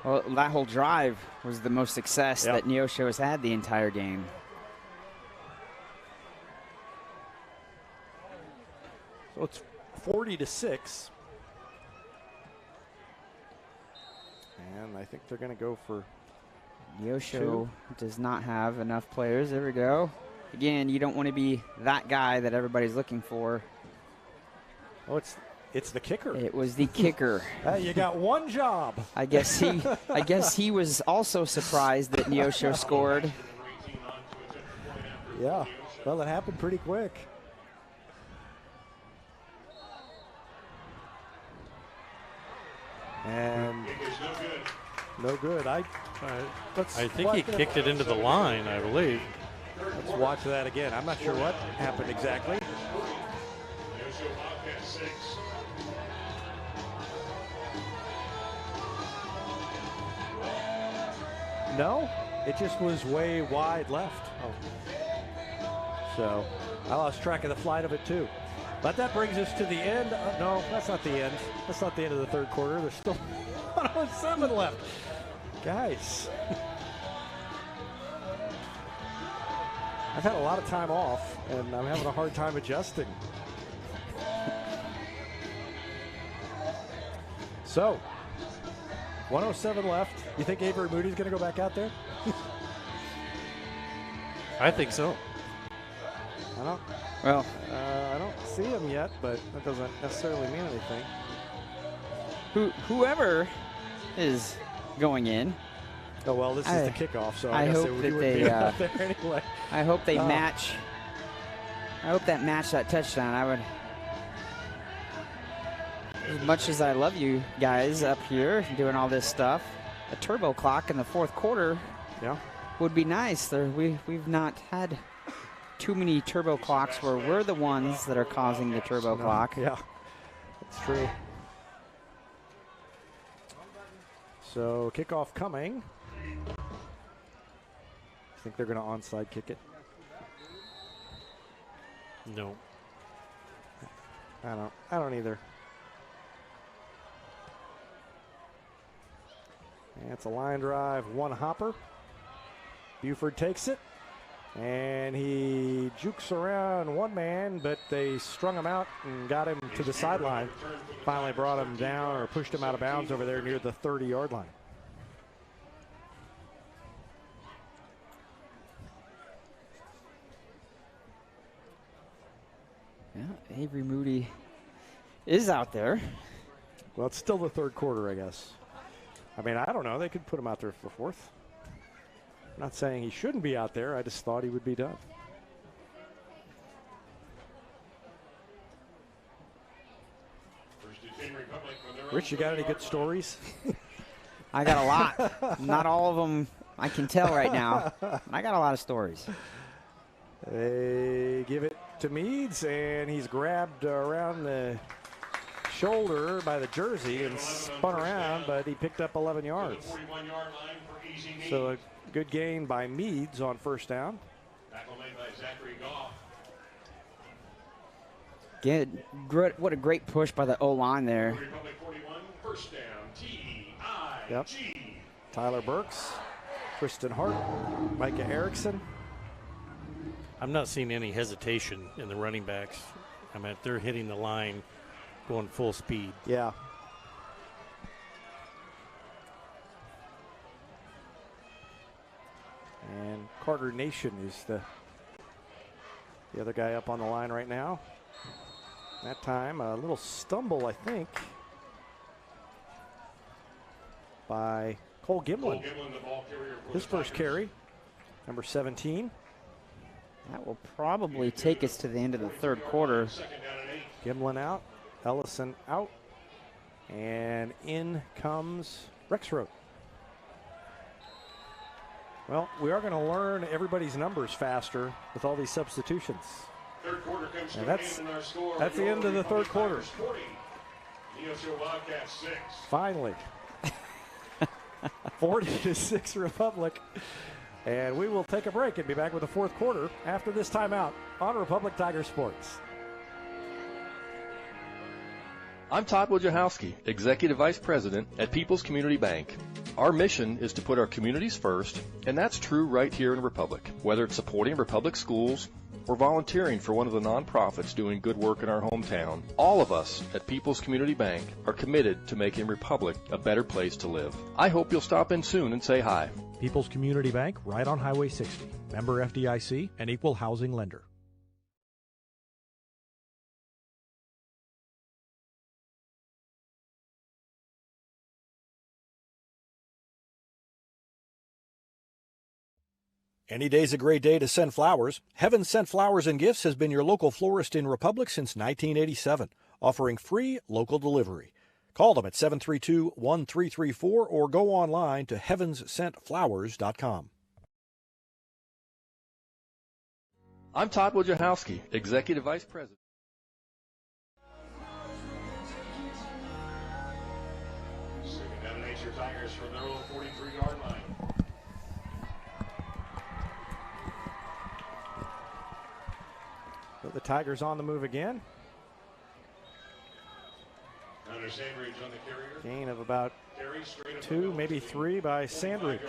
Well, that whole drive was the most success that Neosho has had the entire game. So it's 40-6. And I think they're going to go for Neosho does not have enough players. There we go. Again, you don't want to be that guy that everybody's looking for. Oh, it's the kicker. It was the kicker. You got one job. I guess he was also surprised that Neosho scored. Yeah. Well, it happened pretty quick. And no good. I think he kicked it into the line, I believe. Let's watch that again. I'm not sure what happened exactly. No, it just was way wide left. So I lost track of the flight of it too. But that brings us to the end. No, that's not the end. That's not the end of the third quarter. There's still 107 left. Guys. I've had a lot of time off, and I'm having a hard time adjusting. So, 107 left. You think Avery Moody's going to go back out there? I think so. I don't see him yet, but that doesn't necessarily mean anything. Whoever is going in. Oh well, this is the kickoff, so I guess hope it would that be out there anyway. I hope they match. I hope that matched that touchdown. I would, as much as I love you guys up here doing all this stuff, a turbo clock in the fourth quarter would be nice. We've not had too many turbo clocks where we're the ones that are causing the turbo clock. Yeah, that's true. So kickoff coming. I think they're going to onside kick it. No. I don't either. And it's a line drive, one hopper. Buford takes it, and he jukes around one man, but they strung him out and got him to the sideline. Finally brought him down or pushed him out of bounds over there near the 30-yard line. Yeah, Avery Moody is out there. Well, it's still the third quarter, I guess. I mean, I don't know. They could put him out there for fourth. I'm not saying he shouldn't be out there. I just thought he would be done. Rich, you got any good stories? I got a lot. Not all of them I can tell right now. I got a lot of stories. They give it to Meads, and he's grabbed around the shoulder by the jersey and spun around, but he picked up 11 yards. So a good gain by Meads on first down. What a great push by the O-line there. Yep. Tyler Burks, Kristen Hart, Micah Erickson. I'm not seeing any hesitation in the running backs. I mean, they're hitting the line going full speed. Yeah. And Carter Nation is the other guy up on the line right now. That time, a little stumble, I think, by Cole Gimlin. His first carry, number 17. That will probably take us to the end of the third quarter. Gimlin out, Ellison out, and in comes Rexroth. Well, we are going to learn everybody's numbers faster with all these substitutions. Third quarter comes and to an end in our score. That's the end of the third quarter. 40, Neosho Wildcats 6. Finally. 40-6 Republic. And we will take a break and be back with the fourth quarter after this timeout on Republic Tiger Sports. I'm Todd Wojciechowski, Executive Vice President at People's Community Bank. Our mission is to put our communities first, and that's true right here in Republic. Whether it's supporting Republic schools or volunteering for one of the nonprofits doing good work in our hometown, all of us at People's Community Bank are committed to making Republic a better place to live. I hope you'll stop in soon and say hi. People's Community Bank, right on Highway 60. Member FDIC, an equal housing lender. Any day's a great day to send flowers. Heaven Sent Flowers and Gifts has been your local florist in Republic since 1987, offering free local delivery. Call them at 732-1334 or go online to heavenssentflowers.com. I'm Todd Wojciechowski, Executive Vice President. Second down and 8 your Tigers from their own 43-yard line. So the Tigers on the move again. Connor Sandridge on the carrier. Gain of about 2, maybe 3 by Sandridge.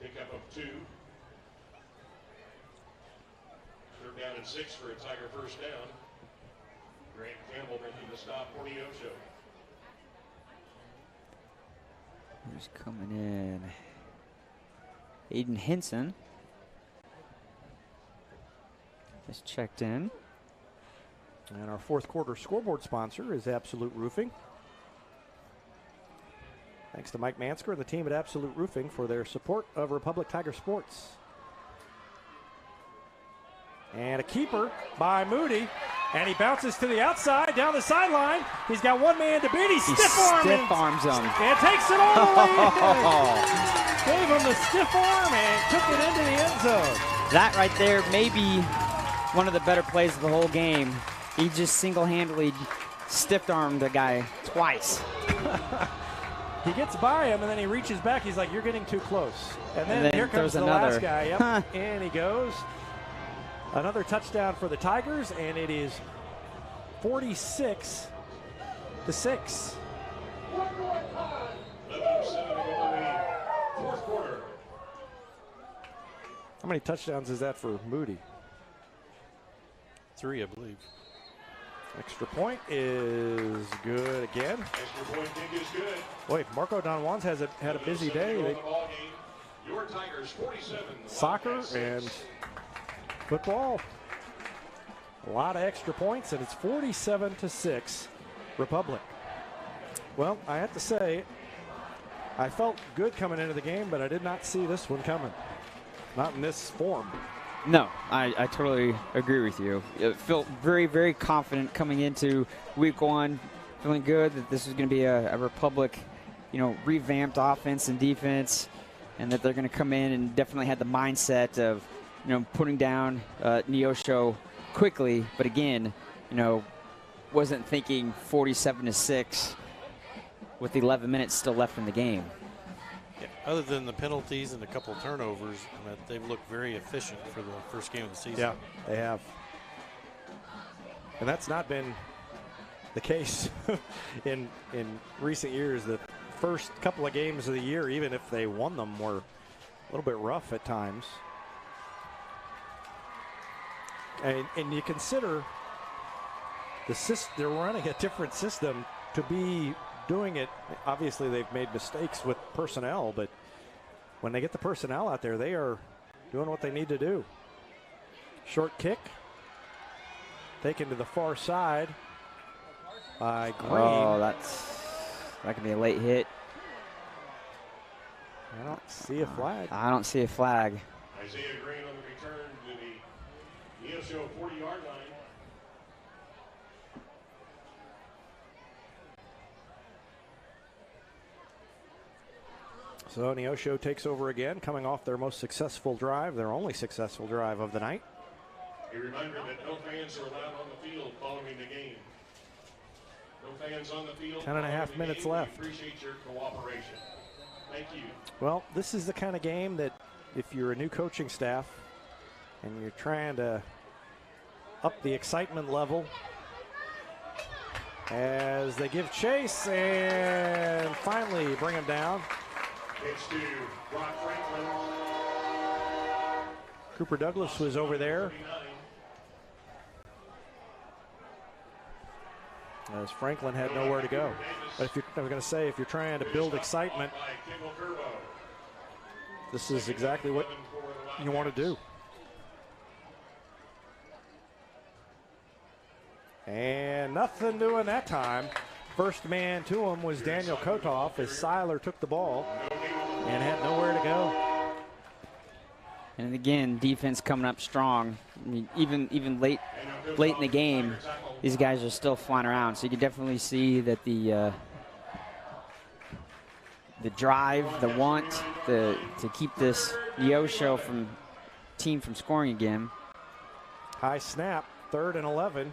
Pickup of 2. Third down and 6 for a Tiger first down. Grant Campbell making the stop for Neosho. Who's coming in? Aiden Henson. is checked in. And our fourth quarter scoreboard sponsor is Absolute Roofing. Thanks to Mike Mansker and the team at Absolute Roofing for their support of Republic Tiger Sports. And a keeper by Moody. And he bounces to the outside, down the sideline. He's got one man to beat. He stiff arms him. And takes it all the way in. Gave him the stiff arm and took it into the end zone. That right there may be one of the better plays of the whole game. He just single-handedly stiff-armed a guy twice. He gets by him, and then he reaches back. He's like, you're getting too close. And then here comes the last guy. Yep. And he goes. Another touchdown for the Tigers, and it is 46-6. How many touchdowns is that for Moody? 3, I believe. Extra point is good again. Extra point kick is good. Boy, Marco Don Juan's had a busy day. Your Tigers 47. Soccer and football. A lot of extra points, and it's 47-6 Republic. Well, I have to say, I felt good coming into the game, but I did not see this one coming. Not in this form. No, I totally agree with you. It felt very, very confident coming into week 1, feeling good that this was going to be a Republic, revamped offense and defense, and that they're going to come in and definitely had the mindset of, putting down Neosho quickly. But again, wasn't thinking 47-6 with 11 minutes still left in the game. Yeah, other than the penalties and a couple of turnovers, they've looked very efficient for the first game of the season. Yeah, they have. And that's not been the case in recent years. The first couple of games of the year, even if they won them, were a little bit rough at times. And you consider they're running a different system to be doing it. Obviously, they've made mistakes with personnel, but when they get the personnel out there, they are doing what they need to do. Short kick, taken to the far side by Green. Oh, that could be a late hit. I don't see a flag. I don't see a flag. Isaiah Green on the return to the Neosho 40-yard line. So Neosho takes over again, coming off their most successful drive, their only successful drive of the night. A reminder that no fans are allowed on the field following the game. No fans on the field. 10.5 minutes left. We appreciate your cooperation. Thank you. Well, this is the kind of game that if you're a new coaching staff and you're trying to up the excitement level as they give chase and finally bring him down. Pitch to Brock Franklin. Cooper Douglas was over there as Franklin had nowhere to go. But I was going to say, if you're trying to build excitement, this is exactly what you want to do. And nothing doing that time. First man to him was Daniel Kotoff as Seiler took the ball and had nowhere to go. And again, defense coming up strong. I mean, even late in the game, these guys are still flying around. So you can definitely see that the drive, the want, to keep this Neosho team from scoring again. High snap, 3rd and 11.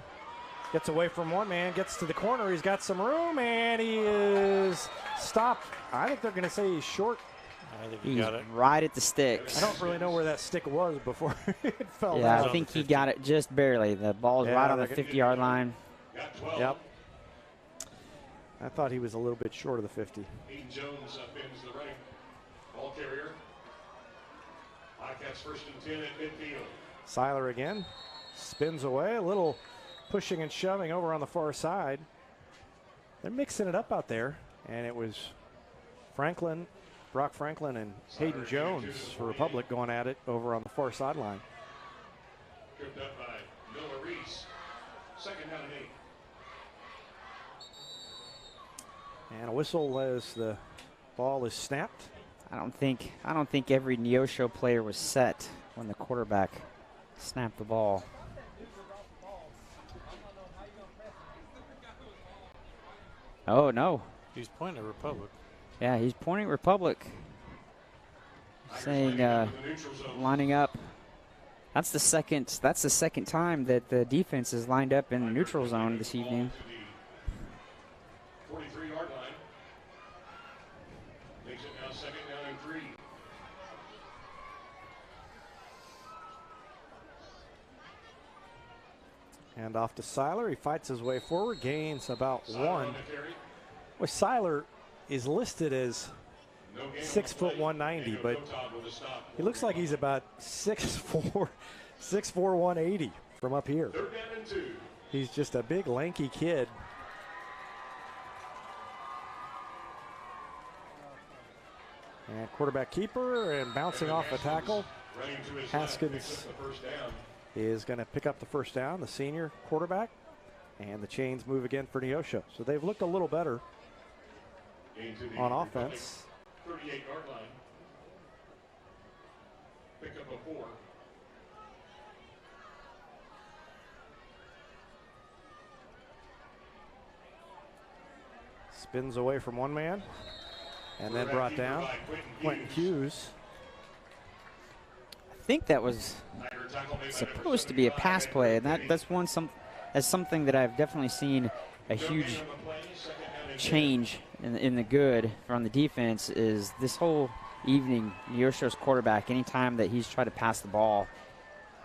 Gets away from one man, gets to the corner. He's got some room, and he is stopped. I think they're going to say he's short. I think he got it. Right at the sticks. I don't really know where that stick was before it fell down. Yeah, I think he got it just barely. The ball's right on the 50-yard line. Yep. I thought he was a little bit short of the 50. Aiden Jones bends the right ball carrier. Wildcats 1st and 10 at midfield. Seiler again. Spins away. A little pushing and shoving over on the far side. They're mixing it up out there. And it was Brock Franklin and Hayden Jones for Republic going at it over on the far sideline. Tripped up by Second down and 8. And a whistle as the ball is snapped. I don't think every Neosho player was set when the quarterback snapped the ball. Oh no. He's pointing at Republic. Yeah, he's pointing Republic. Saying lining up. That's the second time that the defense is lined up in the neutral zone this evening. 43-yard line. Makes it now second down and 3. And off to Seiler. He fights his way forward, gains about 1. Well, Seiler is listed as 6 foot 190, but he looks like he's about 6'4", 180 from up here. Third down and 2. He's just a big, lanky kid. And quarterback keeper and bouncing off a tackle. Haskins is going to pick up the first down, the senior quarterback. And the chains move again for Neosho. So they've looked a little better on offense. 38-yard line. Pick up a 4. Spins away from one man. And then brought down. Quentin Hughes. I think that was supposed to be a pass play, and that's something that I've definitely seen a huge change in the good from the defense. Is this whole evening, Neosho's quarterback, anytime that he's tried to pass the ball,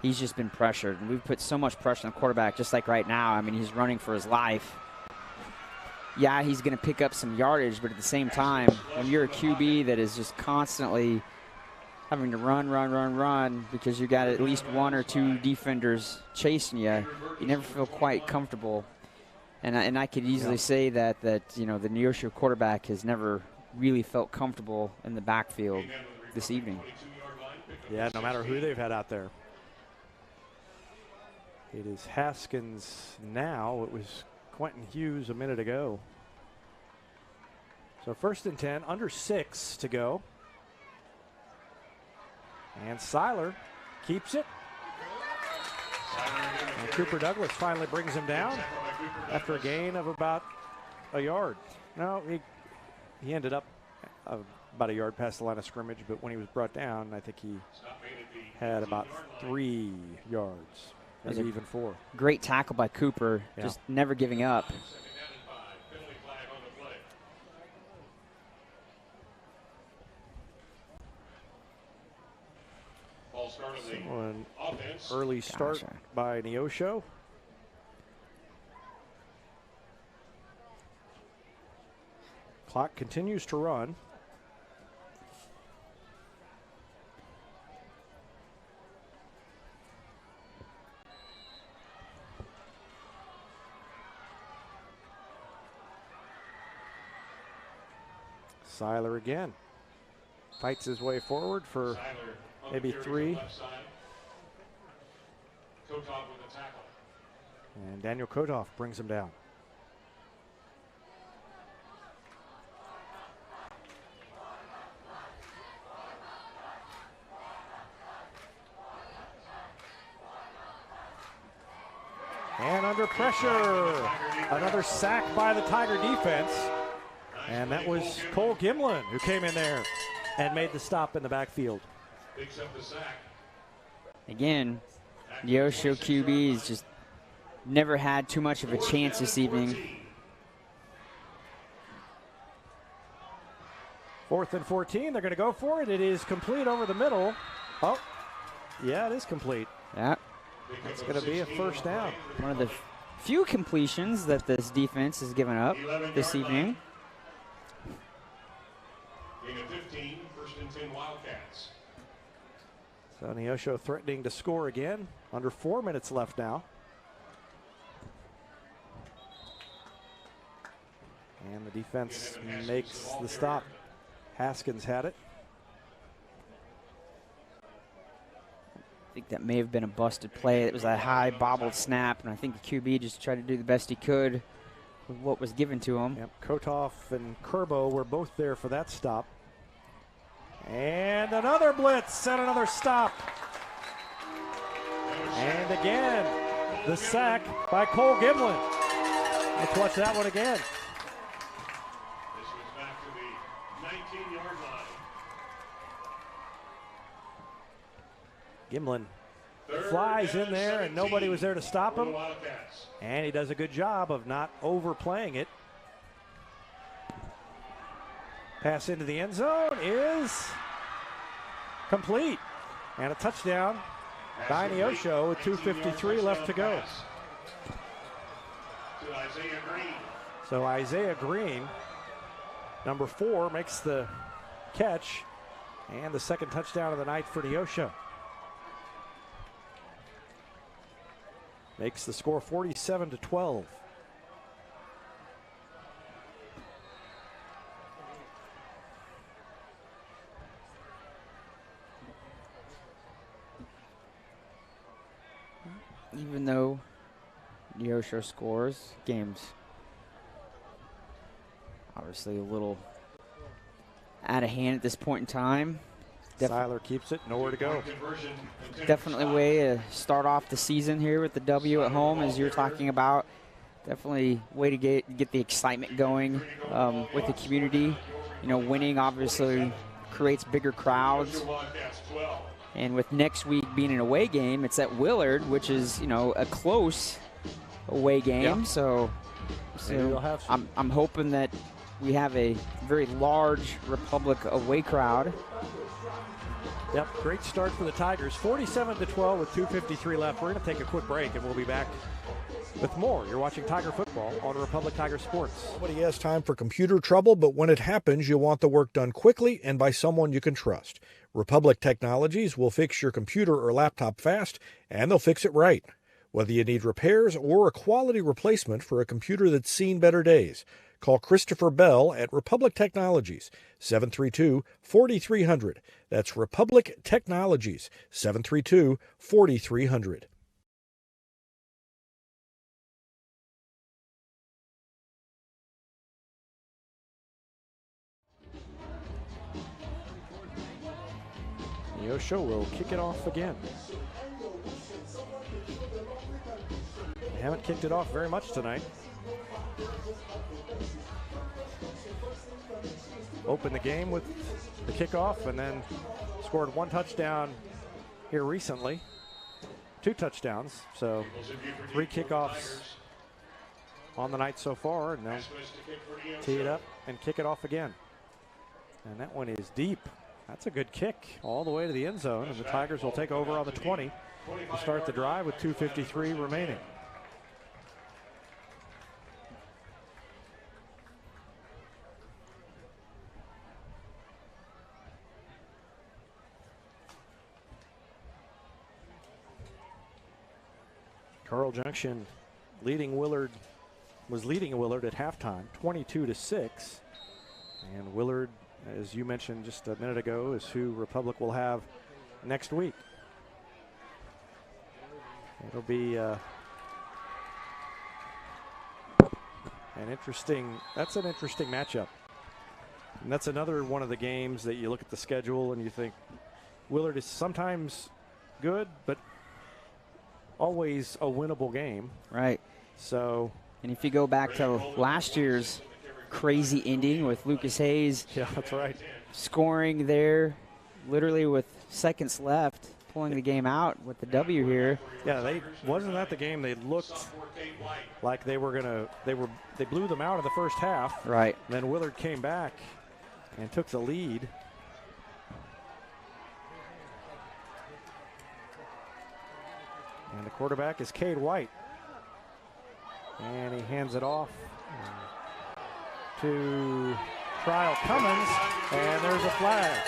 he's just been pressured, and we've put so much pressure on the quarterback. Just like right now, I mean, he's running for his life. Yeah, he's going to pick up some yardage, but at the same time, when you're a QB that is just constantly having to run because you got at least 1 or 2 defenders chasing you, you never feel quite comfortable. And I could easily say that you know, the Neosho quarterback has never really felt comfortable in the backfield this evening. Yeah, no matter who they've had out there. It is Haskins now. It was Quentin Hughes a minute ago. So 1st and 10, under 6 to go. And Seiler keeps it. And Cooper Douglas finally brings him down after a gain of about a yard. No, he ended up about a yard past the line of scrimmage, but when he was brought down, I think he had about 3 yards. Maybe even 4. Great tackle by Cooper, just never giving up. So an early start by Neosho. Clock continues to run. Seiler again. Fights his way forward for maybe 3. And Daniel Kotoff brings him down. And under pressure, another sack by the Tiger defense. And that was Cole Gimlin who came in there and made the stop in the backfield. Again, Neosho QB's just never had too much of a chance this evening. 4th and 14, they're going to go for it. It is complete over the middle. Oh, yeah, it is complete. Yeah. It's going to be a first down. One of the few completions that this defense has given up this evening. Gain of 15, 1st and 10 Wildcats. So Neosho threatening to score again. Under 4 minutes left now. And the defense makes the stop. Haskins had it. think that may have been a busted play. It was a high bobbled snap, and I think the QB just tried to do the best he could with what was given to him. Yep, Kotoff and Kerbo were both there for that stop. And another blitz and another stop. And again, the sack by Cole Gimlin. Let's watch that one again. This was back to the 19-yard line. Gimlin flies in there, and nobody was there to stop him. And he does a good job of not overplaying it. Pass into the end zone is complete. And a touchdown by Neosho with 2:53 left to go. So Isaiah Green, number 4, makes the catch. And the second touchdown of the night for Neosho. Makes the score 47-12. Even though Neosho scores, game's obviously a little out of hand at this point in time. Seiler keeps it, nowhere to go. Definitely a way to start off the season here with the W at home, as you're talking about. Definitely way to get the excitement going with the community. You know, winning obviously creates bigger crowds. And with next week being an away game, it's at Willard, which is, you know, a close away game. Yep. So I'm hoping that we have a very large Republic away crowd. Yep, great start for the Tigers. 47-12 with 2:53 left. We're going to take a quick break, and we'll be back with more. You're watching Tiger Football on Republic Tiger Sports. Nobody has time for computer trouble, but when it happens, you want the work done quickly and by someone you can trust. Republic Technologies will fix your computer or laptop fast, and they'll fix it right. Whether you need repairs or a quality replacement for a computer that's seen better days, call Christopher Bell at Republic Technologies, 732-4300. That's Republic Technologies, 732-4300. Neosho will kick it off again. They haven't kicked it off very much tonight. Opened the game with the kickoff and then scored 1 touchdown here recently. 2 touchdowns, so 3 kickoffs on the night so far, and they'll tee it up and kick it off again. And that one is deep. That's a good kick all the way to the end zone, and the Tigers will take over on the 20 to start the drive with 2:53 remaining. Carl Junction was leading Willard at halftime, 22-6. And Willard, as you mentioned just a minute ago, is who Republic will have next week. It'll be an interesting matchup. And that's another one of the games that you look at the schedule and you think Willard is sometimes good, but always a winnable game. Right. So, and if you go back to last year's crazy ending with Lucas Hayes, yeah, that's right, scoring there literally with seconds left, pulling the game out with the W here. Yeah, wasn't that the game they looked like they blew them out in the first half. Right. Then Willard came back and took the lead. And the quarterback is Cade White. And he hands it off to Trial Cummins, and there's a flag.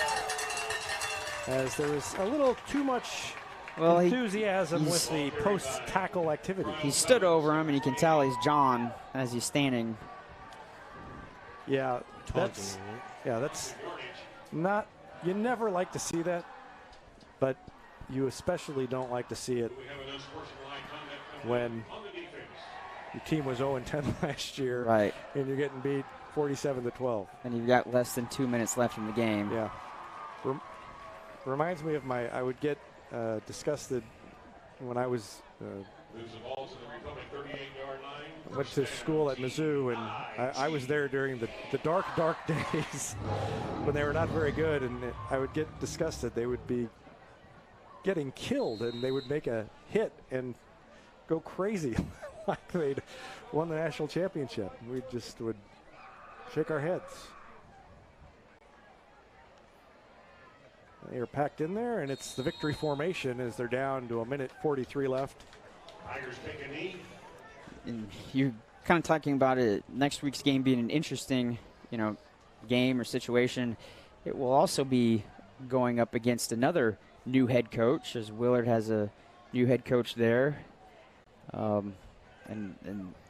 As there was a little too much enthusiasm with the post-tackle activity. He stood over him, and you can tell he's John as he's standing. Yeah, that's not, you never like to see that, but you especially don't like to see it when your team was 0-10 last year, right? And you're getting beat 47-12, and you've got less than 2 minutes left in the game. Yeah, reminds me of I would get disgusted when I was. Went to school at Mizzou, and I was there during the dark days when they were not very good, and I would get disgusted. They would be getting killed, and they would make a hit and go crazy like they'd won the national championship. We just would shake our heads. They are packed in there, and it's the victory formation as they're down to 1:43 left. Tigers take a knee. And you're kind of talking about it, next week's game being an interesting, game or situation. It will also be going up against another new head coach, as Willard has a new head coach there, and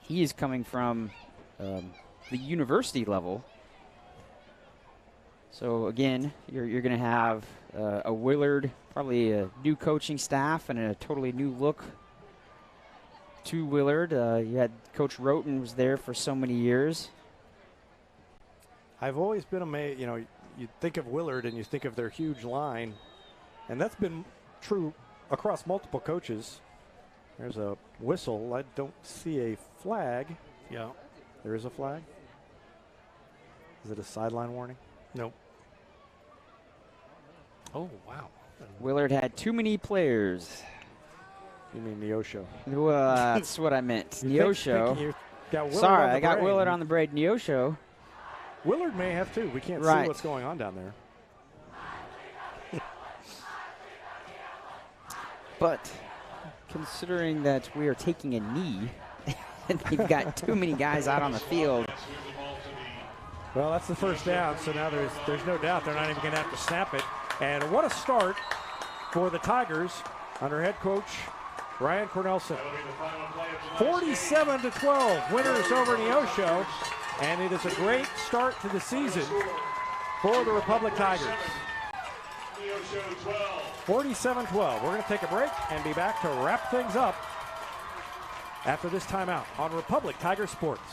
he is coming from the university level. So again, you're going to have a Willard, probably a new coaching staff and a totally new look to Willard. You had Coach Roten was there for so many years. I've always been amazed. You think of Willard and you think of their huge line, and that's been true across multiple coaches. There's a whistle. I don't see a flag. Yeah. There is a flag. Is it a sideline warning? Nope. Oh, wow. Willard had too many players. You mean Neosho? Well, that's what I meant. Neosho. Sorry, I got Willard on the braid. Neosho. Willard may have too. We can't see what's going on down there. But considering that we are taking a knee, and they've got too many guys out on the field. Well, that's the first down, so now there's no doubt they're not even going to have to snap it. And what a start for the Tigers under head coach Ryan Cornelsen. 47-12, winners over Neosho, and it is a great start to the season for the Republic Tigers. 47-12. We're going to take a break and be back to wrap things up after this timeout on Republic Tiger Sports.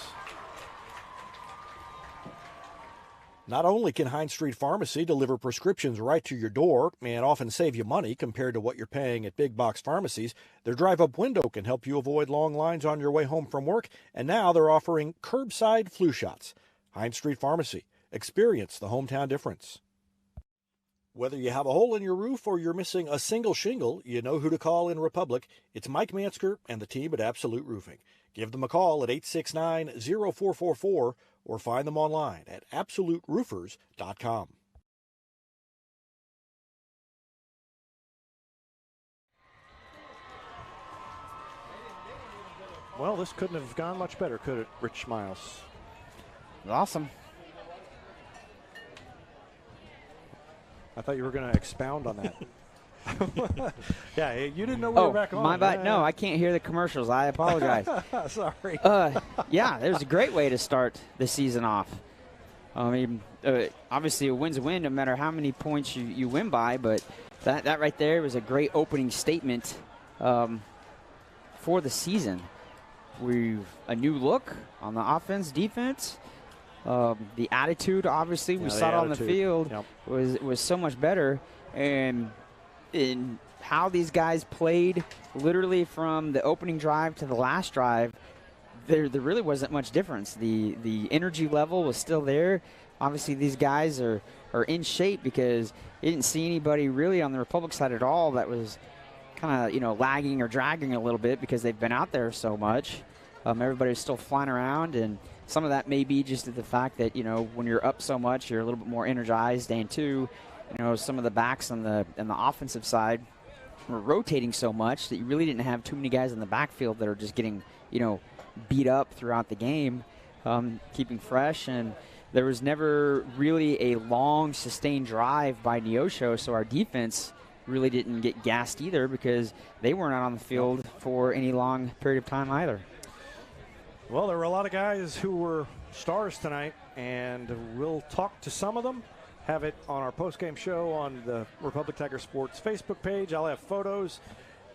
Not only can Hines Street Pharmacy deliver prescriptions right to your door and often save you money compared to what you're paying at big box pharmacies, their drive-up window can help you avoid long lines on your way home from work, and now they're offering curbside flu shots. Hines Street Pharmacy. Experience the hometown difference. Whether you have a hole in your roof or you're missing a single shingle, you know who to call in Republic. It's Mike Mansker and the team at Absolute Roofing. Give them a call at 869-0444 or find them online at absoluteroofers.com. Well, this couldn't have gone much better, could it, Rich Miles? Awesome. I thought you were going to expound on that. Yeah, you didn't know we were back on. My bad. No, I can't hear the commercials. I apologize. Sorry. Yeah, it was a great way to start the season off. I mean, obviously a win's a win no matter how many points you win by, but that right there was a great opening statement for the season. We've a new look on the offense, defense. The attitude, obviously, we saw it on the field, was so much better. And in how these guys played literally from the opening drive to the last drive, there really wasn't much difference. The energy level was still there. Obviously, these guys are in shape because you didn't see anybody really on the Republic side at all that was kind of, lagging or dragging a little bit because they've been out there so much. Everybody's still flying around, and some of that may be just the fact that, when you're up so much, you're a little bit more energized, and two, some of the backs on the offensive side were rotating so much that you really didn't have too many guys in the backfield that are just getting, beat up throughout the game, keeping fresh. And there was never really a long, sustained drive by Neosho, so our defense really didn't get gassed either because they weren't out on the field for any long period of time either. Well, there were a lot of guys who were stars tonight, and we'll talk to some of them have it on our post-game show on the Republic Tiger Sports Facebook page. I'll have photos.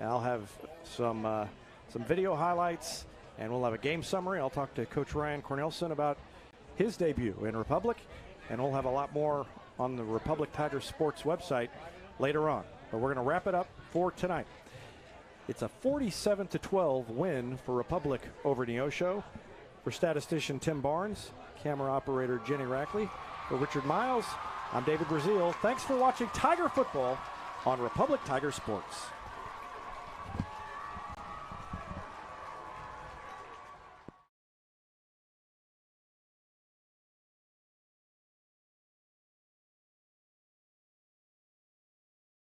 I'll have some video highlights, and we'll have a game summary. I'll talk to Coach Ryan Cornelsen about his debut in Republic, and we'll have a lot more on the Republic Tiger Sports website later on. But we're going to wrap it up for tonight. It's a 47-12 win for Republic over Neosho. For statistician Tim Barnes, camera operator Jenny Rackley, for Richard Miles, I'm David Brazil. Thanks for watching Tiger Football on Republic Tiger Sports.